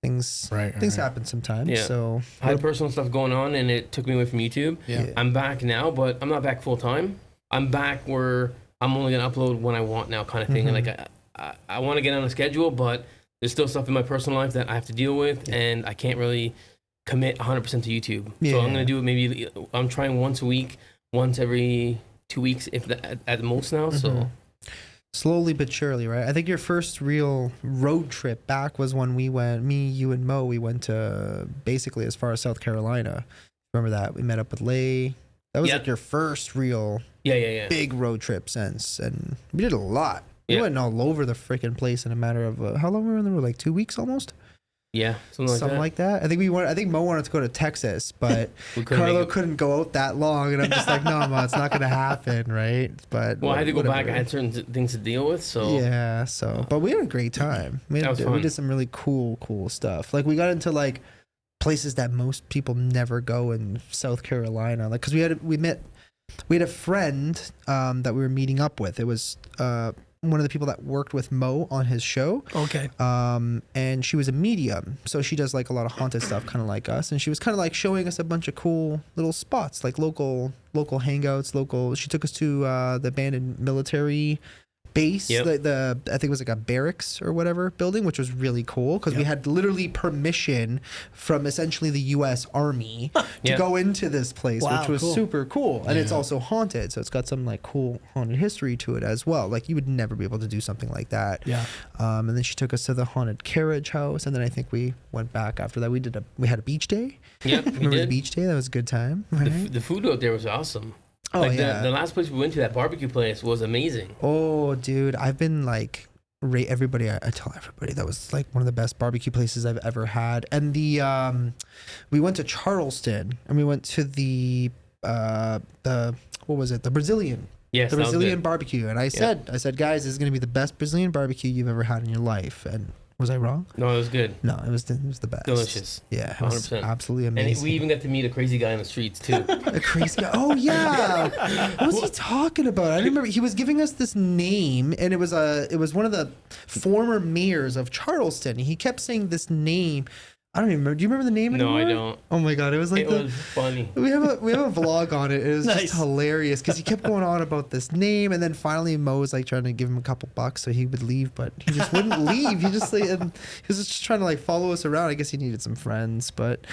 A: Things
B: Right.
A: things
B: right.
A: happen sometimes.
C: Yeah.
A: So
C: I had personal stuff going on, and it took me away from YouTube.
B: Yeah.
C: I'm back now, but I'm not back full time. I'm back where I'm only gonna upload when I want now, kind of thing. And like I want to get on a schedule, but there's still stuff in my personal life that I have to deal with, and I can't really commit 100% to YouTube. So I'm
A: Yeah.
C: gonna do it maybe. I'm trying once a week, once every 2 weeks, if that, at the most now. So
A: slowly but surely, right? I think your first real road trip back was when we went, me, you, and Mo. We went to basically as far as South Carolina. Remember that? We met up with Lay. That was
C: Yeah.
A: like your first real
C: yeah.
A: big road trip since, and we did a lot. We
C: Yeah.
A: went all over the freaking place in a matter of how long were we in there? Like 2 weeks almost,
C: Yeah,
A: something like that. I think I think Mo wanted to go to Texas, but
C: We couldn't
A: Carlo
C: make it.
A: couldn't go out that long, and I'm just like, no, Mo, it's not gonna happen, right? But
C: Well, I had to go back.
A: whatever.
C: I had certain things to deal with. So
A: Yeah, so but we had a great time.
C: That was
A: We
C: fun.
A: did some really cool stuff. Like we got into like places that most people never go in South Carolina. Like because we had a friend that we were meeting up with. It was one of the people that worked with Mo on his show.
D: Okay.
A: And she was a medium, so she does like a lot of haunted stuff, kind of like us. And she was kind of like showing us a bunch of cool little spots, like local hangouts. She took us to the abandoned military base, the I think it was like a barracks or whatever building, which was really cool because we had literally permission from essentially the U.S. Army to go into this place, which was super cool. And it's also haunted, so it's got some like cool haunted history to it as well. Like you would never be able to do something like that. And then she took us to the haunted carriage house, and then I think we went back after that. We had a beach day. Remember the beach day? That was a good time. Right?
C: The food out there was awesome.
A: Oh,
C: like the last place we went to, that barbecue place, was amazing.
A: Oh, dude, I've been like everybody. I tell everybody that was like one of the best barbecue places I've ever had. And we went to Charleston, and we went to the what was it? The Brazilian.
C: Yes,
A: the Brazilian barbecue. And I said, guys, this is gonna be the best Brazilian barbecue you've ever had in your life. And was I wrong?
C: No, it was good.
A: No, it was the best.
C: Delicious.
A: Yeah, it was
C: 100%.
A: Absolutely amazing.
C: And we even got to meet a crazy guy in the streets too.
A: A crazy guy. Oh yeah. What was he talking about? I remember he was giving us this name, and it was one of the former mayors of Charleston. He kept saying this name. I don't even remember. Do you remember the name anymore?
C: No, I don't.
A: Oh my god, it was like
C: it was funny.
A: We have a vlog on it. It was just hilarious because he kept going on about this name, and then finally Mo was like trying to give him a couple bucks so he would leave, but he just wouldn't leave. He just like, and he was just trying to like follow us around. I guess he needed some friends, but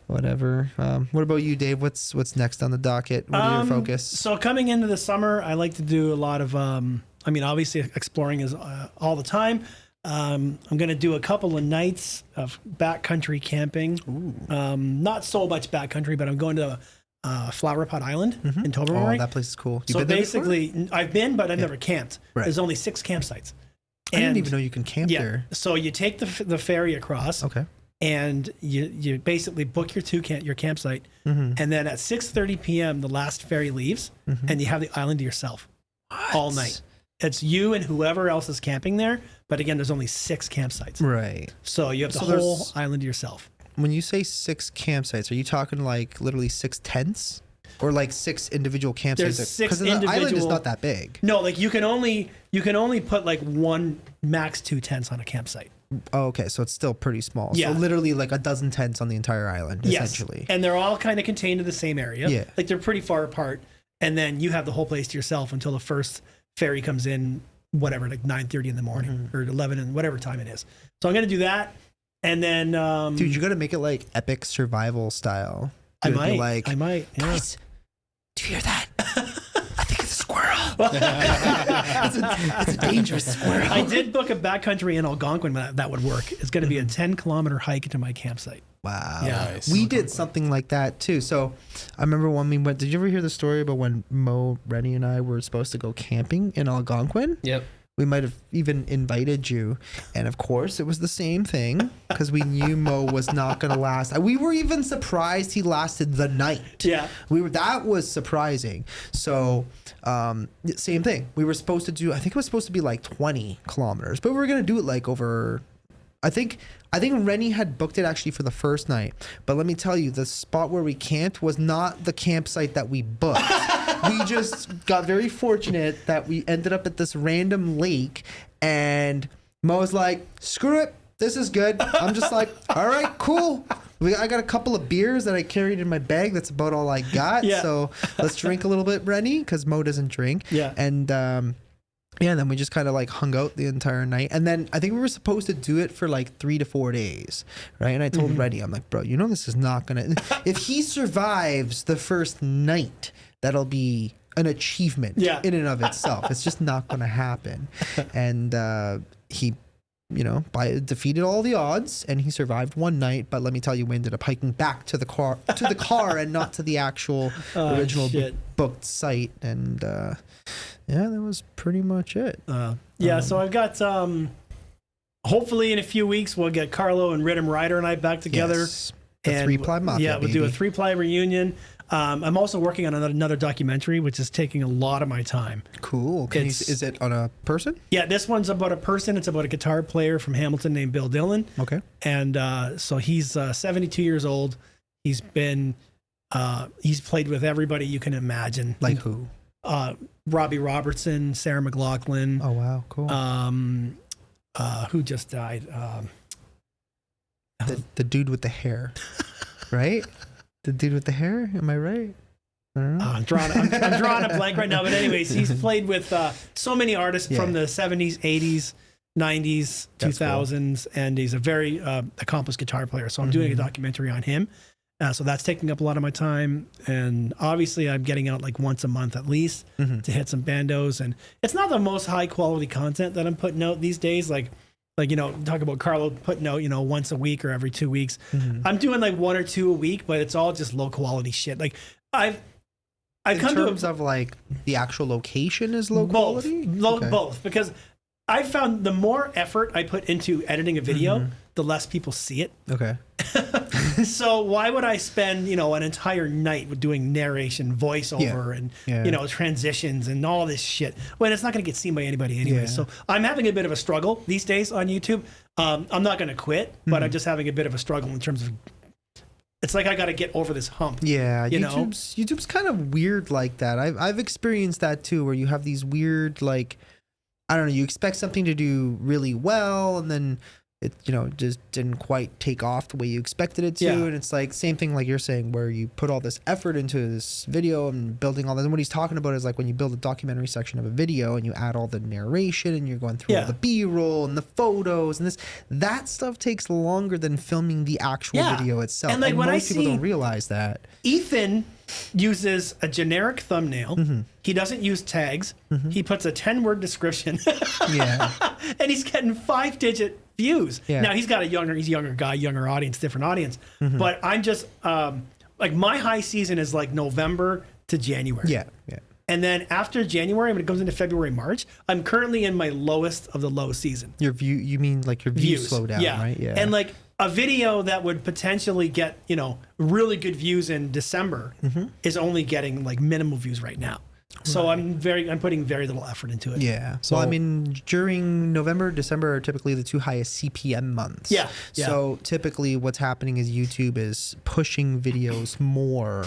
A: whatever. What about you, Dave? What's next on the docket? What are your focus?
D: So coming into the summer, I like to do a lot of. Obviously exploring is all the time. I'm going to do a couple of nights of backcountry camping. Not so much backcountry, but I'm going to Flower Pot Island in Tobermory.
A: Oh, that place is cool.
D: So basically, I've been, but I've never camped. Right. There's only 6 campsites.
A: I didn't even know you can camp there.
D: So you take the ferry across.
A: Okay.
D: And you basically book your campsite. And then at 6:30 p.m., the last ferry leaves, and you have the island to yourself all night. It's you and whoever else is camping there. But again, there's only 6 campsites.
A: Right.
D: So you have the whole island to yourself.
A: When you say 6 campsites, are you talking like literally 6 tents? Or like 6 individual campsites?
D: There's 6 individual.
A: The island is not that big.
D: No, like you can only put like 1, max 2 tents on a campsite.
A: Oh, okay. So it's still pretty small.
D: Yeah.
A: So literally like a dozen tents on the entire island, essentially.
D: And they're all kind of contained in the same area.
A: Yeah.
D: Like they're pretty far apart. And then you have the whole place to yourself until the first ferry comes in, whatever, like 9:30 in the morning or 11 and whatever time it is. So I'm going to do that. And then...
A: dude, you got to make it like epic survival style.
D: I might. Yeah.
A: Guys, do you hear that? I think it's a squirrel. it's a dangerous squirrel.
D: I did book a backcountry in Algonquin, but that would work. It's going to be a 10-kilometer hike to my campsite.
A: Wow.
D: Yeah.
B: Nice.
A: We did something like that too. So I remember when we went, did you ever hear the story about when Mo, Rennie, and I were supposed to go camping in Algonquin?
C: Yep.
A: We might have even invited you. And of course, it was the same thing because we knew Mo was not going to last. We were even surprised he lasted the night.
D: Yeah.
A: That was surprising. So, same thing. We were supposed to do, I think it was supposed to be like 20 kilometers, but we were going to do it like over, I think Rennie had booked it actually for the first night. But let me tell you, the spot where we camped was not the campsite that we booked. We just got very fortunate that we ended up at this random lake, and Mo was like, screw it, this is good. I'm just like, all right, cool. I got a couple of beers that I carried in my bag. That's about all I got.
D: Yeah.
A: So let's drink a little bit, Rennie, because Mo doesn't drink.
D: Yeah.
A: And then we just kind of like hung out the entire night. And then I think we were supposed to do it for like 3 to 4 days, right? And I told Reddy, I'm like, bro, you know this is not going to... If he survives the first night, that'll be an achievement in and of itself. It's just not going to happen. And he... defeated all the odds, and he survived one night. But let me tell you, we ended up hiking back to the car, and not to the actual original booked site. And that was pretty much it.
D: So I've got. Hopefully, in a few weeks, we'll get Carlo and Rhythm Rider and I back together.
A: Yes. The 3-ply mafia.
D: Yeah, we'll do a 3-ply reunion. I'm also working on another documentary, which is taking a lot of my time.
A: Cool. Is it on a person?
D: Yeah, this one's about a person. It's about a guitar player from Hamilton named Bill Dillon.
A: Okay.
D: And so he's 72 years old. He's played with everybody you can imagine.
A: Like who?
D: Robbie Robertson, Sarah McLachlan.
A: Oh wow, cool.
D: Who just died?
A: The dude with the hair, right? The dude with the hair. Am I right? I don't know.
D: I'm drawing a blank right now. But anyways, he's played with so many artists from the 70s, 80s, 90s,
A: That's
D: 2000s, and he's a very accomplished guitar player. So I'm doing a documentary on him. So that's taking up a lot of my time. And obviously I'm getting out like once a month at least to hit some bandos. And it's not the most high quality content that I'm putting out these days. Like, talk about Carlo putting out, once a week or every 2 weeks. I'm doing like 1 or 2 a week, but it's all just low quality shit. Like I've
A: In
D: come
A: terms
D: to
A: of like the actual location is low quality? Okay.
D: both, because I found the more effort I put into editing a video, the less people see it.
A: Okay.
D: So why would I spend, an entire night with doing narration, voiceover, and transitions and all this shit when it's not going to get seen by anybody anyway?
A: Yeah.
D: So I'm having a bit of a struggle these days on YouTube. I'm not going to quit, but I'm just having a bit of a struggle in terms of. It's like I got to get over this hump.
A: Yeah,
D: you know?
A: YouTube's kind of weird like that. I've experienced that too, where you have these weird, like, I don't know, you expect something to do really well, and then it just didn't quite take off the way you expected it to. And it's like same thing like you're saying, where you put all this effort into this video and building all that. And what he's talking about is like when you build a documentary section of a video and you add all the narration and you're going through all the B-roll and the photos and that stuff takes longer than filming the actual video itself.
D: And like when
A: most people don't realize that.
D: Ethan uses a generic thumbnail. He doesn't use tags. He puts a 10-word description. And he's getting 5-digit views. Now he's got he's a younger guy, younger audience, different audience. But I'm just like my high season is like November to January. And then after January, when it goes into February, March, I'm currently in my lowest of the low season.
A: You mean like your views slow down, right? Yeah.
D: And like a video that would potentially get, really good views in December is only getting like minimal views right now. So I'm putting very little effort into it.
A: Yeah.
D: So
A: well, I mean, during November, December are typically the two highest CPM months. So typically what's happening is YouTube is pushing videos more,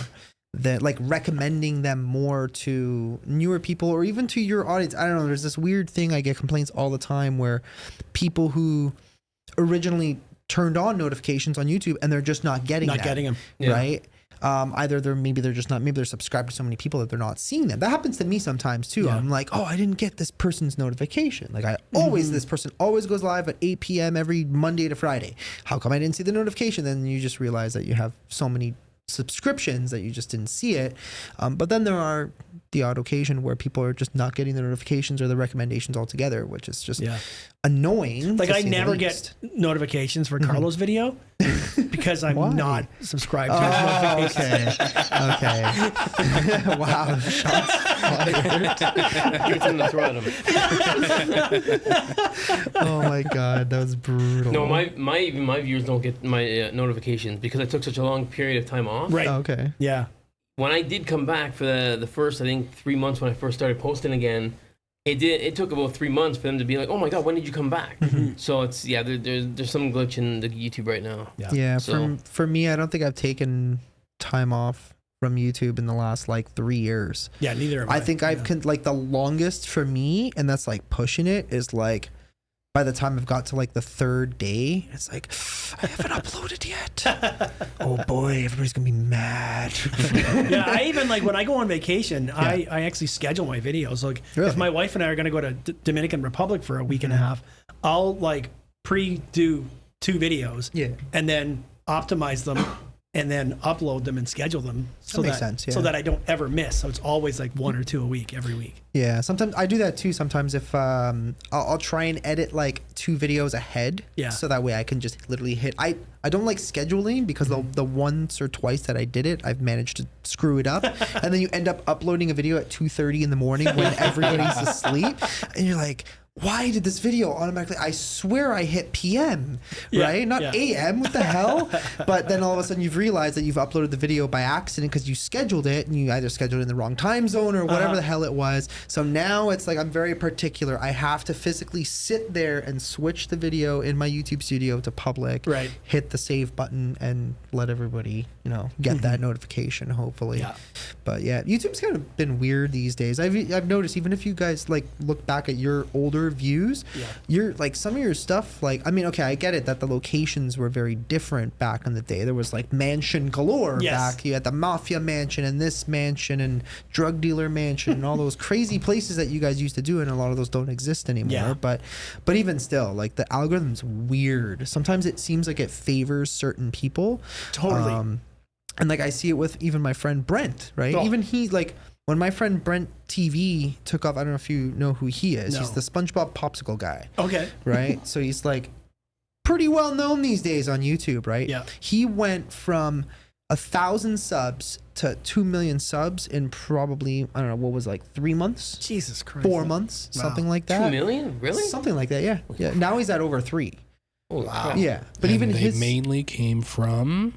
A: that like recommending them more to newer people or even to your audience. I don't know. There's this weird thing. I get complaints all the time where people who originally turned on notifications on YouTube and they're just not getting them. Right. Either maybe they're subscribed to so many people that they're not seeing them. That happens to me sometimes too. I'm like, oh, I didn't get this person's notification. Like this person always goes live at 8 p.m. every Monday to Friday. How come I didn't see the notification? Then you just realize that you have so many subscriptions that you just didn't see it. But then there are the odd occasion where people are just not getting the notifications or the recommendations altogether, which is just annoying.
D: Like I never get notifications for Carlo's video because I'm not subscribed to his notifications.
A: Okay. Wow. Shots fired.
C: Give him the throw at him.
A: Oh my God, that was brutal.
C: No, my viewers don't get my notifications because I took such a long period of time off.
D: Right.
A: Oh, okay.
D: Yeah.
C: When I did come back for the first, I think 3 months when I first started posting again, it took about 3 months for them to be like, oh my God, when did you come back? So it's there's some glitch in the YouTube right now.
A: Yeah.
C: So,
A: for me, I don't think I've taken time off from YouTube in the last like 3 years.
D: Yeah, neither have
A: I think I've like the longest for me, and that's like pushing it, is like by the time I've got to like the 3rd day, it's like, I haven't uploaded yet. Oh boy, everybody's gonna be mad.
D: Yeah, I even like when I go on vacation, I actually schedule my videos. Like if my wife and I are gonna go to Dominican Republic for a week and a half, I'll like do 2 videos and then optimize them and then upload them and schedule them so that I don't ever miss. So it's always like 1 or 2 a week every week.
A: Yeah, sometimes I do that too. Sometimes if I'll try and edit like 2 videos ahead, so that way I can just literally hit. I don't like scheduling because the once or twice that I did it, I've managed to screw it up, and then you end up uploading a video at 2:30 in the morning when everybody's asleep, and you're like, why did this video automatically, I swear I hit PM,
D: Yeah,
A: right? Not
D: yeah.
A: AM, what the hell? But then all of a sudden you've realized that you've uploaded the video by accident because you scheduled it and you either scheduled it in the wrong time zone or whatever the hell it was. So now it's like, I'm very particular. I have to physically sit there and switch the video in my YouTube studio to public,
D: Right.
A: hit the save button and let everybody, get that notification, hopefully.
D: Yeah.
A: But yeah, YouTube's kind of been weird these days. I've noticed, even if you guys like look back at your older views, you're like, some of your stuff, like, I mean, okay, I get it that the locations were very different back in the day. There was like mansion galore back. You had the mafia mansion and this mansion and drug dealer mansion and all those crazy places that you guys used to do, and a lot of those don't exist anymore.
D: Yeah.
A: But even still, like, the algorithm's weird. Sometimes it seems like it favors certain people.
D: Totally.
A: And like, I see it with even my friend Brent, right?
D: Oh.
A: Even he, like, when my friend Brent TV took off, I don't know if you know who he is.
D: No.
A: He's the SpongeBob popsicle guy,
D: Okay.
A: right? So he's like pretty well known these days on YouTube, right?
D: Yeah.
A: He went from 1,000 subs to 2 million subs in probably, I don't know, what was it, like 3 months,
D: Jesus Christ.
A: 4 months,
D: Wow.
A: something like
C: 2
A: that.
C: million? Really?
A: Something like that, yeah. Yeah. Now he's at over 3.
C: Holy crap.
A: Yeah. But
B: And
A: even
B: they
A: his
B: mainly came from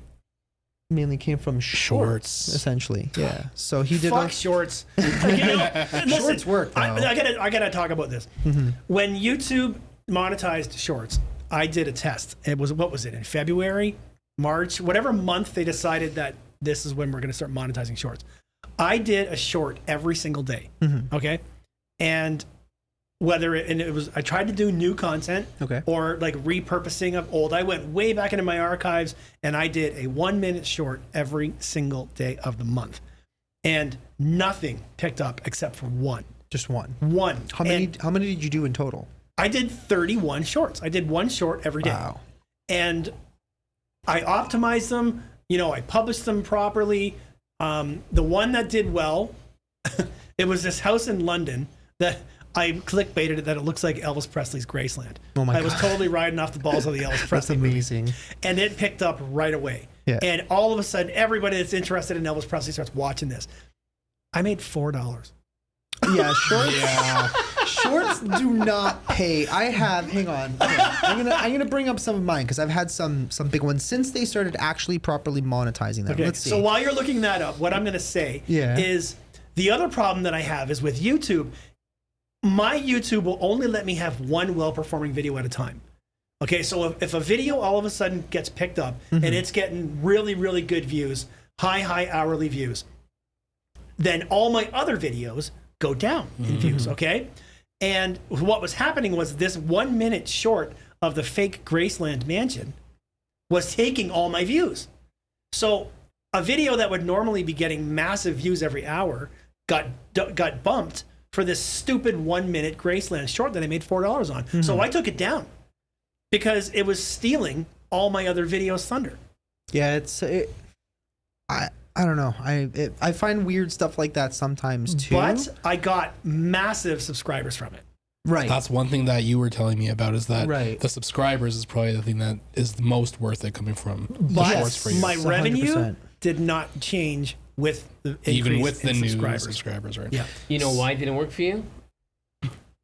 A: mainly came from shorts, essentially. Yeah. So he did
D: Fuck shorts. Listen,
A: Shorts work, though.
D: I gotta talk about this. When YouTube monetized shorts, I did a test. It was, what was it, in February, March, whatever month they decided that this is when we're gonna start monetizing shorts. I did a short every single day. Okay, and I tried to do new content, or like repurposing of old. I went way back into my archives and I did a 1 minute short every single day of the month, and nothing picked up except for one.
A: just one.
D: One.
A: How many?
D: And
A: How many did you do in total?
D: I did 31 shorts. I did one short every day.
A: Wow.
D: And I optimized them. I published them properly. The one that did well, it was this house in London that I clickbaited it that it looks like Elvis Presley's Graceland.
A: Oh my
D: I was
A: God.
D: totally riding off the balls of the Elvis
A: That's
D: Presley movie.
A: amazing.
D: And it picked up right away.
A: Yeah.
D: And all of a sudden, everybody that's interested in Elvis Presley starts watching this. I made $4.
A: Yeah, shorts do not pay. Hang on. I'm gonna bring up some of mine because I've had some big ones since they started actually properly monetizing them.
D: Okay.
A: Let's see.
D: So while you're looking that up, what I'm going to say is the other problem that I have is with YouTube. My YouTube will only let me have one well-performing video at a time. Okay, so if a video all of a sudden gets picked up and it's getting really, really good views, high hourly views, then all my other videos go down in views, okay? And what was happening was this 1 minute short of the fake Graceland mansion was taking all my views. So a video that would normally be getting massive views every hour got bumped for this stupid 1 minute Graceland short that I made $4 on. So I took it down because it was stealing all my other videos' thunder.
A: Yeah, I don't know. I find weird stuff like that sometimes too.
D: But I got massive subscribers from it.
A: Right.
B: That's one thing that you were telling me about, is that
A: Right.
B: the subscribers is probably the thing that is the most worth it coming from the
D: But
B: shorts for you.
D: my
A: 100%.
D: revenue did not change with the
B: Even
D: increase
B: with the
D: in
B: new
D: subscribers.
B: subscribers, right?
D: Yeah.
C: You know why it didn't work for you?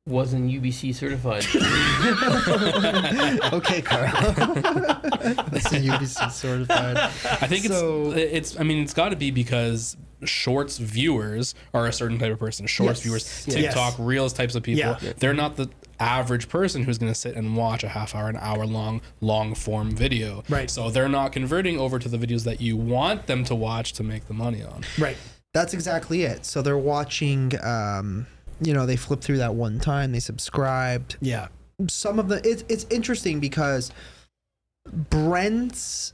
C: Wasn't UBC certified.
A: Okay, Carl. That's a UBC certified.
B: I think
A: So-
B: it's got to be because Shorts viewers are a certain type of person. Shorts
A: Yes.
B: viewers,
A: Yes.
B: TikTok, Reels types of people.
D: Yeah.
B: They're not the average person who's going to sit and watch a half hour, an hour long form video.
D: Right.
B: So they're not converting over to the videos that you want them to watch to make the money on.
D: Right.
A: That's exactly it. So they're watching, they flip through that one time, they subscribed.
D: Yeah.
A: Some of the, it's interesting because Brent's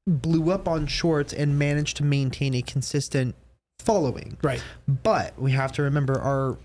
A: blew up on Shorts and managed to maintain a consistent following.
D: Right.
A: But we have to remember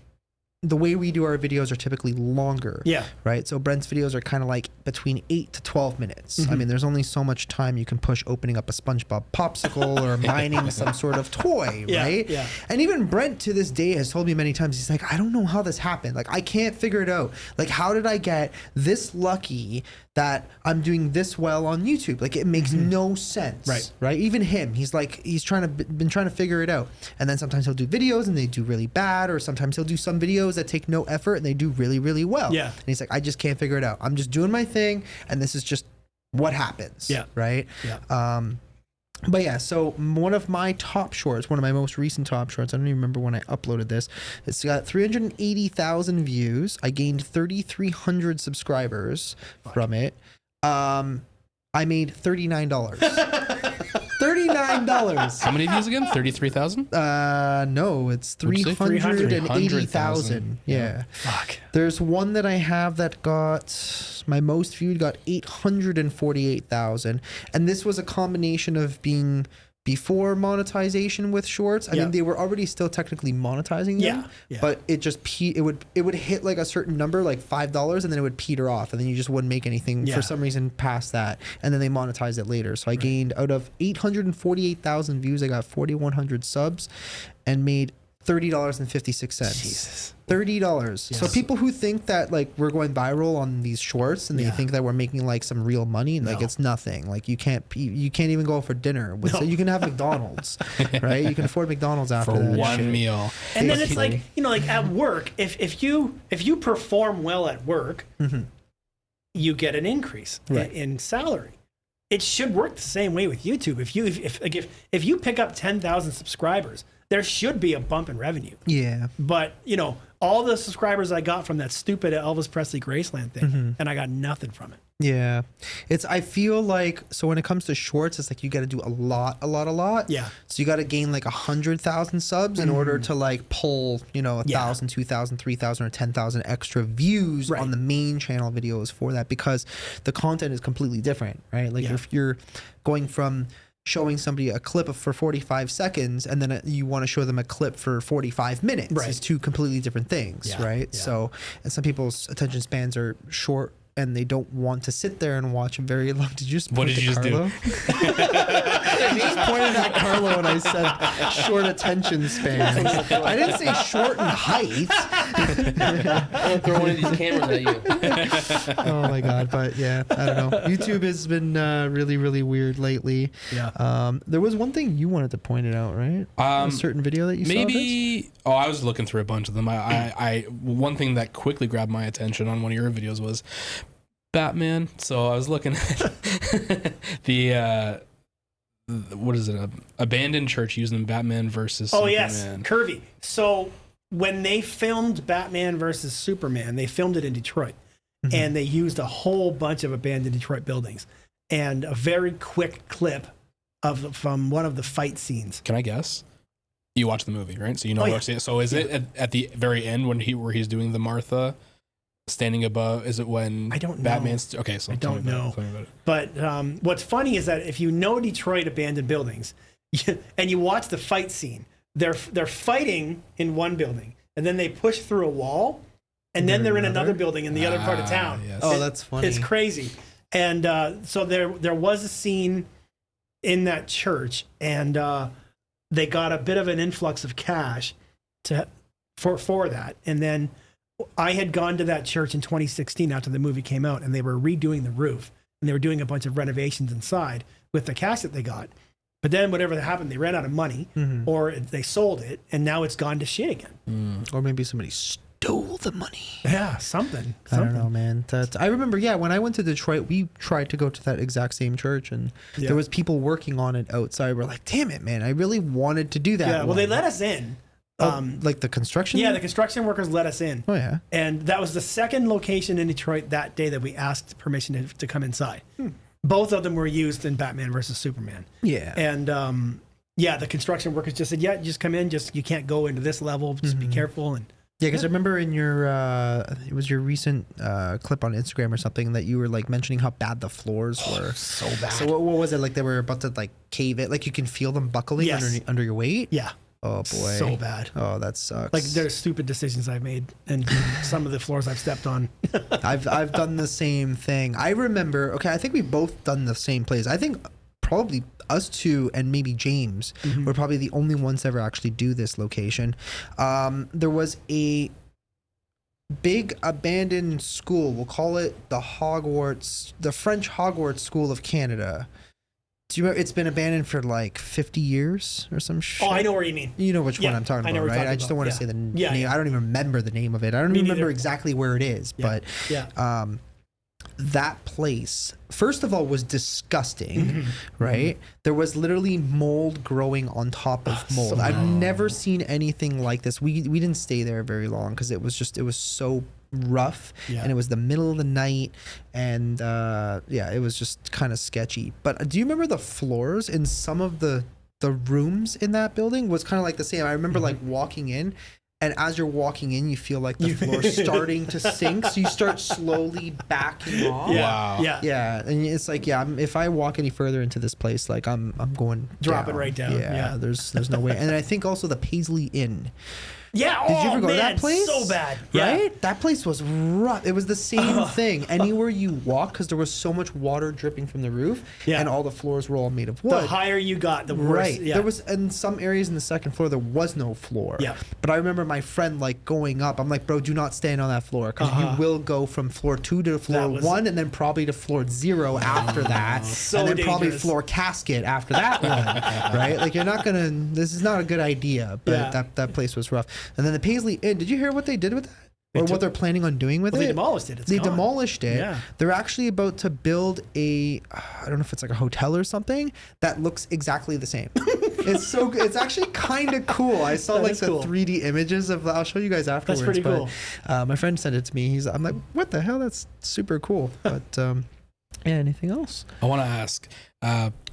A: the way we do our videos are typically longer.
D: Yeah.
A: Right. So Brent's videos are kind of like between 8 to 12 minutes.
D: Mm-hmm.
A: I mean, there's only so much time you can push opening up a SpongeBob popsicle or mining some sort of toy,
D: Yeah,
A: right?
D: yeah.
A: And even Brent to this day has told me many times, he's like, I don't know how this happened. Like, I can't figure it out. Like, how did I get this lucky that I'm doing this well on YouTube? Like, it makes no sense.
D: Right.
A: Right. Even him, he's like, he's been trying to figure it out. And then sometimes he'll do videos and they do really bad, or sometimes he'll do some videos videos that take no effort and they do really, really well.
D: Yeah.
A: And he's like, I just can't figure it out. I'm just doing my thing, and this is just what happens.
D: Yeah.
A: Right.
D: Yeah.
A: But yeah, so one of my top shorts, one of my most recent top shorts, I don't even remember when I uploaded this. It's got 380,000 views. I gained 3,300 subscribers from it. I made $39. $39.
B: How many views again? 33,000?
A: No, it's
B: What'd you say?
A: 380,000. Yeah.
D: Fuck.
A: There's one that I have that got, my most viewed got 848,000. And this was a combination of being before monetization with shorts. I mean, they were already still technically monetizing them, but it just it would hit like a certain number, like $5, and then it would peter off, and then you just wouldn't make anything for some reason past that, and then they monetized it later. So I gained, out of 848,000 views, I got 4,100 subs and made $30.56.
D: Jesus.
A: $30. So people who think that like we're going viral on these shorts and they think that we're making like some real money, like it's nothing. Like you can't even go for dinner with, so you can have McDonald's, right? You can afford McDonald's after
B: For
A: that
B: one
A: shit.
B: meal.
D: And then it's like, you know, like at work, if you perform well at work, you get an increase in salary. It should work the same way with YouTube. If you pick up 10,000 subscribers, there should be a bump in revenue.
A: Yeah.
D: But, you know, all the subscribers I got from that stupid Elvis Presley Graceland thing, and I got nothing from it.
A: Yeah. I feel like, so when it comes to shorts, it's like you got to do a lot.
D: Yeah.
A: So you got to gain like 100,000 subs in order to like pull, you know, 1,000, 2,000, 3,000, or 10,000 extra views on the main channel videos for that, because the content is completely different, right? Like if you're going from showing somebody a clip for 45 seconds and then you want to show them a clip for 45 minutes, it's two completely different things, right? So, and some people's attention spans are short and they don't want to sit there and watch a very long. Did you just
B: What
A: point
B: did you
A: to
B: just
A: Carlo? I just pointed at Carlo and I said short attention span. I didn't say short in height.
C: I'll throw one of these cameras at you.
A: Oh my god! But yeah, I don't know. YouTube has been really, really weird lately.
D: Yeah.
A: There was one thing you wanted to point it out, right? A certain video that you saw.
B: Maybe. Oh, I was looking through a bunch of them. I one thing that quickly grabbed my attention on one of your videos was Batman. So I was looking at the what is it? Abandoned church using Batman versus Superman.
D: Yes, curvy. So when they filmed Batman versus Superman, they filmed it in Detroit, and they used a whole bunch of abandoned Detroit buildings, and a very quick clip from one of the fight scenes.
B: Can I guess? You watched the movie, right? So you know what I'm saying. So is it at the very end when he's doing the Martha standing above? Is it when
D: I don't know.
B: Batman's okay? So
D: I don't know.
B: Tell me about it.
D: But what's funny is that if you know Detroit abandoned buildings, and you watch the fight scene, they're fighting in one building, and then they push through a wall, and then they're in another building in the other part of town.
B: Yes.
A: Oh, that's funny.
D: It's crazy. And so there was a scene in that church, and they got a bit of an influx of cash for that. And then I had gone to that church in 2016 after the movie came out, and they were redoing the roof, and they were doing a bunch of renovations inside with the cash that they got. But then whatever happened, they ran out of money, or they sold it, and now it's gone to shit again.
A: Or maybe somebody stole the money.
D: Yeah, something.
A: I don't know, man. I remember, when I went to Detroit, we tried to go to that exact same church, and there was people working on it outside. We're like, damn it, man! I really wanted to do that.
D: Yeah, well, they let us in.
A: Like the construction.
D: Yeah, the construction workers let us in.
A: Oh yeah.
D: And that was the second location in Detroit that day that we asked permission to come inside. Both of them were used in Batman versus Superman.
A: Yeah.
D: And the construction workers just said, just come in. Just you can't go into this level. Just be careful. And
A: yeah, because I remember in your it was your recent clip on Instagram or something that you were like mentioning how bad the floors were.
D: so bad.
A: So what was it like? They were about to like cave it. Like you can feel them buckling under your weight.
D: Yeah.
A: Oh boy.
D: So bad.
A: Oh, that sucks.
D: Like there's stupid decisions I've made, and some of the floors I've stepped on.
A: I've done the same thing. I remember. Okay, I think we both done the same place. I think probably us two and maybe James were probably the only ones to ever actually do this location. There was a big abandoned school. We'll call it the French Hogwarts School of Canada. Do you remember? It's been abandoned for like 50 years or some shit.
D: Oh, I know where you mean.
A: You know which one
D: Yeah,
A: I'm talking
D: I know
A: about,
D: what you're
A: right? I just don't
D: talking
A: want to
D: about.
A: say the
D: Yeah,
A: name.
D: yeah.
A: I don't even remember the name of it. I don't
D: Me
A: even remember
D: neither.
A: exactly where it is,
D: Yeah.
A: but
D: Yeah.
A: that place, first of all, was disgusting,
D: Mm-hmm.
A: right? There was literally mold growing on top of mold.
D: so
A: I've never seen anything like this. We didn't stay there very long because it was so rough,
D: Yeah.
A: and it was the middle of the night, and it was just kind of sketchy. But do you remember the floors in some of the rooms in that building was kind of like the same? I remember like walking in, and as you're walking in, you feel like the floor's starting to sink, so you start slowly backing off.
B: Wow.
D: Yeah.
A: Yeah, and it's like, if I walk any further into this place, like I'm going
D: Drop it right down. Yeah.
A: There's no way. And I think also the Paisley Inn.
D: Yeah.
A: Did you ever go to
D: man,
A: that place?
D: So bad. Yeah.
A: Right? That place was rough. It was the same thing. Anywhere you walk, because there was so much water dripping from the roof,
D: Yeah.
A: and all the floors were all made of wood.
D: The higher you got, the worse.
A: Right.
D: Yeah.
A: There was in some areas in the second floor there was no floor.
D: Yeah.
A: But I remember my friend like going up. I'm like, bro, do not stand on that floor because you will go from floor 2 to floor
D: That was-
A: 1, and then probably to floor 0 after that,
D: So
A: and then probably
D: dangerous.
A: floor casket after that one. Right? Like you're not gonna. This is not a good idea. But
D: Yeah.
A: that place was rough. And then the Paisley Inn. Did you hear what they did with that? Or what they're planning on doing with
D: Well,
A: it?
D: they demolished it. It's
A: They
D: gone.
A: demolished it.
D: Yeah.
A: They're actually about to build I don't know if it's like a hotel or something that looks exactly the same. It's so good. It's actually kind of cool. I saw
D: That
A: like
D: is
A: the
D: cool.
A: 3D images of. I'll show you guys afterwards.
D: pretty
A: but,
D: cool.
A: my friend sent it to me. I'm like, what the hell? That's super cool. But yeah, anything else?
B: I want to ask,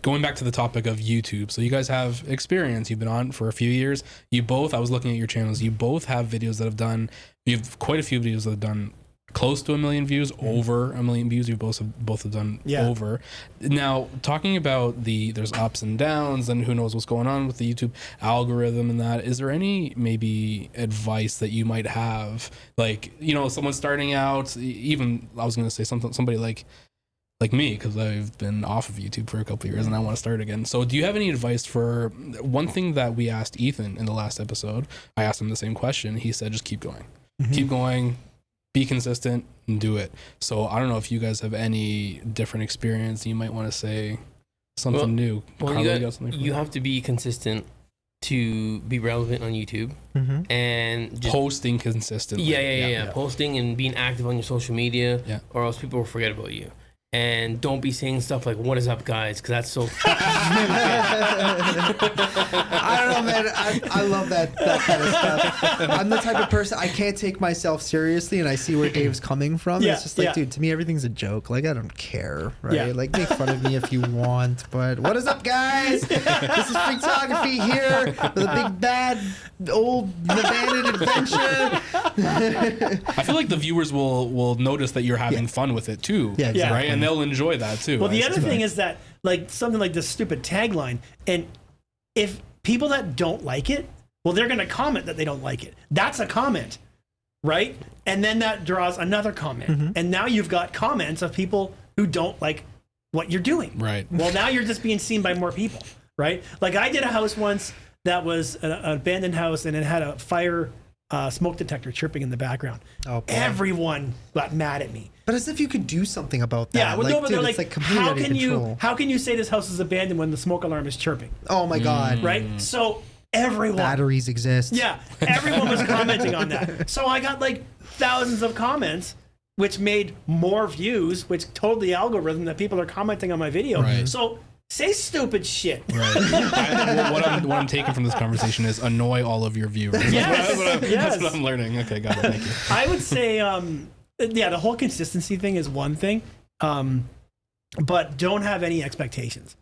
B: going back to the topic of YouTube. So you guys have experience. You've been on for a few years. You both, I was looking at your channels. You both have videos that have done. You have quite a few videos that have done close to 1 million views, over 1 million views. You both have done over. Now, talking about there's ups and downs, and who knows what's going on with the YouTube algorithm and that. Is there any maybe advice that you might have, like someone starting out? Even I was going to say somebody like me, because I've been off of YouTube for a couple of years and I want to start again. So do you have any advice for one thing that we asked Ethan in the last episode? I asked him the same question. He said, just keep going. Keep going, be consistent, and do it. So I don't know if you guys have any different experience. You might want to say something new.
C: Well,
B: Carlo,
C: you,
B: got something for
C: you
B: that?
C: have to be consistent to be relevant on YouTube and just
B: Posting consistently.
C: yeah. Posting and being active on your social media,
B: Yeah.
C: or else people will forget about you. And don't be saying stuff like "What is up, guys?" Because that's so.
A: I don't know, man. I love that kind of stuff. I'm the type of person I can't take myself seriously, and I see where Dave's coming from.
D: Yeah,
A: It's just like,
D: yeah.
A: dude, to me everything's a joke. Like I don't care, right?
D: Yeah.
A: Like make fun of me if you want, but what is up, guys? This is Freaktography here with a big bad old abandoned adventure.
B: I feel like the viewers will notice that you're having fun with it too.
A: Yeah, exactly.
B: Right? And they'll enjoy that too.
D: Well, the
B: I
D: other thing is that, like, something like this stupid tagline, and if people that don't like it, well, they're going to comment that they don't like it. That's a comment, right? And then that draws another comment. And now you've got comments of people who don't like what you're doing.
B: Right.
D: Well, now you're just being seen by more people, right? Like, I did a house once that was an abandoned house, and it had a fire smoke detector chirping in the background.
A: Oh, boy.
D: Everyone got mad at me.
A: But as if you could do something about that.
D: Yeah, well, no, but they're
A: dude,
D: like,
A: it's completely out of control.
D: how can you say this house is abandoned when the smoke alarm is chirping,
A: Oh my god.
D: right? So everyone,
A: Batteries exist.
D: yeah, everyone was commenting on that. So I got like thousands of comments, which made more views, which told the algorithm that people are commenting on my video.
B: Right.
D: So say stupid shit.
B: Right. What I'm taking from this conversation is annoy all of your viewers.
D: Yes,
B: That's
D: yes.
B: what I'm learning. Okay, got it. Thank you.
D: I would say, yeah, the whole consistency thing is one thing, but don't have any expectations,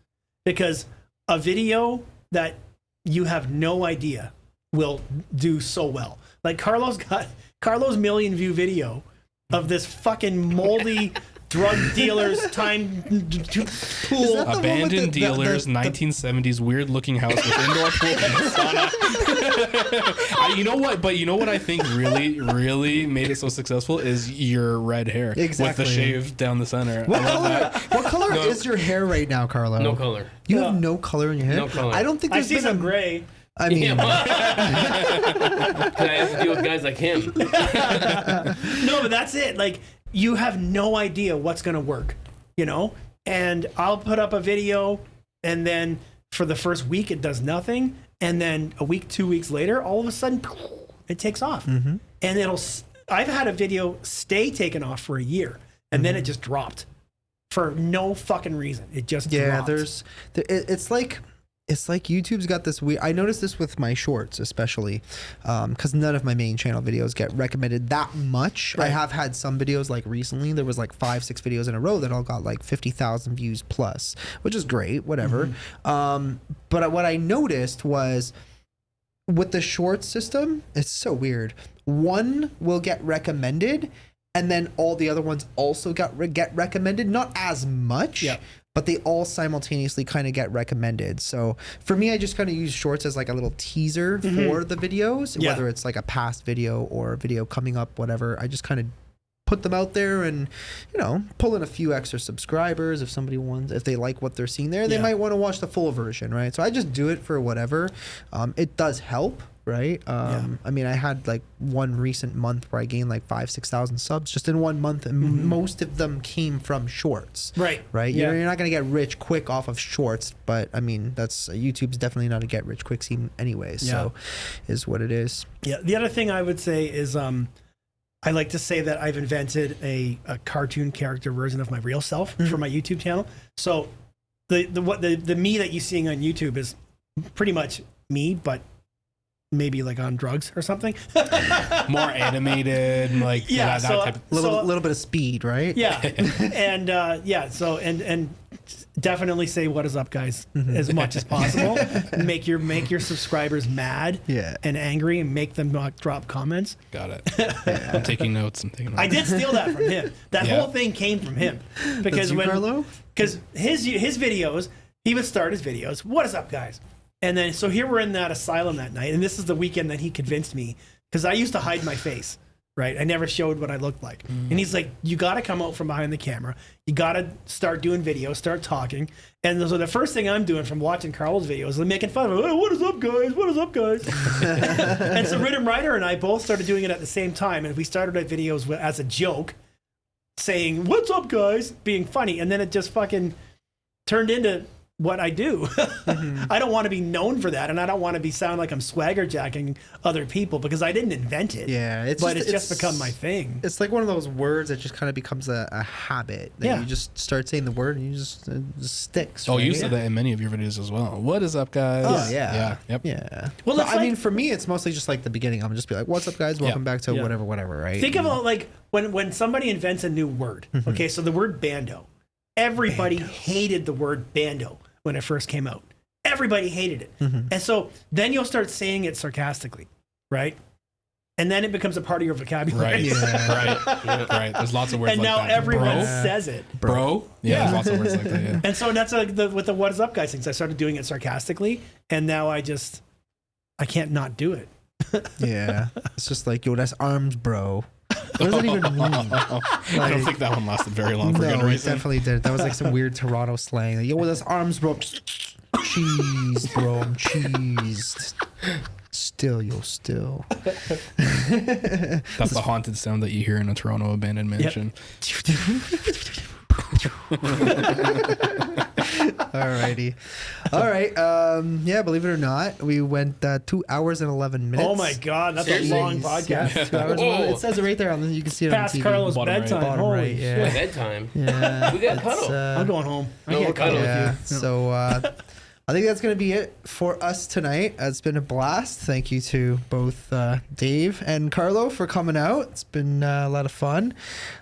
D: because a video that you have no idea will do so well. Like Carlo's 1,000,000 view video of this fucking moldy drug dealers time pool.
A: that the one with
B: Abandoned
A: the-
B: dealers,
A: the-
B: 1970s weird looking house with indoor pool and sauna. You know what? But you know what I think really made it so successful is your red hair with
A: Exactly.
B: the shave down the center.
A: What
B: I love
A: color?
B: that.
A: What color is your hair right now, Carlo?
C: No color.
A: You have no color in your hair.
C: No color.
A: I don't think
D: I
A: there's
D: see
A: been
D: some
A: a.
D: gray.
A: I mean,
C: Yeah, but I have to deal with guys like him.
D: No, but that's it. Like, you have no idea what's going to work, you know? And I'll put up a video and then for the first week it does nothing, and then a week, 2 weeks later, all of a sudden it takes off. And I've had a video stay taken off for a year, and then it just dropped for no fucking reason. It just dropped.
A: It's like YouTube's got this weird. I noticed this with my shorts, especially because none of my main channel videos get recommended that much.
D: Right.
A: I have had some videos like recently. There was like 5-6 videos in a row that all got like 50,000 views plus, which is great. Whatever. But what I noticed was with the shorts system, it's so weird. One will get recommended, and then all the other ones also get recommended. Not as much.
D: Yep.
A: But they all simultaneously kind of get recommended. So for me, I just kind of use shorts as like a little teaser for the videos, whether it's like a past video or a video coming up, whatever. I just kind of put them out there and, you know, pull in a few extra subscribers if somebody wants, if they like what they're seeing there, they might want to watch the full version, right? So I just do it for whatever. It does help. Right. I mean, I had like one recent month where I gained like 5,000-6,000 subs just in 1 month, and most of them came from shorts. Right.
D: Yeah.
A: You're not going to get rich quick off of shorts, but I mean, that's YouTube's definitely not a get rich quick scheme anyway. So is what it is.
D: Yeah. The other thing I would say is I like to say that I've invented a cartoon character version of my real self for my YouTube channel. So the me that you're seeing on YouTube is pretty much me, but maybe like on drugs or something.
B: More animated, like that type of
A: little bit of speed, right?
D: Yeah. And so definitely say what is up, guys, as much as possible. Make your subscribers mad and angry, and make them not drop comments.
B: Got it. I'm taking notes.
D: I did steal that from him. That whole thing came from him. Because because his videos, he would start his videos, what is up, guys? And then, so here we're in that asylum that night, and this is the weekend that he convinced me, because I used to hide my face, right? I never showed what I looked like. And he's like, you got to come out from behind the camera. You got to start doing videos, start talking. And so the first thing I'm doing from watching Carlo's videos is making fun of him. Hey, what is up, guys? What is up, guys? And so Rhythm Rider and I both started doing it at the same time, and we started our videos as a joke, saying, what's up, guys? Being funny. And then it just fucking turned into what I do. I don't want to be known for that, and I don't want to sound like I'm swagger jacking other people, because I didn't invent it.
A: Yeah,
D: it's just become my thing.
A: It's like one of those words that just kind of becomes a habit. That you just start saying the word and you just it just sticks.
B: Oh, right? You said that in many of your videos as well. What is up, guys?
A: Oh yeah,
B: yep.
A: Yeah. Well, I mean, for me, it's mostly just like the beginning. I'm just be like, "What's up, guys? Welcome back to whatever." Right?
D: Think about like when somebody invents a new word. Okay, so the word bando. Everybody hated the word bando when it first came out. Everybody hated it. And so then you'll start saying it sarcastically, right? And then it becomes a part of your vocabulary.
B: Right. Right. There's lots of words
D: and
B: like that.
D: And now everyone says it.
B: Bro? Yeah, there's lots of words like that, yeah.
D: And so that's like with the what is up, guys things. I started doing it sarcastically, and now I can't not do it.
A: Yeah. It's just like, yo, that's arms, bro. What does it even mean?
B: I don't think that one lasted very long for good reason.
A: It definitely did. That was like some weird Toronto slang. Like, yo, that's arms, bro. Cheese, bro. I'm cheesed. Still.
B: That's the haunted sound that you hear in a Toronto abandoned mansion.
A: Alrighty. All right. Yeah, believe it or not, we went 2 hours and 11 minutes.
D: Oh my God, that's a long podcast.
A: Yeah, 2 hours. It says it right there. You can see it
D: past
A: on TV.
D: Carlo's
B: Bottom
D: bedtime.
B: right.
A: Bottom right. Yeah.
C: Bedtime.
A: Yeah.
C: We got cuddle.
D: I'm going home. I
C: No,
D: can't cuddle
A: Yeah.
D: with you.
A: So I think that's going to be it for us tonight. It's been a blast. Thank you to both Dave and Carlo for coming out. It's been a lot of fun.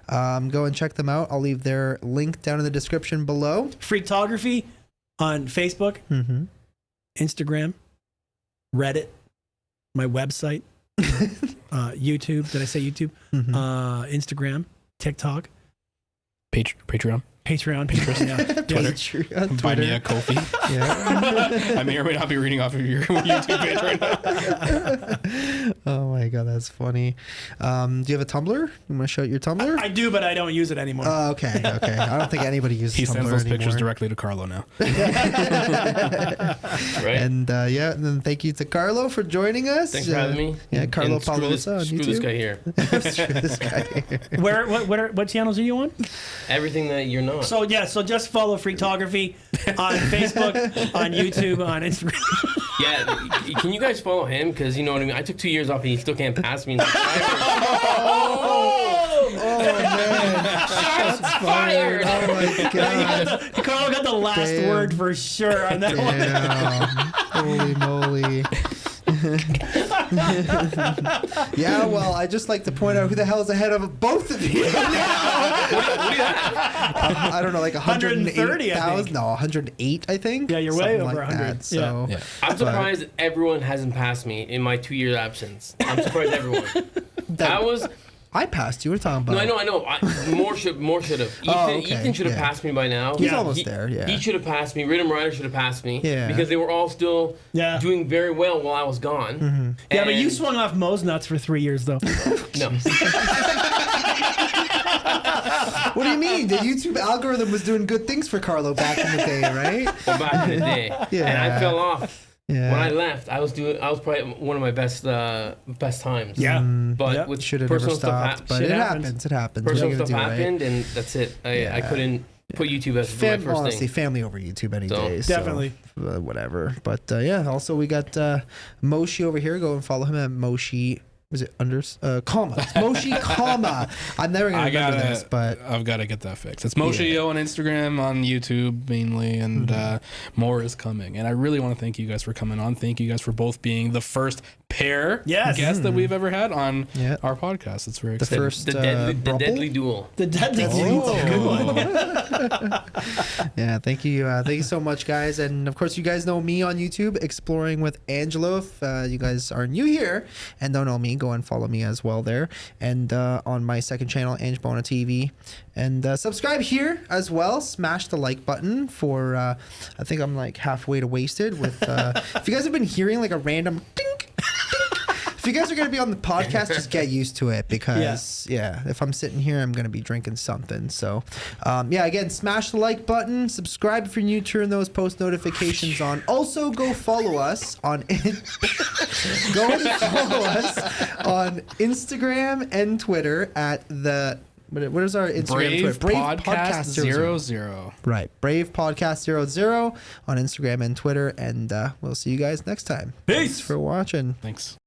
A: Go and check them out. I'll leave their link down in the description below.
D: Freaktography on Facebook, Instagram, Reddit, my website, YouTube. Did I say YouTube? Instagram, TikTok,
B: Patreon.
A: Patreon,
B: Buy me a Ko-fi.
A: Yeah.
B: I may or may not be reading off of your YouTube page right now.
A: Oh my god, that's funny. Do you have a Tumblr? You want to show out your Tumblr?
D: I do, but I don't use it anymore.
A: Okay. I don't think anybody uses
B: He
A: Tumblr
B: sends those
A: anymore.
B: pictures directly to Carlo now.
C: Right?
A: And and then thank you to Carlo for joining us.
C: Thanks for having me.
A: Yeah, Carlo
C: And
A: Paolozza on
C: screw
A: YouTube.
C: this guy here.
A: Screw this guy here.
D: What channels are you on?
C: Everything that you're not.
D: So just follow Freaktography on Facebook, on YouTube, on Instagram.
C: Yeah, can you guys follow him? Because you know what I mean. I took 2 years off, and he still can't pass me.
A: Oh man!
C: Shots fired!
A: Oh my god!
D: Carl got the last
A: Damn.
D: word for sure on that one.
A: Damn. Holy moly! Yeah, well, I just like to point out who the hell is ahead of both of you. I don't know, like
D: 130, I
A: 108,000.
D: think.
A: No, 108, I think.
D: Yeah, you're way
A: Something
D: over
A: like
D: 100.
A: that, so.
B: Yeah.
C: I'm surprised everyone hasn't passed me in my 2 year absence. I'm surprised everyone.
A: I passed you. We're talking about.
C: No, I know. More should have. Ethan should have passed me by now.
A: He's almost there. Yeah.
C: He should have passed me. Rhythm Rider should have passed me.
A: Yeah.
C: Because they were all still
D: Yeah.
C: doing very well while I was gone.
A: Mm-hmm.
D: Yeah, but you
C: And-
D: swung off Moe's nuts for 3 years, though.
C: No.
A: What do you mean? The YouTube algorithm was doing good things for Carlo back in the day, right?
C: Well, back in the day.
A: Yeah.
C: And I fell off.
A: Yeah.
C: When I left, I was probably one of my best times.
D: Yeah.
C: But
D: Yep.
C: with
A: Should have never
C: personal stuff,
A: stopped, but
D: Shit
A: it
D: happens.
A: happens. It happens. What are
C: personal
A: you
C: stuff
A: gonna do, right?
C: happened, and that's it. I couldn't put YouTube as my first
A: Honestly,
C: thing.
A: family over YouTube any
C: So,
A: day.
D: definitely.
A: So, whatever. But yeah, also we got Moshi over here. Go and follow him at Moshi. Was it comma? It's Moshi, comma. I'm never going to remember this, but
B: I've got to get that fixed. It's Moshio on Instagram, on YouTube mainly, and more is coming. And I really want to thank you guys for coming on. Thank you guys for both being the first pair
D: Yes.
B: guests that we've ever had on
A: Yeah.
B: our podcast. It's very
A: the
B: exciting.
A: first
C: The
A: Brumple?
C: deadly duel.
D: The deadly
A: Oh.
D: Good one.
A: Yeah, thank you so much, guys. And of course, you guys know me on YouTube, Exploring with Angelo. If you guys are new here and don't know me, go and follow me as well there. And on my second channel, Angelo TV. And subscribe here as well. Smash the like button for, I think I'm like halfway to wasted with, if you guys have been hearing like a random ding, if you guys are going to be on the podcast, just get used to it because, if I'm sitting here, I'm going to be drinking something. So, again, smash the like button, subscribe if you're new, turn those post notifications on. Also, go follow us on Instagram and Twitter at the. What is our Instagram?
B: Brave
A: Twitter?
B: Podcast 00.
A: Right, Brave Podcast 00 on Instagram and Twitter, and we'll see you guys next time.
D: Peace.
A: Thanks for watching.
B: Thanks.